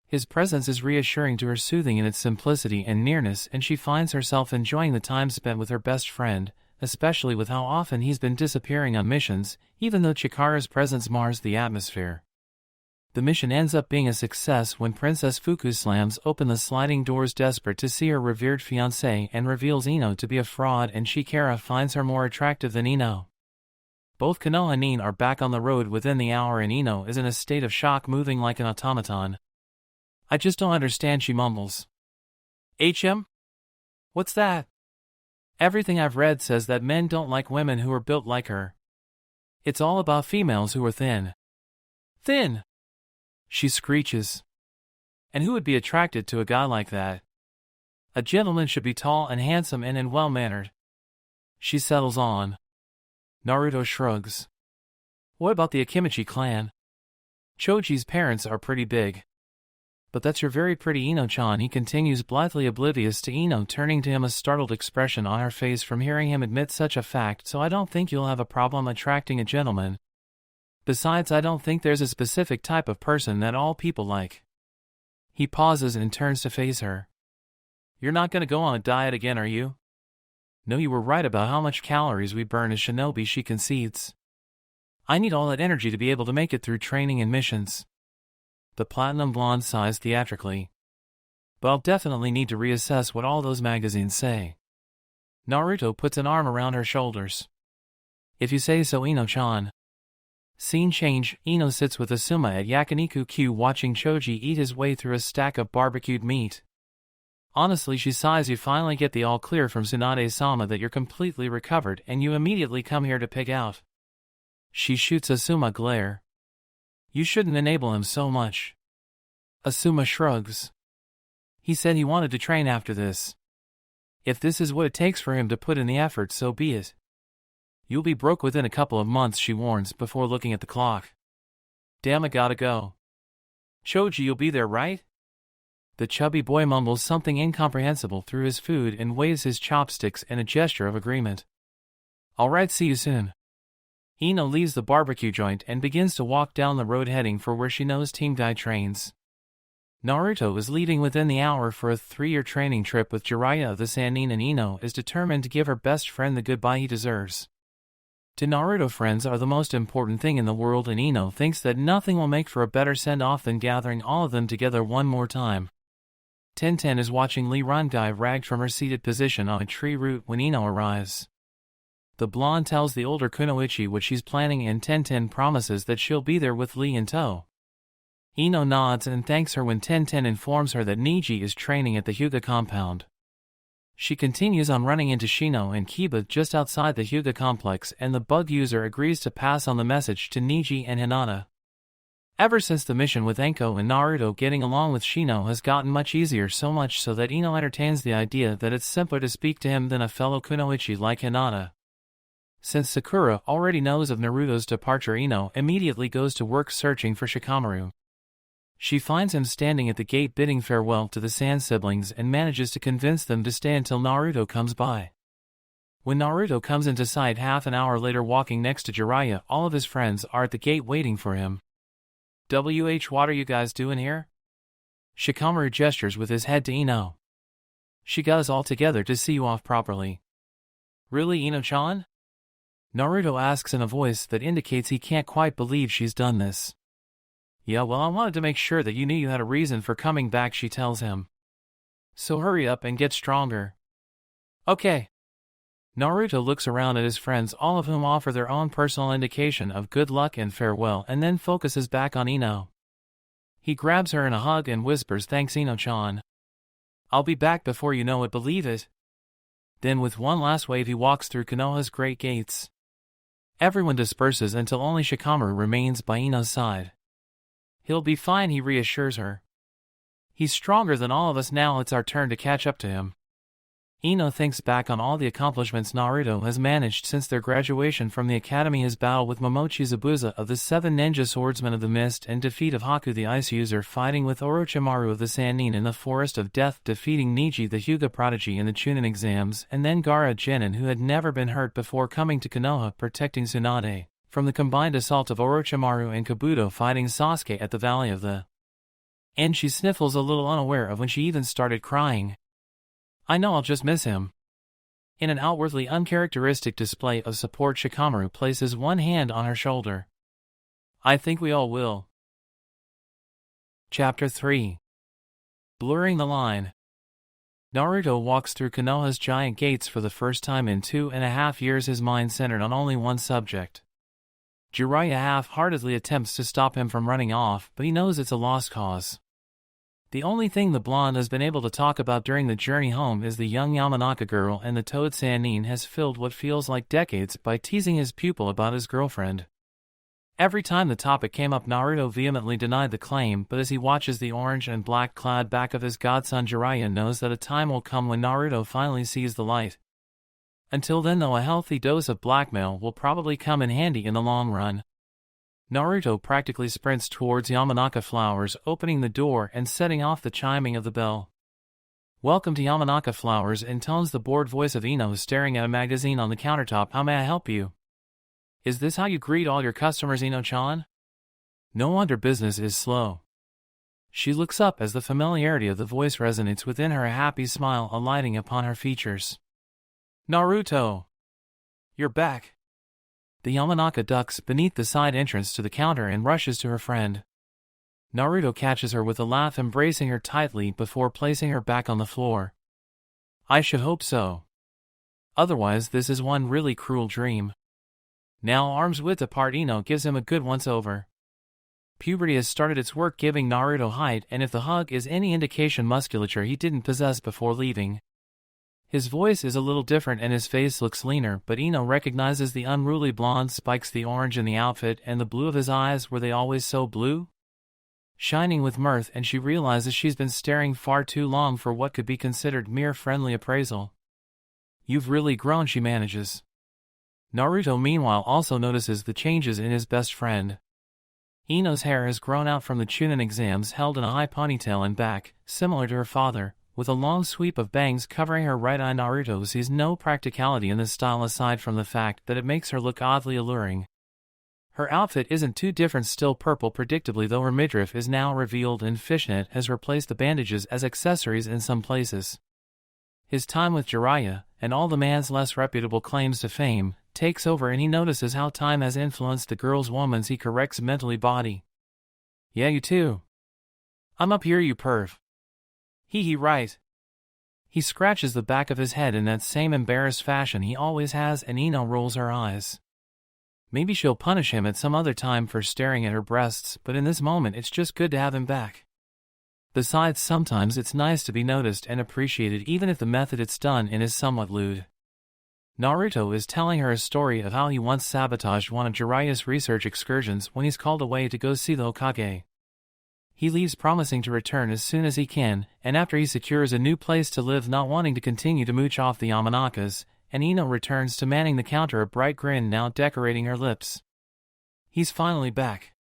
A: His presence is reassuring to her, soothing in its simplicity and nearness, and she finds herself enjoying the time spent with her best friend, especially with how often he's been disappearing on missions, even though Chikara's presence mars the atmosphere. The mission ends up being a success when Princess Fuku slams open the sliding doors, desperate to see her revered fiancé, and reveals Ino to be a fraud, and Chikara finds her more attractive than Ino. Both Konoha and Nin are back on the road within the hour, and Ino is in a state of shock, moving like an automaton. I just don't understand, she mumbles. HM? What's that? Everything I've read says that men don't like women who are built like her. It's all about females who are thin. Thin! She screeches. And who would be attracted to a guy like that? A gentleman should be tall and handsome and well-mannered. She settles on. Naruto shrugs. What about the Akimichi clan? Choji's parents are pretty big. But that's your very pretty Ino-chan, he continues, blithely oblivious to Ino turning to him, a startled expression on her face from hearing him admit such a fact. So I don't think you'll have a problem attracting a gentleman. Besides, I don't think there's a specific type of person that all people like. He pauses and turns to face her. You're not going to go on a diet again, are you? No, you were right about how much calories we burn as shinobi, she concedes. I need all that energy to be able to make it through training and missions. The platinum blonde sighs theatrically. But I'll definitely need to reassess what all those magazines say. Naruto puts an arm around her shoulders. If you say so, Ino-chan. Scene change, Ino sits with Asuma at Yakiniku-Q watching Choji eat his way through a stack of barbecued meat. Honestly, she sighs, you finally get the all clear from Tsunade-sama that you're completely recovered and you immediately come here to pig out. She shoots Asuma a glare. You shouldn't enable him so much. Asuma shrugs. He said he wanted to train after this. If this is what it takes for him to put in the effort, so be it. You'll be broke within a couple of months, she warns before looking at the clock. Damn, I gotta go. Choji, you'll be there, right? The chubby boy mumbles something incomprehensible through his food and waves his chopsticks in a gesture of agreement. Alright, see you soon. Ino leaves the barbecue joint and begins to walk down the road, heading for where she knows Team Guy trains. Naruto is leaving within the hour for a 3-year training trip with Jiraiya of the Sannin, and Ino is determined to give her best friend the goodbye he deserves. To Naruto, friends are the most important thing in the world, and Ino thinks that nothing will make for a better send-off than gathering all of them together one more time. Tenten is watching Lee Rangai ragged from her seated position on a tree root when Ino arrives. The blonde tells the older Kunoichi what she's planning, and Tenten promises that she'll be there with Lee in tow. Ino nods and thanks her when Tenten informs her that Niji is training at the Hyuga compound. She continues on, running into Shino and Kiba just outside the Hyuga complex, and the bug user agrees to pass on the message to Niji and Hinata. Ever since the mission with Enko and Naruto, getting along with Shino has gotten much easier, so much so that Ino entertains the idea that it's simpler to speak to him than a fellow Kunoichi like Hinata. Since Sakura already knows of Naruto's departure, Ino immediately goes to work searching for Shikamaru. She finds him standing at the gate bidding farewell to the Sand siblings and manages to convince them to stay until Naruto comes by. When Naruto comes into sight half an hour later walking next to Jiraiya, all of his friends are at the gate waiting for him. What are you guys doing here? Shikamaru gestures with his head to Ino. She got us all together to see you off properly. Really, Ino-chan? Naruto asks in a voice that indicates he can't quite believe she's done this. Yeah, well, I wanted to make sure that you knew you had a reason for coming back, she tells him. So hurry up and get stronger. Okay. Naruto looks around at his friends, all of whom offer their own personal indication of good luck and farewell, and then focuses back on Ino. He grabs her in a hug and whispers, "Thanks, Ino-chan. I'll be back before you know it, believe it." Then with one last wave he walks through Konoha's great gates. Everyone disperses until only Shikamaru remains by Ino's side. He'll be fine, he reassures her. He's stronger than all of us now, it's our turn to catch up to him. Ino thinks back on all the accomplishments Naruto has managed since their graduation from the academy, his battle with Momochi Zabuza of the 7 ninja swordsmen of the mist and defeat of Haku the ice user, fighting with Orochimaru of the Sannin in the forest of death, defeating Niji the Hyuga prodigy in the Chunin exams, and then Gaara Genin, who had never been hurt before coming to Konoha, protecting Tsunade from the combined assault of Orochimaru and Kabuto, fighting Sasuke at the Valley of the End. She sniffles, a little unaware of when she even started crying. I know I'll just miss him. In an outwardly uncharacteristic display of support, Shikamaru places one hand on her shoulder. I think we all will. Chapter 3. Blurring the Line. Naruto walks through Konoha's giant gates for the first time in 2.5 years, his mind centered on only one subject. Jiraiya half-heartedly attempts to stop him from running off, but he knows it's a lost cause. The only thing the blonde has been able to talk about during the journey home is the young Yamanaka girl, and the Toad Sannin has filled what feels like decades by teasing his pupil about his girlfriend. Every time the topic came up, Naruto vehemently denied the claim, but as he watches the orange and black clad back of his godson, Jiraiya knows that a time will come when Naruto finally sees the light. Until then, though, a healthy dose of blackmail will probably come in handy in the long run. Naruto practically sprints towards Yamanaka Flowers, opening the door and setting off the chiming of the bell. Welcome to Yamanaka Flowers, intones the bored voice of Ino, staring at a magazine on the countertop. How may I help you? Is this how you greet all your customers, Ino-chan? No wonder business is slow. She looks up as the familiarity of the voice resonates within her, a happy smile alighting upon her features. Naruto! You're back! The Yamanaka ducks beneath the side entrance to the counter and rushes to her friend. Naruto catches her with a laugh, embracing her tightly before placing her back on the floor. I should hope so. Otherwise, this is one really cruel dream. Now, arms width apart, Ino gives him a good once-over. Puberty has started its work, giving Naruto height, and if the hug is any indication, musculature he didn't possess before leaving. His voice is a little different and his face looks leaner, but Ino recognizes the unruly blonde spikes, the orange in the outfit, and the blue of his eyes. Were they always so blue? Shining with mirth, and she realizes she's been staring far too long for what could be considered mere friendly appraisal. You've really grown, she manages. Naruto meanwhile also notices the changes in his best friend. Ino's hair has grown out from the Chunin exams, held in a high ponytail and back, similar to her father, with a long sweep of bangs covering her right eye. Naruto sees no practicality in this style aside from the fact that it makes her look oddly alluring. Her outfit isn't too different, still purple predictably, though her midriff is now revealed and fishnet has replaced the bandages as accessories in some places. His time with Jiraiya, and all the man's less reputable claims to fame, takes over, and he notices how time has influenced the girl's woman's he corrects mentally body. Yeah, you too. I'm up here, you perv. Hee right. He scratches the back of his head in that same embarrassed fashion he always has, and Ino rolls her eyes. Maybe she'll punish him at some other time for staring at her breasts, but in this moment it's just good to have him back. Besides, sometimes it's nice to be noticed and appreciated, even if the method it's done in is somewhat lewd. Naruto is telling her a story of how he once sabotaged one of Jiraiya's research excursions when he's called away to go see the Hokage. He leaves, promising to return as soon as he can, and after he secures a new place to live, not wanting to continue to mooch off the Yamanakas, and Ino returns to manning the counter, a bright grin now decorating her lips. He's finally back.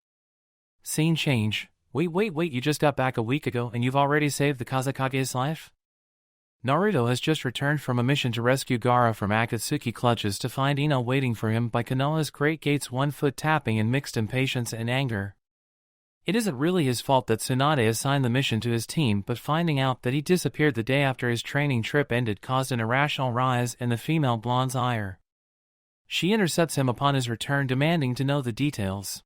A: Scene change. Wait, you just got back a week ago and you've already saved the Kazekage's life? Naruto has just returned from a mission to rescue Gaara from Akatsuki clutches to find Ino waiting for him by Konoha's great gates, one foot tapping in mixed impatience and anger. It isn't really his fault that Tsunade assigned the mission to his team, but finding out that he disappeared the day after his training trip ended caused an irrational rise in the female blonde's ire. She intercepts him upon his return, demanding to know the details.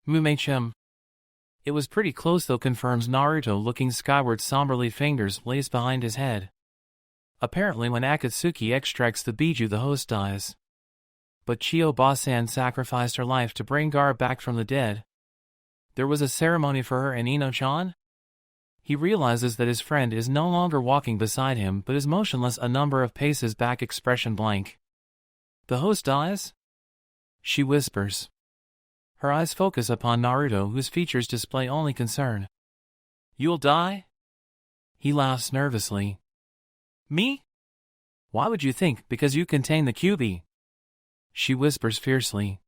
A: "Mumachim." "It was pretty close though," confirms Naruto, looking skyward somberly, fingers laced behind his head. Apparently when Akatsuki extracts the biju, the host dies. But Chiyo-ba-san sacrificed her life to bring Gaara back from the dead. There was a ceremony for her and Ino-chan? He realizes that his friend is no longer walking beside him but is motionless a number of paces back, expression blank. "The host dies?" she whispers. Her eyes focus upon Naruto, whose features display only concern. "You'll die?" He laughs nervously. "Me? Why would you think? Because you contain the QB?" she whispers fiercely.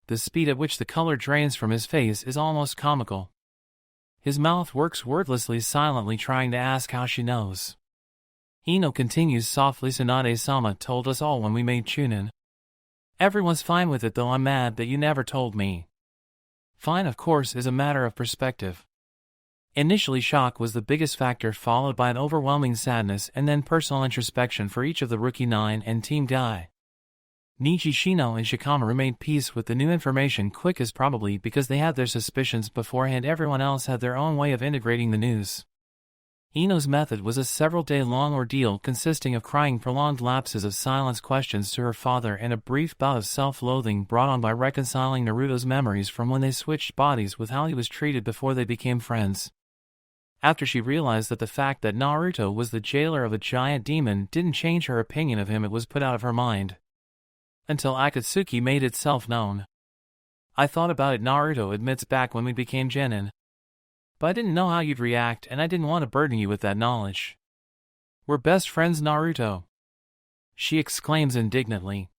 A: The speed at which the color drains from his face is almost comical. His mouth works wordlessly, silently trying to ask how she knows. Ino continues softly. "Tsunade-sama told us all when we made Chunin. Everyone's fine with it, though I'm mad that you never told me." Fine, of course, is a matter of perspective. Initially, shock was the biggest factor, followed by an overwhelming sadness and then personal introspection for each of the Rookie 9 and Team Guy. Nichi, Shino, and Shikamaru made peace with the new information quick as probably because they had their suspicions beforehand. Everyone else had their own way of integrating the news. Ino's method was a several-day-long ordeal consisting of crying, prolonged lapses of silence, questions to her father, and a brief bout of self-loathing brought on by reconciling Naruto's memories from when they switched bodies with how he was treated before they became friends. After she realized that the fact that Naruto was the jailer of a giant demon didn't change her opinion of him, it was put out of her mind. Until Akatsuki made itself known. "I thought about it," Naruto admits, "back when we became genin. But I didn't know how you'd react, and I didn't want to burden you with that knowledge." "We're best friends, Naruto," she exclaims indignantly.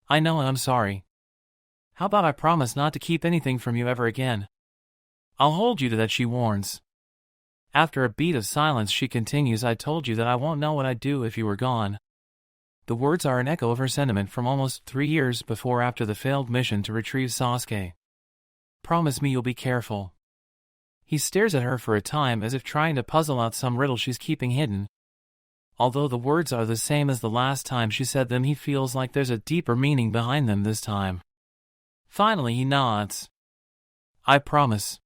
A: "I know, and I'm sorry. How about I promise not to keep anything from you ever again? I'll hold you to that," she warns. After a beat of silence, she continues, "I told you that I won't know what I'd do if you were gone." The words are an echo of her sentiment from almost 3 years before, after the failed mission to retrieve Sasuke. "Promise me you'll be careful." He stares at her for a time as if trying to puzzle out some riddle she's keeping hidden. Although the words are the same as the last time she said them, he feels like there's a deeper meaning behind them this time. Finally he nods. "I promise.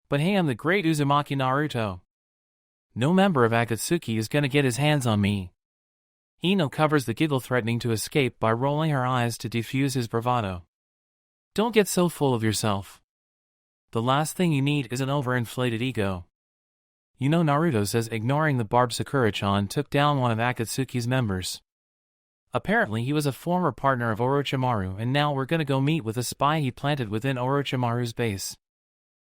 A: But hey, I'm the great Uzumaki Naruto. No member of Akatsuki is gonna get his hands on me." Ino covers the giggle, threatening to escape by rolling her eyes to defuse his bravado. "Don't get so full of yourself. The last thing you need is an overinflated ego." "You know," Naruto says, ignoring the barb, "Sakura-chan took down one of Akatsuki's members. Apparently he was a former partner of Orochimaru, and now we're gonna go meet with a spy he planted within Orochimaru's base.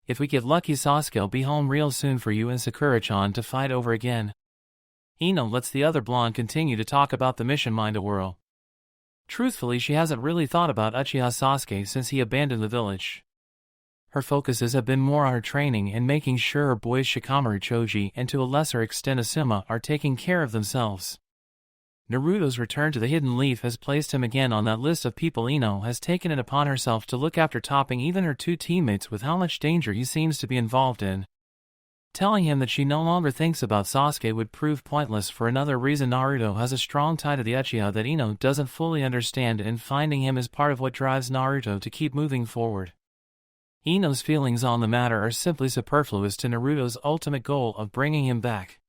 A: If we get lucky, Sasuke'll be home real soon for you and Sakura-chan to fight over again." Ino lets the other blonde continue to talk about the mission, mind a whirl. Truthfully, she hasn't really thought about Uchiha Sasuke since he abandoned the village. Her focuses have been more on her training and making sure her boys Shikamaru, Choji, and to a lesser extent Asuma are taking care of themselves. Naruto's return to the Hidden Leaf has placed him again on that list of people Ino has taken it upon herself to look after, topping even her 2 teammates with how much danger he seems to be involved in. Telling him that she no longer thinks about Sasuke would prove pointless for another reason. Naruto has a strong tie to the Uchiha that Ino doesn't fully understand, and finding him is part of what drives Naruto to keep moving forward. Ino's feelings on the matter are simply superfluous to Naruto's ultimate goal of bringing him back.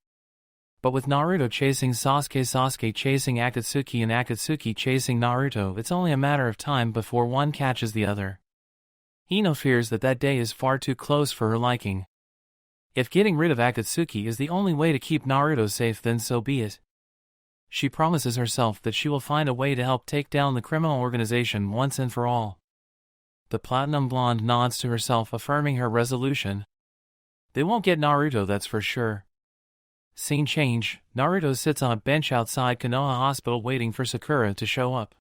A: But with Naruto chasing Sasuke, Sasuke chasing Akatsuki, and Akatsuki chasing Naruto, it's only a matter of time before one catches the other. Ino fears that that day is far too close for her liking. If getting rid of Akatsuki is the only way to keep Naruto safe, then so be it. She promises herself that she will find a way to help take down the criminal organization once and for all. The platinum blonde nods to herself, affirming her resolution. They won't get Naruto, that's for sure. Scene change. Naruto sits on a bench outside Konoha Hospital waiting for Sakura to show up.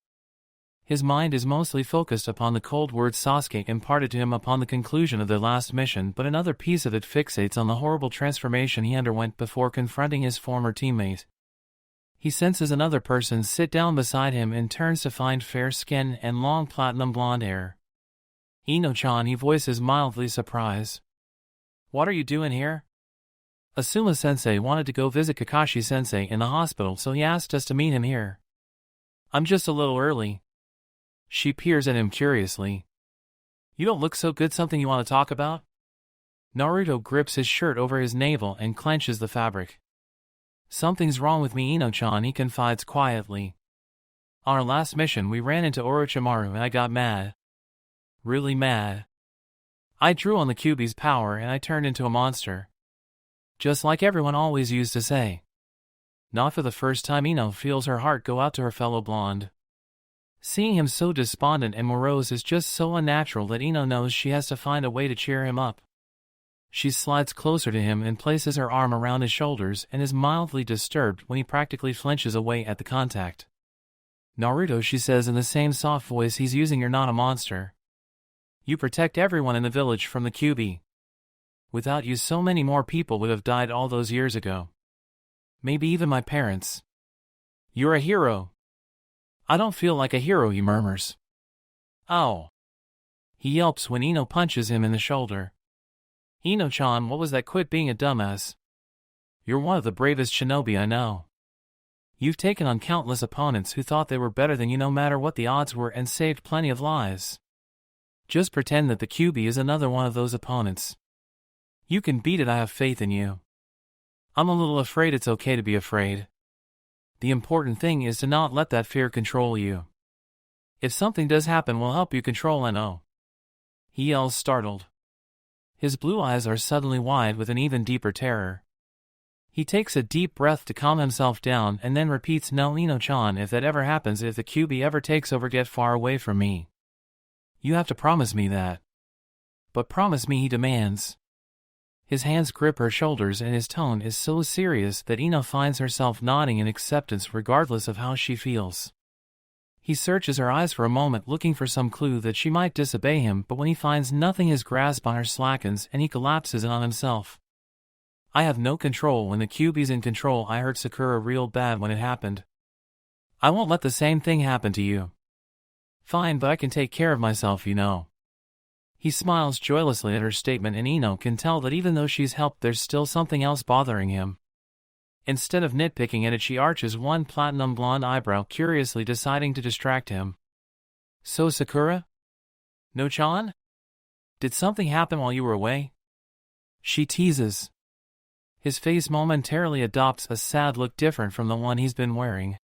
A: His mind is mostly focused upon the cold words Sasuke imparted to him upon the conclusion of their last mission, but another piece of it fixates on the horrible transformation he underwent before confronting his former teammate. He senses another person sit down beside him and turns to find fair skin and long platinum blonde hair. Ino-chan, he voices mildly surprised. What are you doing here? Asuma-sensei wanted to go visit Kakashi-sensei in the hospital, so he asked us to meet him here. I'm just a little early. She peers at him curiously. You don't look so good. Something you want to talk about? Naruto grips his shirt over his navel and clenches the fabric. Something's wrong with me, Ino-chan, he confides quietly. On our last mission we ran into Orochimaru and I got mad. Really mad. I drew on the Kyuubi's power and I turned into a monster. Just like everyone always used to say. Not for the first time, Ino feels her heart go out to her fellow blonde. Seeing him so despondent and morose is just so unnatural that Ino knows she has to find a way to cheer him up. She slides closer to him and places her arm around his shoulders and is mildly disturbed when he practically flinches away at the contact. Naruto, she says in the same soft voice he's using, you're not a monster. You protect everyone in the village from the Kyuubi. Without you, so many more people would have died all those years ago. Maybe even my parents. You're a hero. I don't feel like a hero, he murmurs. Ow. He yelps when Ino punches him in the shoulder. Ino-chan, what was that? Quit being a dumbass. You're one of the bravest shinobi I know. You've taken on countless opponents who thought they were better than you no matter what the odds were and saved plenty of lives. Just pretend that the Kyuubi is another one of those opponents. You can beat it, I have faith in you. I'm a little afraid. It's okay to be afraid. The important thing is to not let that fear control you. If something does happen, we'll help you control N.O. He yells, startled. His blue eyes are suddenly wide with an even deeper terror. He takes a deep breath to calm himself down and then repeats, no, Ino-chan, if that ever happens, if the Kyuubi ever takes over, get far away from me. You have to promise me that. But promise me, he demands. His hands grip her shoulders and his tone is so serious that Ino finds herself nodding in acceptance regardless of how she feels. He searches her eyes for a moment looking for some clue that she might disobey him, but when he finds nothing his grasp on her slackens and he collapses in on himself. I have no control when the Kyuubi's in control. I hurt Sakura real bad when it happened. I won't let the same thing happen to you. Fine, but I can take care of myself, you know. He smiles joylessly at her statement and Ino can tell that even though she's helped, there's still something else bothering him. Instead of nitpicking at it, she arches one platinum blonde eyebrow, curiously deciding to distract him. So Sakura? No-chan? Did something happen while you were away? She teases. His face momentarily adopts a sad look different from the one he's been wearing.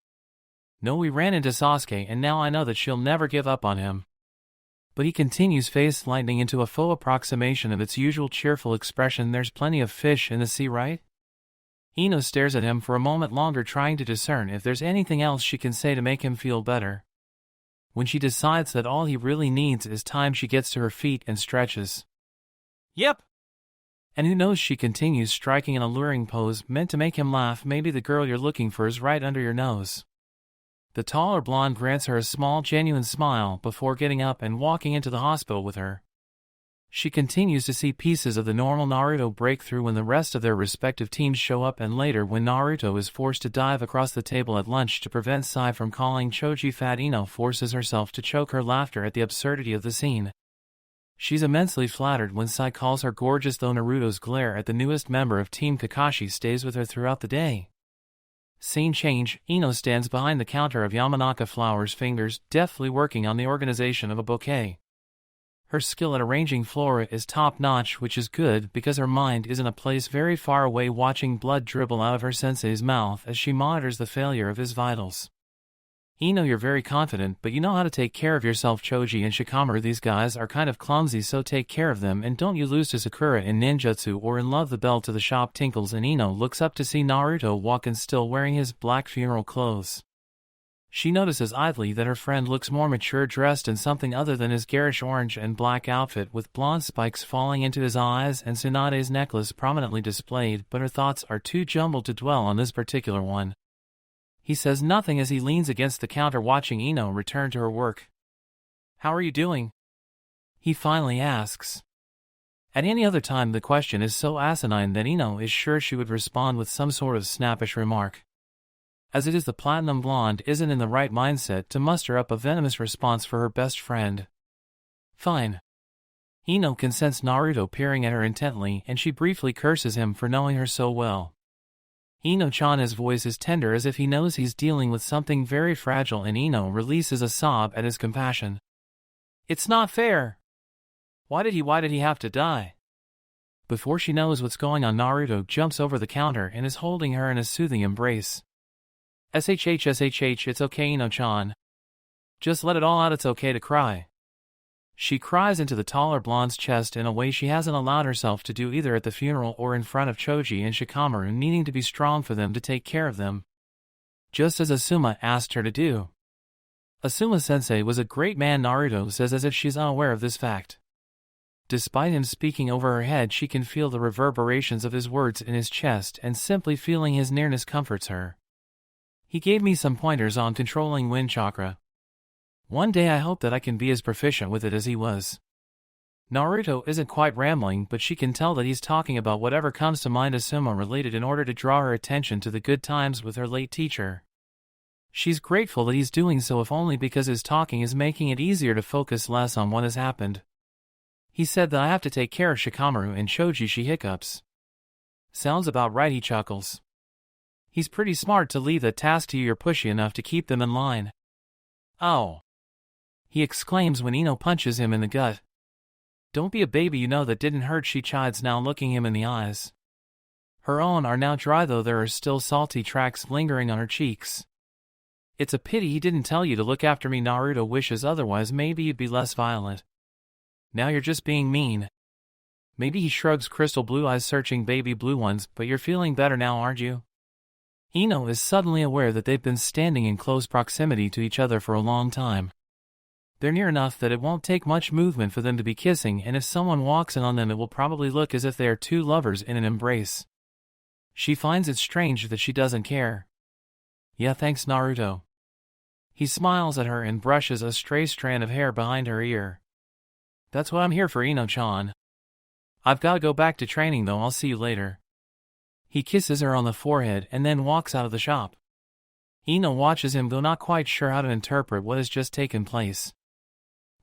A: No, we ran into Sasuke and now I know that she'll never give up on him. But he continues, face lightening into a faux approximation of its usual cheerful expression. There's plenty of fish in the sea, right? Ino stares at him for a moment longer, trying to discern if there's anything else she can say to make him feel better. When she decides that all he really needs is time, she gets to her feet and stretches. Yep. And who knows, she continues, striking an alluring pose meant to make him laugh. Maybe the girl you're looking for is right under your nose. The taller blonde grants her a small, genuine smile before getting up and walking into the hospital with her. She continues to see pieces of the normal Naruto breakthrough when the rest of their respective teams show up, and later when Naruto is forced to dive across the table at lunch to prevent Sai from calling Choji fat. Ino forces herself to choke her laughter at the absurdity of the scene. She's immensely flattered when Sai calls her gorgeous, though Naruto's glare at the newest member of Team Kakashi stays with her throughout the day. Scene change, Ino stands behind the counter of Yamanaka Flowers, fingers deftly working on the organization of a bouquet. Her skill at arranging flora is top-notch, which is good because her mind is in a place very far away, watching blood dribble out of her sensei's mouth as she monitors the failure of his vitals. Ino, you're very confident, but you know how to take care of yourself. Choji and Shikamaru, these guys are kind of clumsy, so take care of them and don't you lose to Sakura in ninjutsu or in love. The bell to the shop tinkles and Ino looks up to see Naruto walk in, still wearing his black funeral clothes. She notices idly that her friend looks more mature, dressed in something other than his garish orange and black outfit with blonde spikes falling into his eyes and Tsunade's necklace prominently displayed, but her thoughts are too jumbled to dwell on this particular one. He says nothing as he leans against the counter watching Ino return to her work. How are you doing? He finally asks. At any other time the question is so asinine that Ino is sure she would respond with some sort of snappish remark. As it is, the platinum blonde isn't in the right mindset to muster up a venomous response for her best friend. Fine. Ino can sense Naruto peering at her intently and she briefly curses him for knowing her so well. Ino-chan's voice is tender as if he knows he's dealing with something very fragile and Ino releases a sob at his compassion. It's not fair. Why did he have to die? Before she knows what's going on, Naruto jumps over the counter and is holding her in a soothing embrace. SHH, it's okay Ino-chan. Just let it all out, it's okay to cry. She cries into the taller blonde's chest in a way she hasn't allowed herself to do either at the funeral or in front of Choji and Shikamaru, needing to be strong for them to take care of them. Just as Asuma asked her to do. Asuma-sensei was a great man, Naruto says as if she's unaware of this fact. Despite him speaking over her head, she can feel the reverberations of his words in his chest and simply feeling his nearness comforts her. He gave me some pointers on controlling wind chakra. One day I hope that I can be as proficient with it as he was. Naruto isn't quite rambling, but she can tell that he's talking about whatever comes to mind Asuma related in order to draw her attention to the good times with her late teacher. She's grateful that he's doing so, if only because his talking is making it easier to focus less on what has happened. He said that I have to take care of Shikamaru and Choji, she hiccups. Sounds about right, he chuckles. He's pretty smart to leave that task to you, you're pushy enough to keep them in line. Oh. He exclaims when Ino punches him in the gut. Don't be a baby, you know that didn't hurt, she chides, now looking him in the eyes. Her own are now dry, though there are still salty tracks lingering on her cheeks. It's a pity he didn't tell you to look after me, Naruto wishes, otherwise maybe you'd be less violent. Now you're just being mean. Maybe he shrugs, crystal blue eyes searching baby blue ones, but you're feeling better now, aren't you? Ino is suddenly aware that they've been standing in close proximity to each other for a long time. They're near enough that it won't take much movement for them to be kissing, and if someone walks in on them it will probably look as if they are two lovers in an embrace. She finds it strange that she doesn't care. Yeah, thanks, Naruto. He smiles at her and brushes a stray strand of hair behind her ear. That's what I'm here for, Ino-chan. I've got to go back to training though, I'll see you later. He kisses her on the forehead and then walks out of the shop. Ino watches him, though not quite sure how to interpret what has just taken place.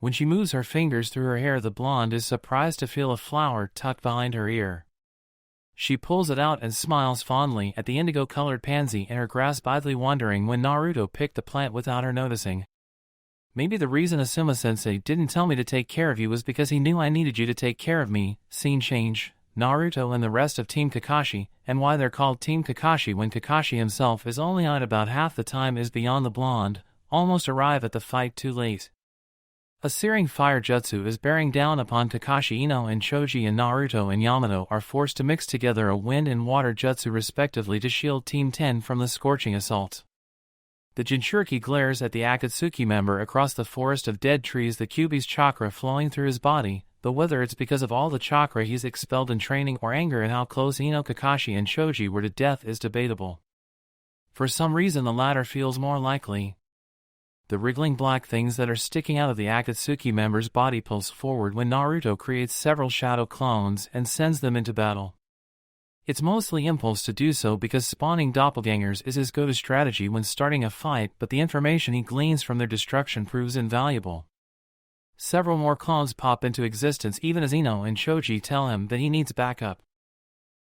A: When she moves her fingers through her hair, the blonde is surprised to feel a flower tucked behind her ear. She pulls it out and smiles fondly at the indigo-colored pansy in her grasp, idly wondering when Naruto picked the plant without her noticing. Maybe the reason Asuma-sensei didn't tell me to take care of you was because he knew I needed you to take care of me. Scene change. Naruto and the rest of Team Kakashi, and why they're called Team Kakashi when Kakashi himself is only on about half the time is beyond the blonde, almost arrive at the fight too late. A searing fire jutsu is bearing down upon Kakashi. Ino and Choji and Naruto and Yamato are forced to mix together a wind and water jutsu respectively to shield Team 10 from the scorching assault. The Jinchuriki glares at the Akatsuki member across the forest of dead trees, the Kyuubi's chakra flowing through his body, but whether it's because of all the chakra he's expelled in training or anger at how close Ino, Kakashi and Choji were to death is debatable. For some reason the latter feels more likely. The wriggling black things that are sticking out of the Akatsuki member's body pulse forward when Naruto creates several shadow clones and sends them into battle. It's mostly impulse to do so because spawning doppelgangers is his go-to strategy when starting a fight, but the information he gleans from their destruction proves invaluable. Several more clones pop into existence even as Ino and Choji tell him that he needs backup.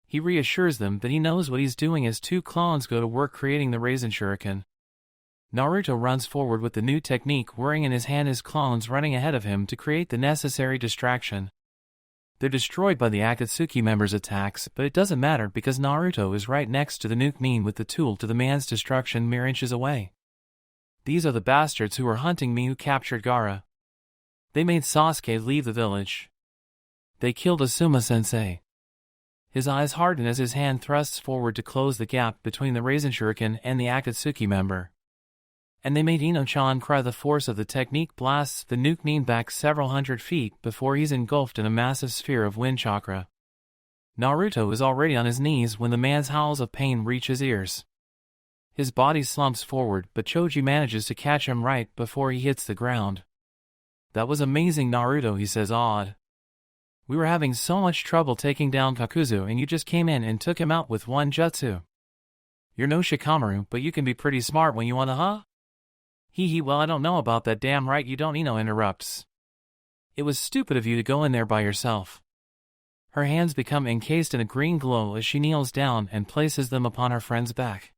A: He reassures them that he knows what he's doing as two clones go to work creating the Raisin Shuriken. Naruto runs forward with the new technique, whirring in his hand his clones running ahead of him to create the necessary distraction. They're destroyed by the Akatsuki members' attacks, but it doesn't matter because Naruto is right next to the Chunin with the tool to the man's destruction mere inches away. These are the bastards who were hunting me who captured Gaara. They made Sasuke leave the village. They killed Asuma-sensei. His eyes harden as his hand thrusts forward to close the gap between the Raisin Shuriken and the Akatsuki member. And they made Ino-chan cry. The force of the technique blasts the Chunin back several hundred feet before he's engulfed in a massive sphere of wind chakra. Naruto is already on his knees when the man's howls of pain reach his ears. His body slumps forward, but Choji manages to catch him right before he hits the ground. That was amazing, Naruto, he says, awed. We were having so much trouble taking down Kakuzu and you just came in and took him out with one jutsu. You're no Shikamaru, but you can be pretty smart when you wanna, huh? Well, I don't know about that, damn right you don't, Ino interrupts. It was stupid of you to go in there by yourself. Her hands become encased in a green glow as she kneels down and places them upon her friend's back.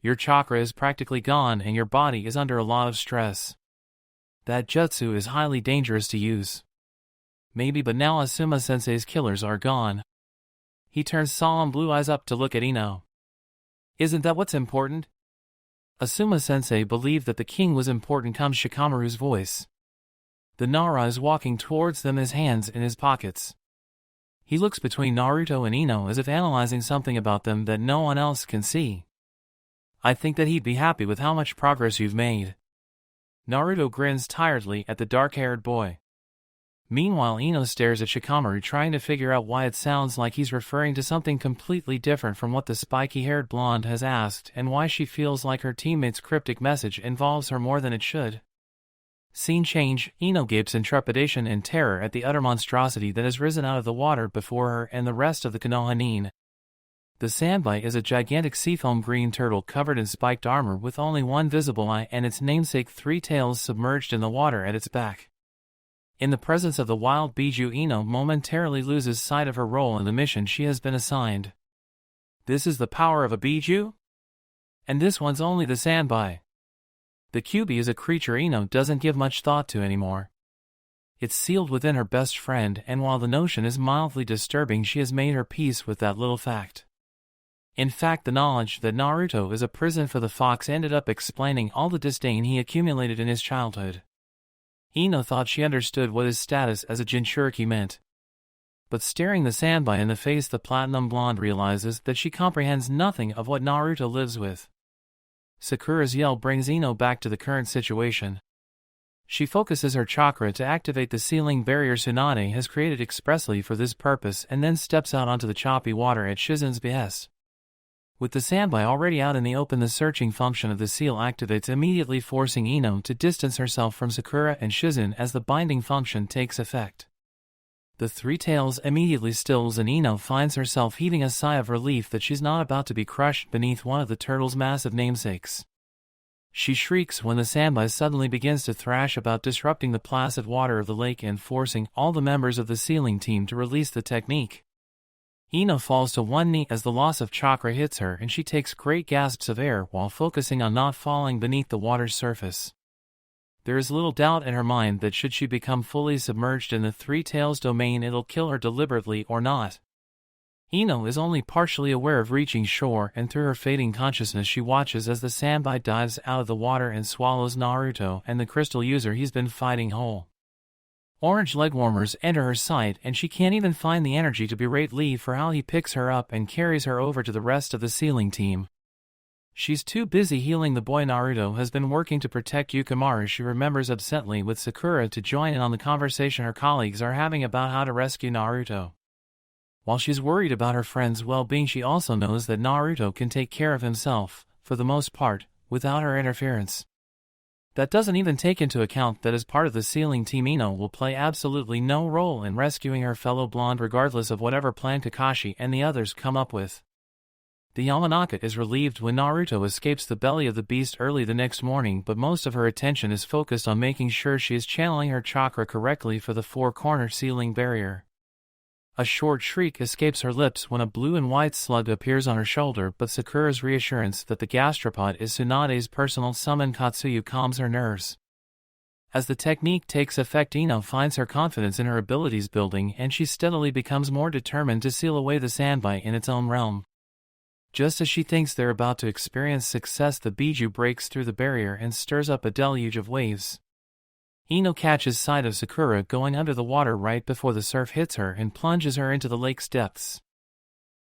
A: Your chakra is practically gone and your body is under a lot of stress. That jutsu is highly dangerous to use. Maybe, but now Asuma-sensei's killers are gone. He turns solemn blue eyes up to look at Ino. Isn't that what's important? Asuma-sensei believed that the king was important, comes Shikamaru's voice. The Nara is walking towards them, his hands in his pockets. He looks between Naruto and Ino as if analyzing something about them that no one else can see. I think that he'd be happy with how much progress you've made. Naruto grins tiredly at the dark-haired boy. Meanwhile, Ino stares at Shikamaru, trying to figure out why it sounds like he's referring to something completely different from what the spiky-haired blonde has asked, and why she feels like her teammate's cryptic message involves her more than it should. Scene change. Ino gapes in trepidation and terror at the utter monstrosity that has risen out of the water before her and the rest of the Konoha. The sandbite is a gigantic seafoam green turtle covered in spiked armor with only one visible eye and its namesake three tails submerged in the water at its back. In the presence of the wild Biju, Ino momentarily loses sight of her role in the mission she has been assigned. This is the power of a Biju? And this one's only the sandbite. The Kyuubi is a creature Ino doesn't give much thought to anymore. It's sealed within her best friend, and while the notion is mildly disturbing, she has made her peace with that little fact. In fact, the knowledge that Naruto is a prison for the fox ended up explaining all the disdain he accumulated in his childhood. Ino thought she understood what his status as a Jinchuriki meant. But staring the sandbite in the face, the platinum blonde realizes that she comprehends nothing of what Naruto lives with. Sakura's yell brings Ino back to the current situation. She focuses her chakra to activate the sealing barrier Tsunade has created expressly for this purpose and then steps out onto the choppy water at Shizen's behest. With the sandbite already out in the open, the searching function of the seal activates, immediately forcing Ino to distance herself from Sakura and Shizen as the binding function takes effect. The three tails immediately stills and Ino finds herself heaving a sigh of relief that she's not about to be crushed beneath one of the turtle's massive namesakes. She shrieks when the sandbite suddenly begins to thrash about, disrupting the placid water of the lake and forcing all the members of the sealing team to release the technique. Ino falls to one knee as the loss of chakra hits her, and she takes great gasps of air while focusing on not falling beneath the water's surface. There is little doubt in her mind that should she become fully submerged in the three tails domain, it'll kill her deliberately or not. Ino is only partially aware of reaching shore, and through her fading consciousness she watches as the sandbite dives out of the water and swallows Naruto and the crystal user he's been fighting whole. Orange legwarmers enter her sight, and she can't even find the energy to berate Lee for how he picks her up and carries her over to the rest of the sealing team. She's too busy healing the boy Naruto has been working to protect Yukimaru. She remembers absently with Sakura to join in on the conversation her colleagues are having about how to rescue Naruto. While she's worried about her friend's well-being, she also knows that Naruto can take care of himself, for the most part, without her interference. That doesn't even take into account that as part of the sealing team, Ino will play absolutely no role in rescuing her fellow blonde regardless of whatever plan Kakashi and the others come up with. The Yamanaka is relieved when Naruto escapes the belly of the beast early the next morning, but most of her attention is focused on making sure she is channeling her chakra correctly for the four-corner sealing barrier. A short shriek escapes her lips when a blue and white slug appears on her shoulder, but Sakura's reassurance that the gastropod is Tsunade's personal summon Katsuyu calms her nerves. As the technique takes effect, Ino finds her confidence in her abilities building, and she steadily becomes more determined to seal away the sandbite in its own realm. Just as she thinks they're about to experience success, the Biju breaks through the barrier and stirs up a deluge of waves. Ino catches sight of Sakura going under the water right before the surf hits her and plunges her into the lake's depths.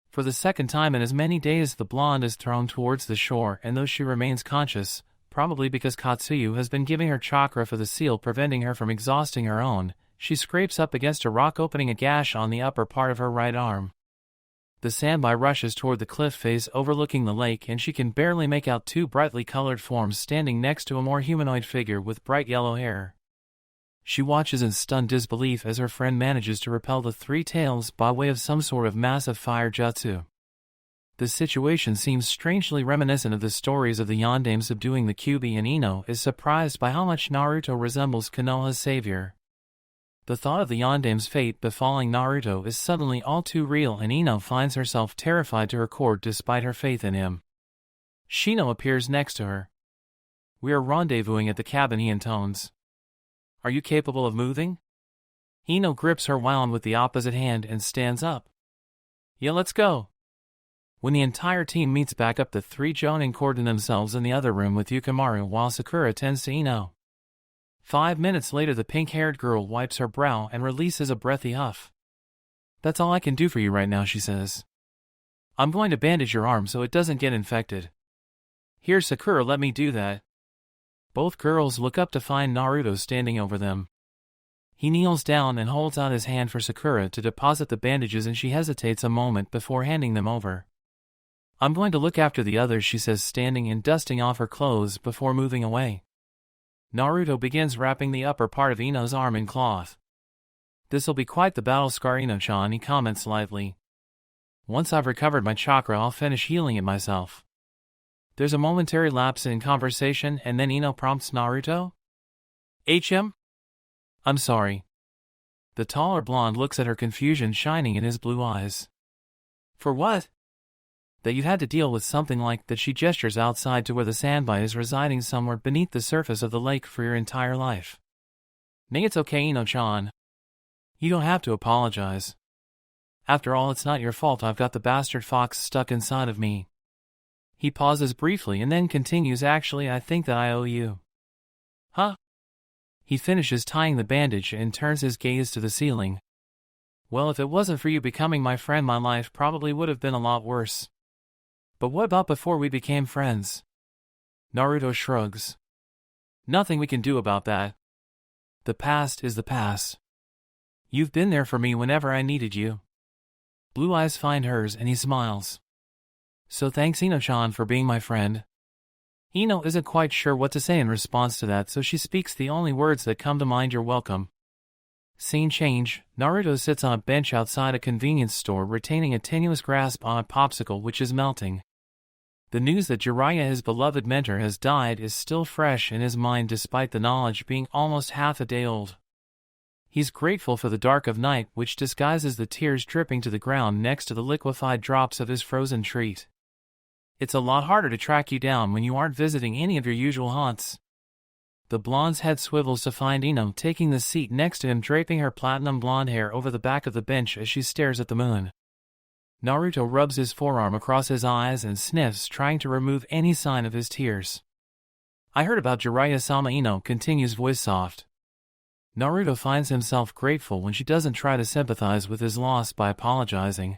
A: For the second time in as many days, the blonde is thrown towards the shore, and though she remains conscious, probably because Katsuyu has been giving her chakra for the seal, preventing her from exhausting her own, she scrapes up against a rock, opening a gash on the upper part of her right arm. The sandbite rushes toward the cliff face overlooking the lake, and she can barely make out two brightly colored forms standing next to a more humanoid figure with bright yellow hair. She watches in stunned disbelief as her friend manages to repel the three tails by way of some sort of massive fire jutsu. The situation seems strangely reminiscent of the stories of the Yondaime subduing the Kyuubi, and Ino is surprised by how much Naruto resembles Konoha's savior. The thought of the Yandame's fate befalling Naruto is suddenly all too real, and Ino finds herself terrified to her core despite her faith in him. Shino appears next to her. "We are rendezvousing at the cabin," he intones. "Are you capable of moving?" Ino grips her wand with the opposite hand and stands up. "Yeah, let's go." When the entire team meets back up, the three Jonin cordon themselves in the other room with Yukimaru while Sakura tends to Ino. 5 minutes later, the pink-haired girl wipes her brow and releases a breathy huff. "That's all I can do for you right now," she says. "I'm going to bandage your arm so it doesn't get infected." "Here, Sakura, let me do that." Both girls look up to find Naruto standing over them. He kneels down and holds out his hand for Sakura to deposit the bandages, and she hesitates a moment before handing them over. "I'm going to look after the others," she says, standing and dusting off her clothes before moving away. Naruto begins wrapping the upper part of Ino's arm in cloth. "This'll be quite the battle scar, Ino-chan," he comments lightly. "Once I've recovered my chakra, I'll finish healing it myself." There's a momentary lapse in conversation, and then Ino prompts Naruto. "HM? I'm sorry." The taller blonde looks at her, confusion shining in his blue eyes. "For what?" "That you've had to deal with something like that." She gestures outside to where the sandbite is residing somewhere beneath the surface of the lake for your entire life. "Nay, it's okay, Ino-chan. You don't have to apologize. After all, it's not your fault I've got the bastard fox stuck inside of me." He pauses briefly and then continues, "Actually, I think that I owe you." "Huh?" He finishes tying the bandage and turns his gaze to the ceiling. "Well, if it wasn't for you becoming my friend, my life probably would have been a lot worse." "But what about before we became friends?" Naruto shrugs. "Nothing we can do about that. The past is the past. You've been there for me whenever I needed you." Blue eyes find hers and he smiles. "So thanks, Ino-chan, for being my friend." Ino isn't quite sure what to say in response to that, so she speaks the only words that come to mind: "You're welcome." Scene change. Naruto sits on a bench outside a convenience store, retaining a tenuous grasp on a popsicle which is melting. The news that Jiraiya, his beloved mentor, has died is still fresh in his mind despite the knowledge being almost half a day old. He's grateful for the dark of night which disguises the tears dripping to the ground next to the liquefied drops of his frozen treat. It's a lot harder to track you down when you aren't visiting any of your usual haunts. The blonde's head swivels to find Ino taking the seat next to him, draping her platinum blonde hair over the back of the bench as she stares at the moon. Naruto rubs his forearm across his eyes and sniffs, trying to remove any sign of his tears. "I heard about Jiraiya-sama," Ino continues, voice soft. Naruto finds himself grateful when she doesn't try to sympathize with his loss by apologizing.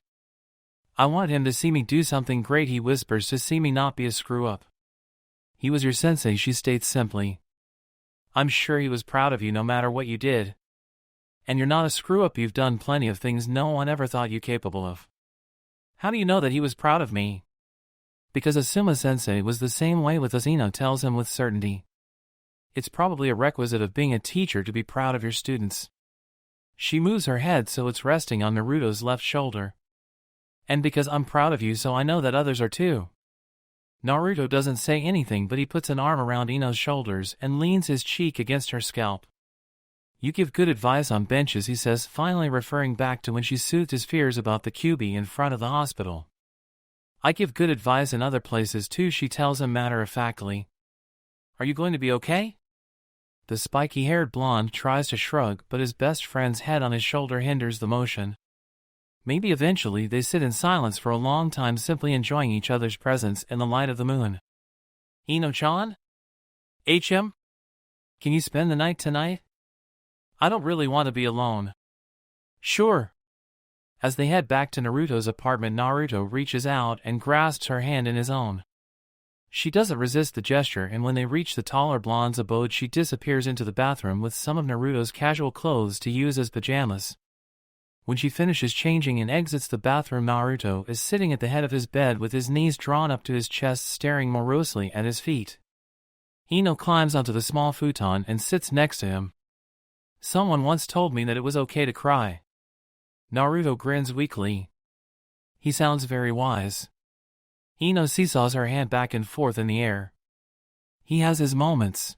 A: "I want him to see me do something great," he whispers, "to see me not be a screw-up." "He was your sensei," she states simply. "I'm sure he was proud of you no matter what you did. And you're not a screw-up, you've done plenty of things no one ever thought you capable of." "How do you know that he was proud of me?" "Because Asuma-sensei was the same way with us," Ino tells him with certainty. "It's probably a requisite of being a teacher to be proud of your students." She moves her head so it's resting on Naruto's left shoulder. "And because I'm proud of you, so I know that others are too." Naruto doesn't say anything, but he puts an arm around Ino's shoulders and leans his cheek against her scalp. "You give good advice on benches," he says, finally referring back to when she soothed his fears about the QB in front of the hospital. "I give good advice in other places too," she tells him matter-of-factly. "Are you going to be okay?" The spiky-haired blonde tries to shrug, but his best friend's head on his shoulder hinders the motion. Maybe eventually they sit in silence for a long time, simply enjoying each other's presence in the light of the moon. "Ino-chan? HM? Can you spend the night tonight? I don't really want to be alone." "Sure." As they head back to Naruto's apartment, Naruto reaches out and grasps her hand in his own. She doesn't resist the gesture, and when they reach the taller blonde's abode, she disappears into the bathroom with some of Naruto's casual clothes to use as pajamas. When she finishes changing and exits the bathroom, Naruto is sitting at the head of his bed with his knees drawn up to his chest, staring morosely at his feet. Ino climbs onto the small futon and sits next to him. "Someone once told me that it was okay to cry." Naruto grins weakly. He sounds very wise. Ino seesaws her hand back and forth in the air. He has his moments.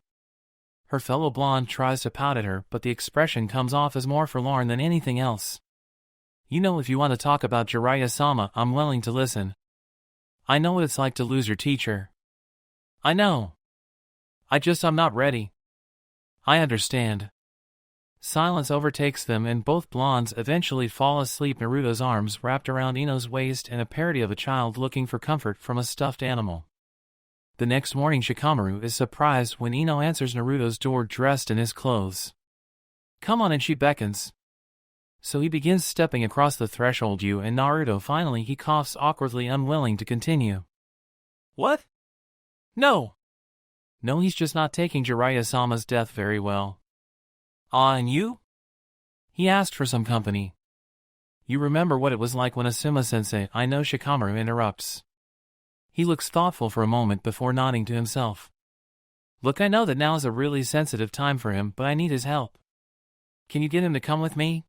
A: Her fellow blonde tries to pout at her, but the expression comes off as more forlorn than anything else. You know, if you want to talk about Jiraiya-sama, I'm willing to listen. I know what it's like to lose your teacher. I know. I'm not ready. I understand. Silence overtakes them and both blondes eventually fall asleep. Naruto's arms wrapped around Ino's waist in a parody of a child looking for comfort from a stuffed animal. The next morning Shikamaru is surprised when Ino answers Naruto's door dressed in his clothes. Come on, and she beckons. So he begins stepping across the threshold. And Naruto finally he coughs awkwardly, unwilling to continue. What? No. No, he's just not taking Jiraiya-sama's death very well. And you? He asked for some company. You remember what it was like when Asuma-sensei— I know, Shikamaru interrupts. He looks thoughtful for a moment before nodding to himself. Look, I know that now is a really sensitive time for him, but I need his help. Can you get him to come with me?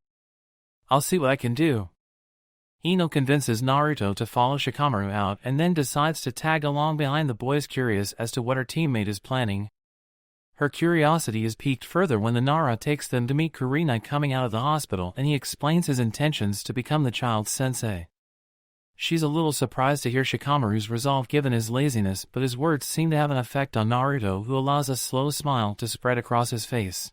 A: I'll see what I can do. Ino convinces Naruto to follow Shikamaru out and then decides to tag along behind the boys, curious as to what her teammate is planning. Her curiosity is piqued further when the Nara takes them to meet Kurenai coming out of the hospital, and he explains his intentions to become the child's sensei. She's a little surprised to hear Shikamaru's resolve given his laziness, but his words seem to have an effect on Naruto, who allows a slow smile to spread across his face.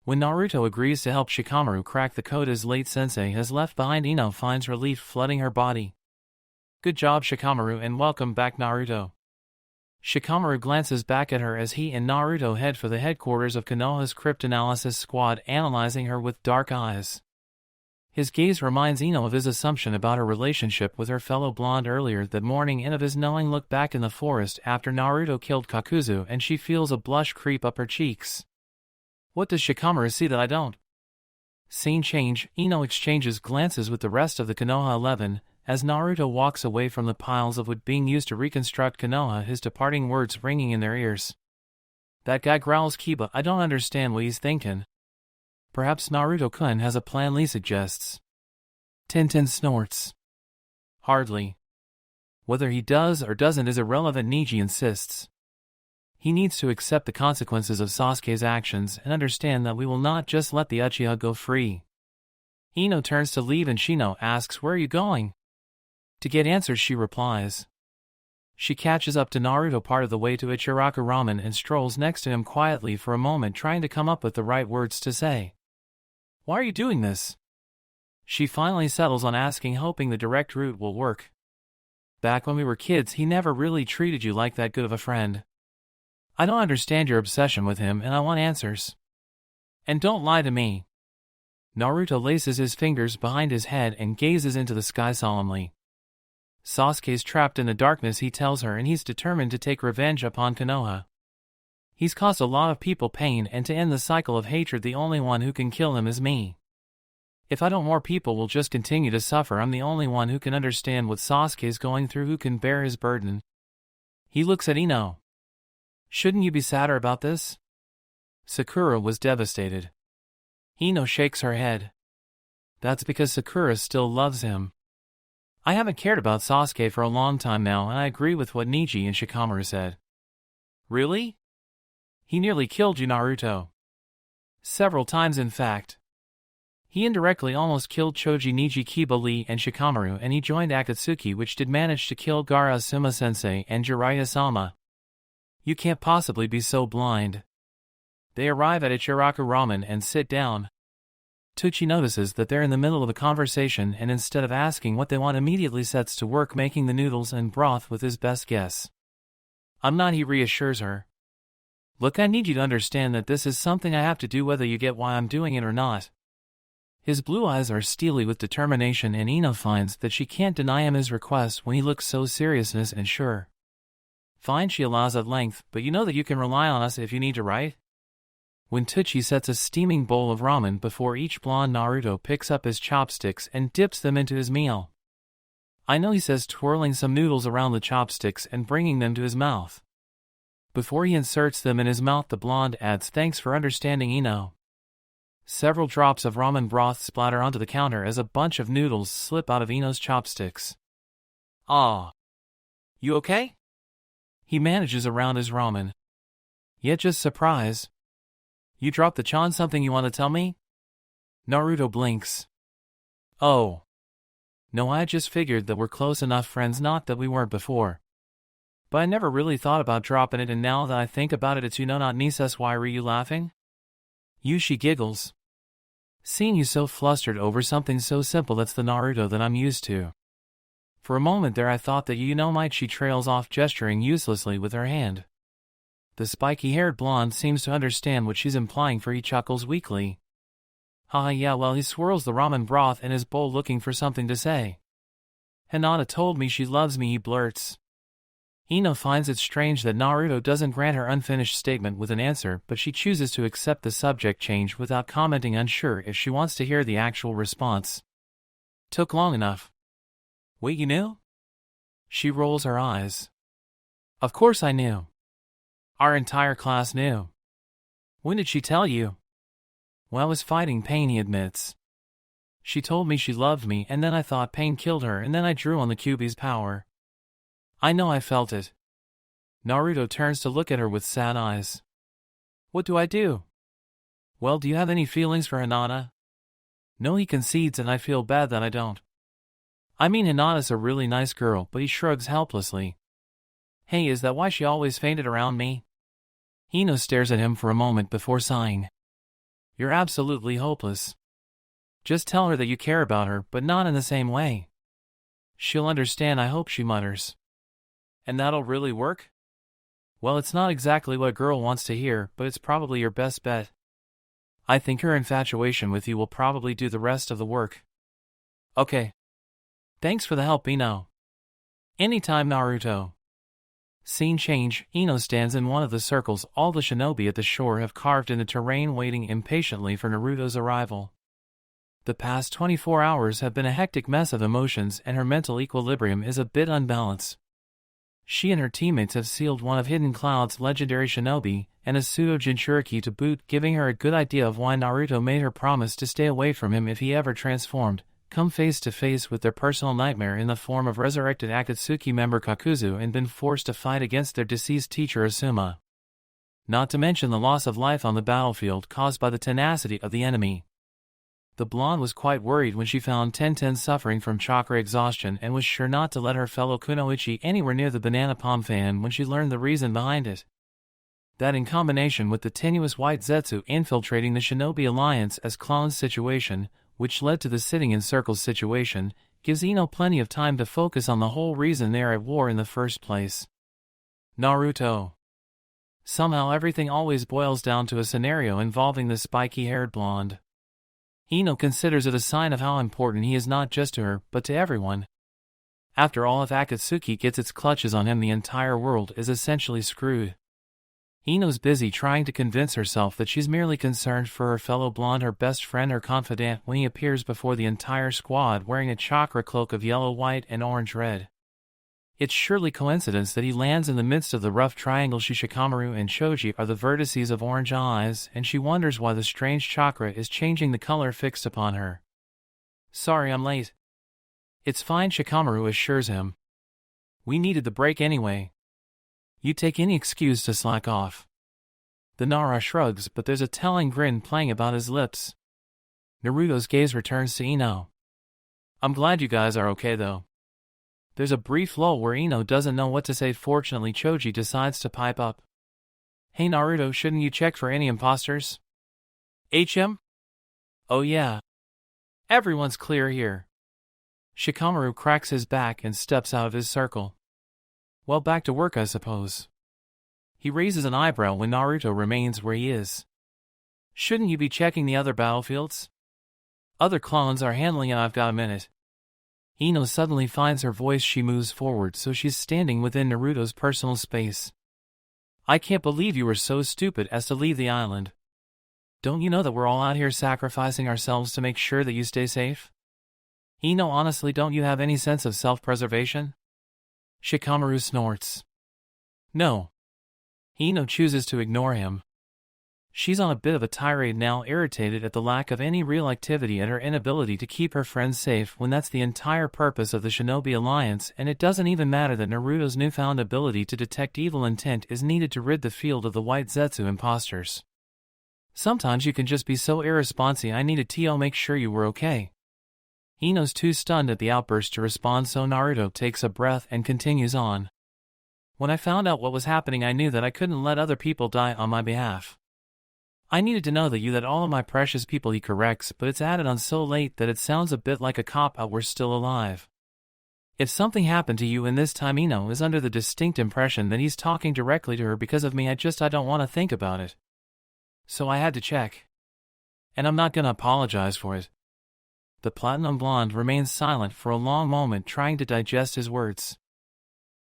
A: When Naruto agrees to help Shikamaru crack the code his late sensei has left behind, Ino finds relief flooding her body. Good job, Shikamaru, and welcome back, Naruto. Shikamaru glances back at her as he and Naruto head for the headquarters of Konoha's cryptanalysis squad, analyzing her with dark eyes. His gaze reminds Ino of his assumption about her relationship with her fellow blonde earlier that morning, and of his knowing look back in the forest after Naruto killed Kakuzu, and she feels a blush creep up her cheeks. What does Shikamaru see that I don't? Scene change. Ino exchanges glances with the rest of the Konoha 11, as Naruto walks away from the piles of wood being used to reconstruct Konoha, his departing words ringing in their ears. That guy, growls Kiba. I don't understand what he's thinking. Perhaps Naruto-kun has a plan, Lee suggests. Tintin snorts. Hardly. Whether he does or doesn't is irrelevant, Neji insists. He needs to accept the consequences of Sasuke's actions and understand that we will not just let the Uchiha go free. Ino turns to leave and Shino asks, "Where are you going?" To get answers, she replies. She catches up to Naruto part of the way to Ichiraku Ramen and strolls next to him quietly for a moment, trying to come up with the right words to say. Why are you doing this? She finally settles on asking, hoping the direct route will work. Back when we were kids, he never really treated you like that good of a friend. I don't understand your obsession with him, and I want answers. And don't lie to me. Naruto laces his fingers behind his head and gazes into the sky solemnly. Sasuke's trapped in the darkness, he tells her, and he's determined to take revenge upon Konoha. He's caused a lot of people pain, and to end the cycle of hatred, the only one who can kill him is me. If I don't, more people will just continue to suffer. I'm the only one who can understand what Sasuke's going through, who can bear his burden. He looks at Ino. Shouldn't you be sadder about this? Sakura was devastated. Ino shakes her head. That's because Sakura still loves him. I haven't cared about Sasuke for a long time now, and I agree with what Neji and Shikamaru said. Really? He nearly killed you, Naruto. Several times, in fact. He indirectly almost killed Choji, Neji, Kiba, Lee, and Shikamaru, and he joined Akatsuki, which did manage to kill Gaara, Asuma-sensei, and Jiraiya-sama. You can't possibly be so blind. They arrive at Ichiraku Ramen and sit down. Tucci notices that they're in the middle of a conversation, and instead of asking what they want, immediately sets to work making the noodles and broth with his best guess. I'm not, he reassures her. Look, I need you to understand that this is something I have to do, whether you get why I'm doing it or not. His blue eyes are steely with determination, and Ino finds that she can't deny him his request when he looks so serious and sure. Fine, she allows at length, but you know that you can rely on us if you need to, right? When Tucci sets a steaming bowl of ramen before each blonde, Naruto picks up his chopsticks and dips them into his meal. I know, he says, twirling some noodles around the chopsticks and bringing them to his mouth. Before he inserts them in his mouth, the blonde adds, "Thanks for understanding, Ino." Several drops of ramen broth splatter onto the counter as a bunch of noodles slip out of Ino's chopsticks. Ah. You okay? He manages around his ramen. Yet just surprise. You dropped the Chan, something you want to tell me? Naruto blinks. Oh. No, I just figured that we're close enough friends, not that we weren't before. But I never really thought about dropping it, and now that I think about it, it's not Nisas. Why were you laughing? Yushi giggles. Seeing you so flustered over something so simple, that's the Naruto that I'm used to. For a moment there I thought that might. She trails off, gesturing uselessly with her hand. The spiky-haired blonde seems to understand what she's implying, for he chuckles weakly. Yeah, well, he swirls the ramen broth in his bowl looking for something to say. Hinata told me she loves me, he blurts. Ino finds it strange that Naruto doesn't grant her unfinished statement with an answer, but she chooses to accept the subject change without commenting, unsure if she wants to hear the actual response. Took long enough. Wait, you knew? She rolls her eyes. Of course I knew. Our entire class knew. When did she tell you? Well, I was fighting pain, he admits. She told me she loved me, and then I thought pain killed her, and then I drew on the Kyuubi's power. I know, I felt it. Naruto turns to look at her with sad eyes. What do I do? Well, do you have any feelings for Hinata? No, he concedes, and I feel bad that I don't. I mean, Hinata's a really nice girl, but he shrugs helplessly. Hey, is that why she always fainted around me? Ino stares at him for a moment before sighing. You're absolutely hopeless. Just tell her that you care about her, but not in the same way. She'll understand, I hope, she mutters. And that'll really work? Well, it's not exactly what a girl wants to hear, but it's probably your best bet. I think her infatuation with you will probably do the rest of the work. Okay. Thanks for the help, Ino. Anytime, Naruto. Scene change. Ino stands in one of the circles all the shinobi at the shore have carved in the terrain, waiting impatiently for Naruto's arrival. The past 24 hours have been a hectic mess of emotions, and her mental equilibrium is a bit unbalanced. She and her teammates have sealed one of Hidden Cloud's legendary shinobi, and a pseudo-Jinchuriki to boot, giving her a good idea of why Naruto made her promise to stay away from him if he ever transformed, come face to face with their personal nightmare in the form of resurrected Akatsuki member Kakuzu, and been forced to fight against their deceased teacher Asuma. Not to mention the loss of life on the battlefield caused by the tenacity of the enemy. The blonde was quite worried when she found Tenten suffering from chakra exhaustion, and was sure not to let her fellow kunoichi anywhere near the banana palm fan when she learned the reason behind it. That, in combination with the tenuous white Zetsu infiltrating the Shinobi Alliance as clown's situation, which led to the sitting in circles situation, gives Ino plenty of time to focus on the whole reason they are at war in the first place. Naruto. Somehow everything always boils down to a scenario involving the spiky-haired blonde. Ino considers it a sign of how important he is, not just to her, but to everyone. After all, if Akatsuki gets its clutches on him, the entire world is essentially screwed. Ino's busy trying to convince herself that she's merely concerned for her fellow blonde, her best friend, her confidant, when he appears before the entire squad wearing a chakra cloak of yellow, white, and orange-red. It's surely coincidence that he lands in the midst of the rough triangle. Shikamaru and Choji are the vertices of orange eyes, and she wonders why the strange chakra is changing the color fixed upon her. Sorry I'm late. It's fine, Shikamaru assures him. We needed the break anyway. You take any excuse to slack off. The Nara shrugs, but there's a telling grin playing about his lips. Naruto's gaze returns to Ino. I'm glad you guys are okay though. There's a brief lull where Ino doesn't know what to say. Fortunately, Choji decides to pipe up. Hey Naruto, shouldn't you check for any imposters? HM? Oh yeah. Everyone's clear here. Shikamaru cracks his back and steps out of his circle. Well, back to work, I suppose. He raises an eyebrow when Naruto remains where he is. Shouldn't you be checking the other battlefields? Other clones are handling it. I've got a minute. Ino suddenly finds her voice. She moves forward so she's standing within Naruto's personal space. I can't believe you were so stupid as to leave the island. Don't you know that we're all out here sacrificing ourselves to make sure that you stay safe? Ino, honestly, don't you have any sense of self-preservation? Shikamaru snorts. No. Ino chooses to ignore him. She's on a bit of a tirade now, irritated at the lack of any real activity and her inability to keep her friends safe when that's the entire purpose of the Shinobi Alliance, and it doesn't even matter that Naruto's newfound ability to detect evil intent is needed to rid the field of the white Zetsu imposters. Sometimes you can just be so irresponsible. I needed to make sure you were okay. Ino's too stunned at the outburst to respond, so Naruto takes a breath and continues on. When I found out what was happening, I knew that I couldn't let other people die on my behalf. I needed to know that all of my precious people, he corrects, but it's added on so late that it sounds a bit like a cop-out. We're still alive. If something happened to you in this time, Ino is under the distinct impression that he's talking directly to her because of me. I don't want to think about it. So I had to check. And I'm not gonna apologize for it. The platinum blonde remains silent for a long moment, trying to digest his words.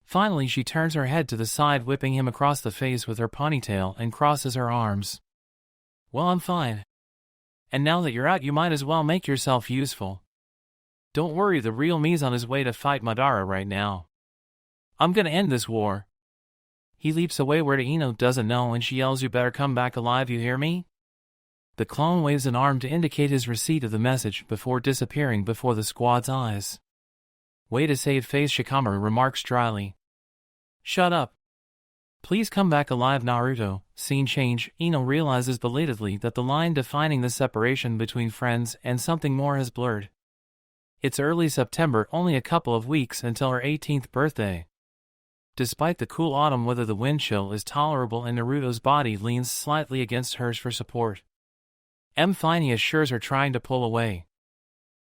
A: Finally, she turns her head to the side, whipping him across the face with her ponytail, and crosses her arms. Well, I'm fine. And now that you're out, you might as well make yourself useful. Don't worry, the real me's on his way to fight Madara right now. I'm gonna end this war. He leaps away where to Ino doesn't know, and she yells, "You better come back alive, you hear me?" The clone waves an arm to indicate his receipt of the message before disappearing before the squad's eyes. Way to say it, face, Shikamaru remarks dryly. Shut up. Please come back alive, Naruto. Scene change. Ino realizes belatedly that the line defining the separation between friends and something more has blurred. It's early September, only a couple of weeks until her 18th birthday. Despite the cool autumn weather, the wind chill is tolerable and Naruto's body leans slightly against hers for support. Fine, he assures her, trying to pull away.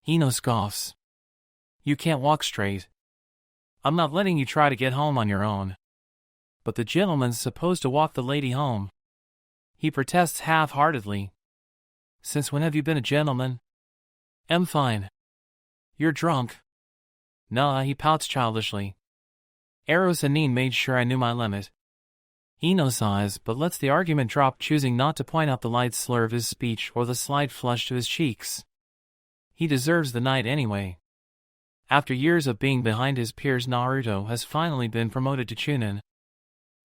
A: Ino scoffs. You can't walk straight. I'm not letting you try to get home on your own. But the gentleman's supposed to walk the lady home. He protests half-heartedly. Since when have you been a gentleman? Fine. You're drunk. Nah, he pouts childishly. Eros and Nin made sure I knew my limit. Ino sighs, but lets the argument drop, choosing not to point out the light slur of his speech or the slight flush to his cheeks. He deserves the night anyway. After years of being behind his peers, Naruto has finally been promoted to Chunin.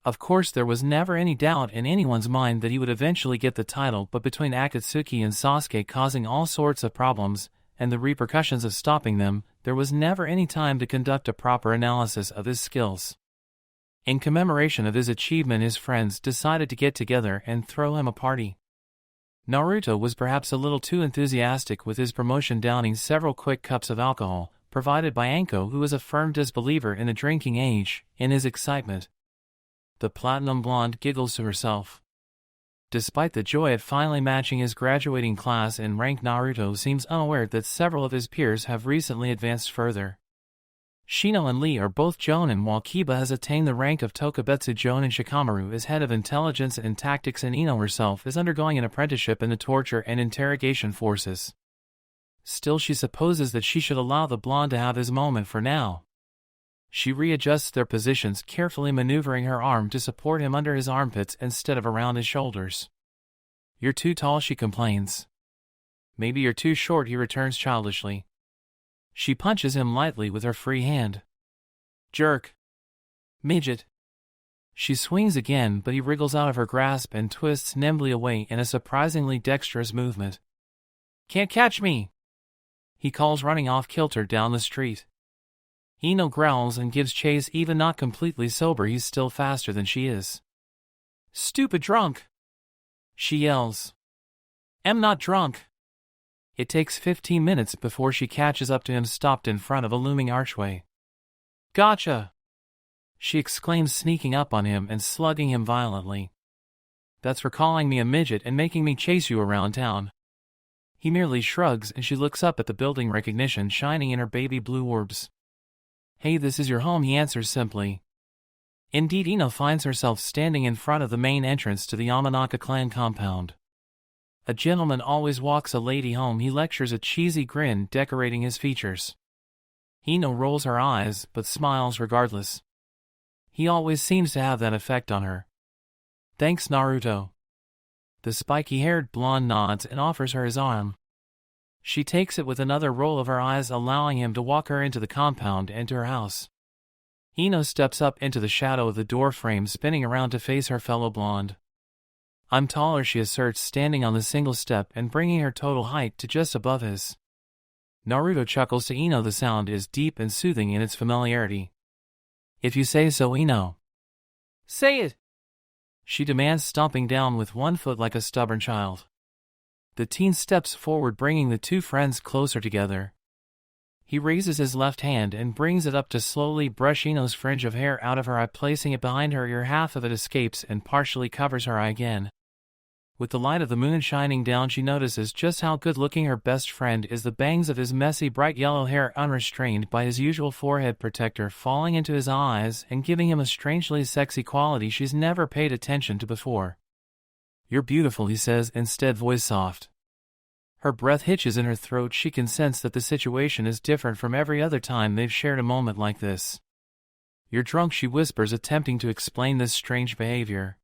A: Of course, there was never any doubt in anyone's mind that he would eventually get the title, but between Akatsuki and Sasuke causing all sorts of problems, and the repercussions of stopping them, there was never any time to conduct a proper analysis of his skills. In commemoration of his achievement, his friends decided to get together and throw him a party. Naruto was perhaps a little too enthusiastic with his promotion, downing several quick cups of alcohol, provided by Anko, who is a firm disbeliever in the drinking age, in his excitement. The platinum blonde giggles to herself. Despite the joy at finally matching his graduating class in rank, Naruto seems unaware that several of his peers have recently advanced further. Shino and Lee are both Jonin, while Kiba has attained the rank of Tokubetsu Jonin. Shikamaru is head of intelligence and tactics, and Ino herself is undergoing an apprenticeship in the torture and interrogation forces. Still, she supposes that she should allow the blonde to have his moment for now. She readjusts their positions, carefully maneuvering her arm to support him under his armpits instead of around his shoulders. You're too tall, she complains. Maybe you're too short, he returns childishly. She punches him lightly with her free hand. Jerk. Midget. She swings again, but he wriggles out of her grasp and twists nimbly away in a surprisingly dexterous movement. Can't catch me, he calls, running off kilter down the street. Ino growls and gives chase. Even not completely sober, he's still faster than she is. Stupid drunk, she yells. Am not drunk. It takes 15 minutes before she catches up to him, stopped in front of a looming archway. Gotcha, she exclaims, sneaking up on him and slugging him violently. That's for calling me a midget and making me chase you around town. He merely shrugs, and she looks up at the building, recognition shining in her baby blue orbs. Hey, this is your home, he answers simply. Indeed, Ino finds herself standing in front of the main entrance to the Yamanaka clan compound. A gentleman always walks a lady home, he lectures, a cheesy grin decorating his features. Ino rolls her eyes, but smiles regardless. He always seems to have that effect on her. Thanks, Naruto. The spiky-haired blonde nods and offers her his arm. She takes it with another roll of her eyes, allowing him to walk her into the compound and to her house. Ino steps up into the shadow of the door frame, spinning around to face her fellow blonde. I'm taller, she asserts, standing on the single step and bringing her total height to just above his. Naruto chuckles to Ino. The sound is deep and soothing in its familiarity. If you say so, Ino. Say it, she demands, stomping down with one foot like a stubborn child. The teen steps forward, bringing the two friends closer together. He raises his left hand and brings it up to slowly brush Ino's fringe of hair out of her eye, placing it behind her ear. Half of it escapes and partially covers her eye again. With the light of the moon shining down, she notices just how good-looking her best friend is. The bangs of his messy bright yellow hair, unrestrained by his usual forehead protector, falling into his eyes and giving him a strangely sexy quality she's never paid attention to before. "You're beautiful," he says, instead voice soft. Her breath hitches in her throat. She can sense that the situation is different from every other time they've shared a moment like this. "You're drunk," she whispers, attempting to explain this strange behavior.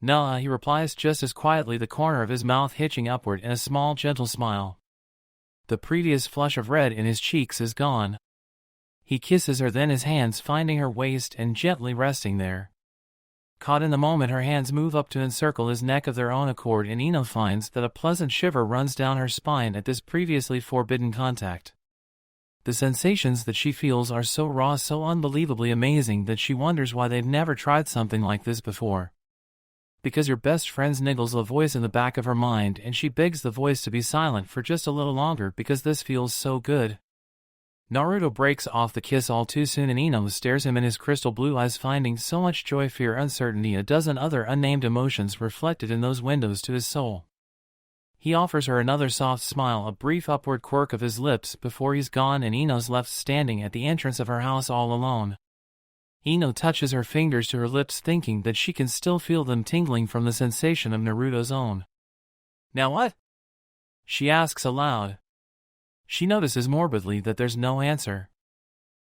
A: "Nah," he replies just as quietly, the corner of his mouth hitching upward in a small, gentle smile. The previous flush of red in his cheeks is gone. He kisses her, then his hands finding her waist and gently resting there. Caught in the moment, her hands move up to encircle his neck of their own accord, and Ino finds that a pleasant shiver runs down her spine at this previously forbidden contact. The sensations that she feels are so raw, so unbelievably amazing, that she wonders why they've never tried something like this before. "Because your best friend's," niggles a voice in the back of her mind, and she begs the voice to be silent for just a little longer because this feels so good. Naruto breaks off the kiss all too soon, and Ino stares him in his crystal blue eyes, finding so much joy, fear, uncertainty, a dozen other unnamed emotions reflected in those windows to his soul. He offers her another soft smile, a brief upward quirk of his lips before he's gone, and Ino's left standing at the entrance of her house all alone. Ino touches her fingers to her lips, thinking that she can still feel them tingling from the sensation of Naruto's own. "Now what?" she asks aloud. She notices morbidly that there's no answer.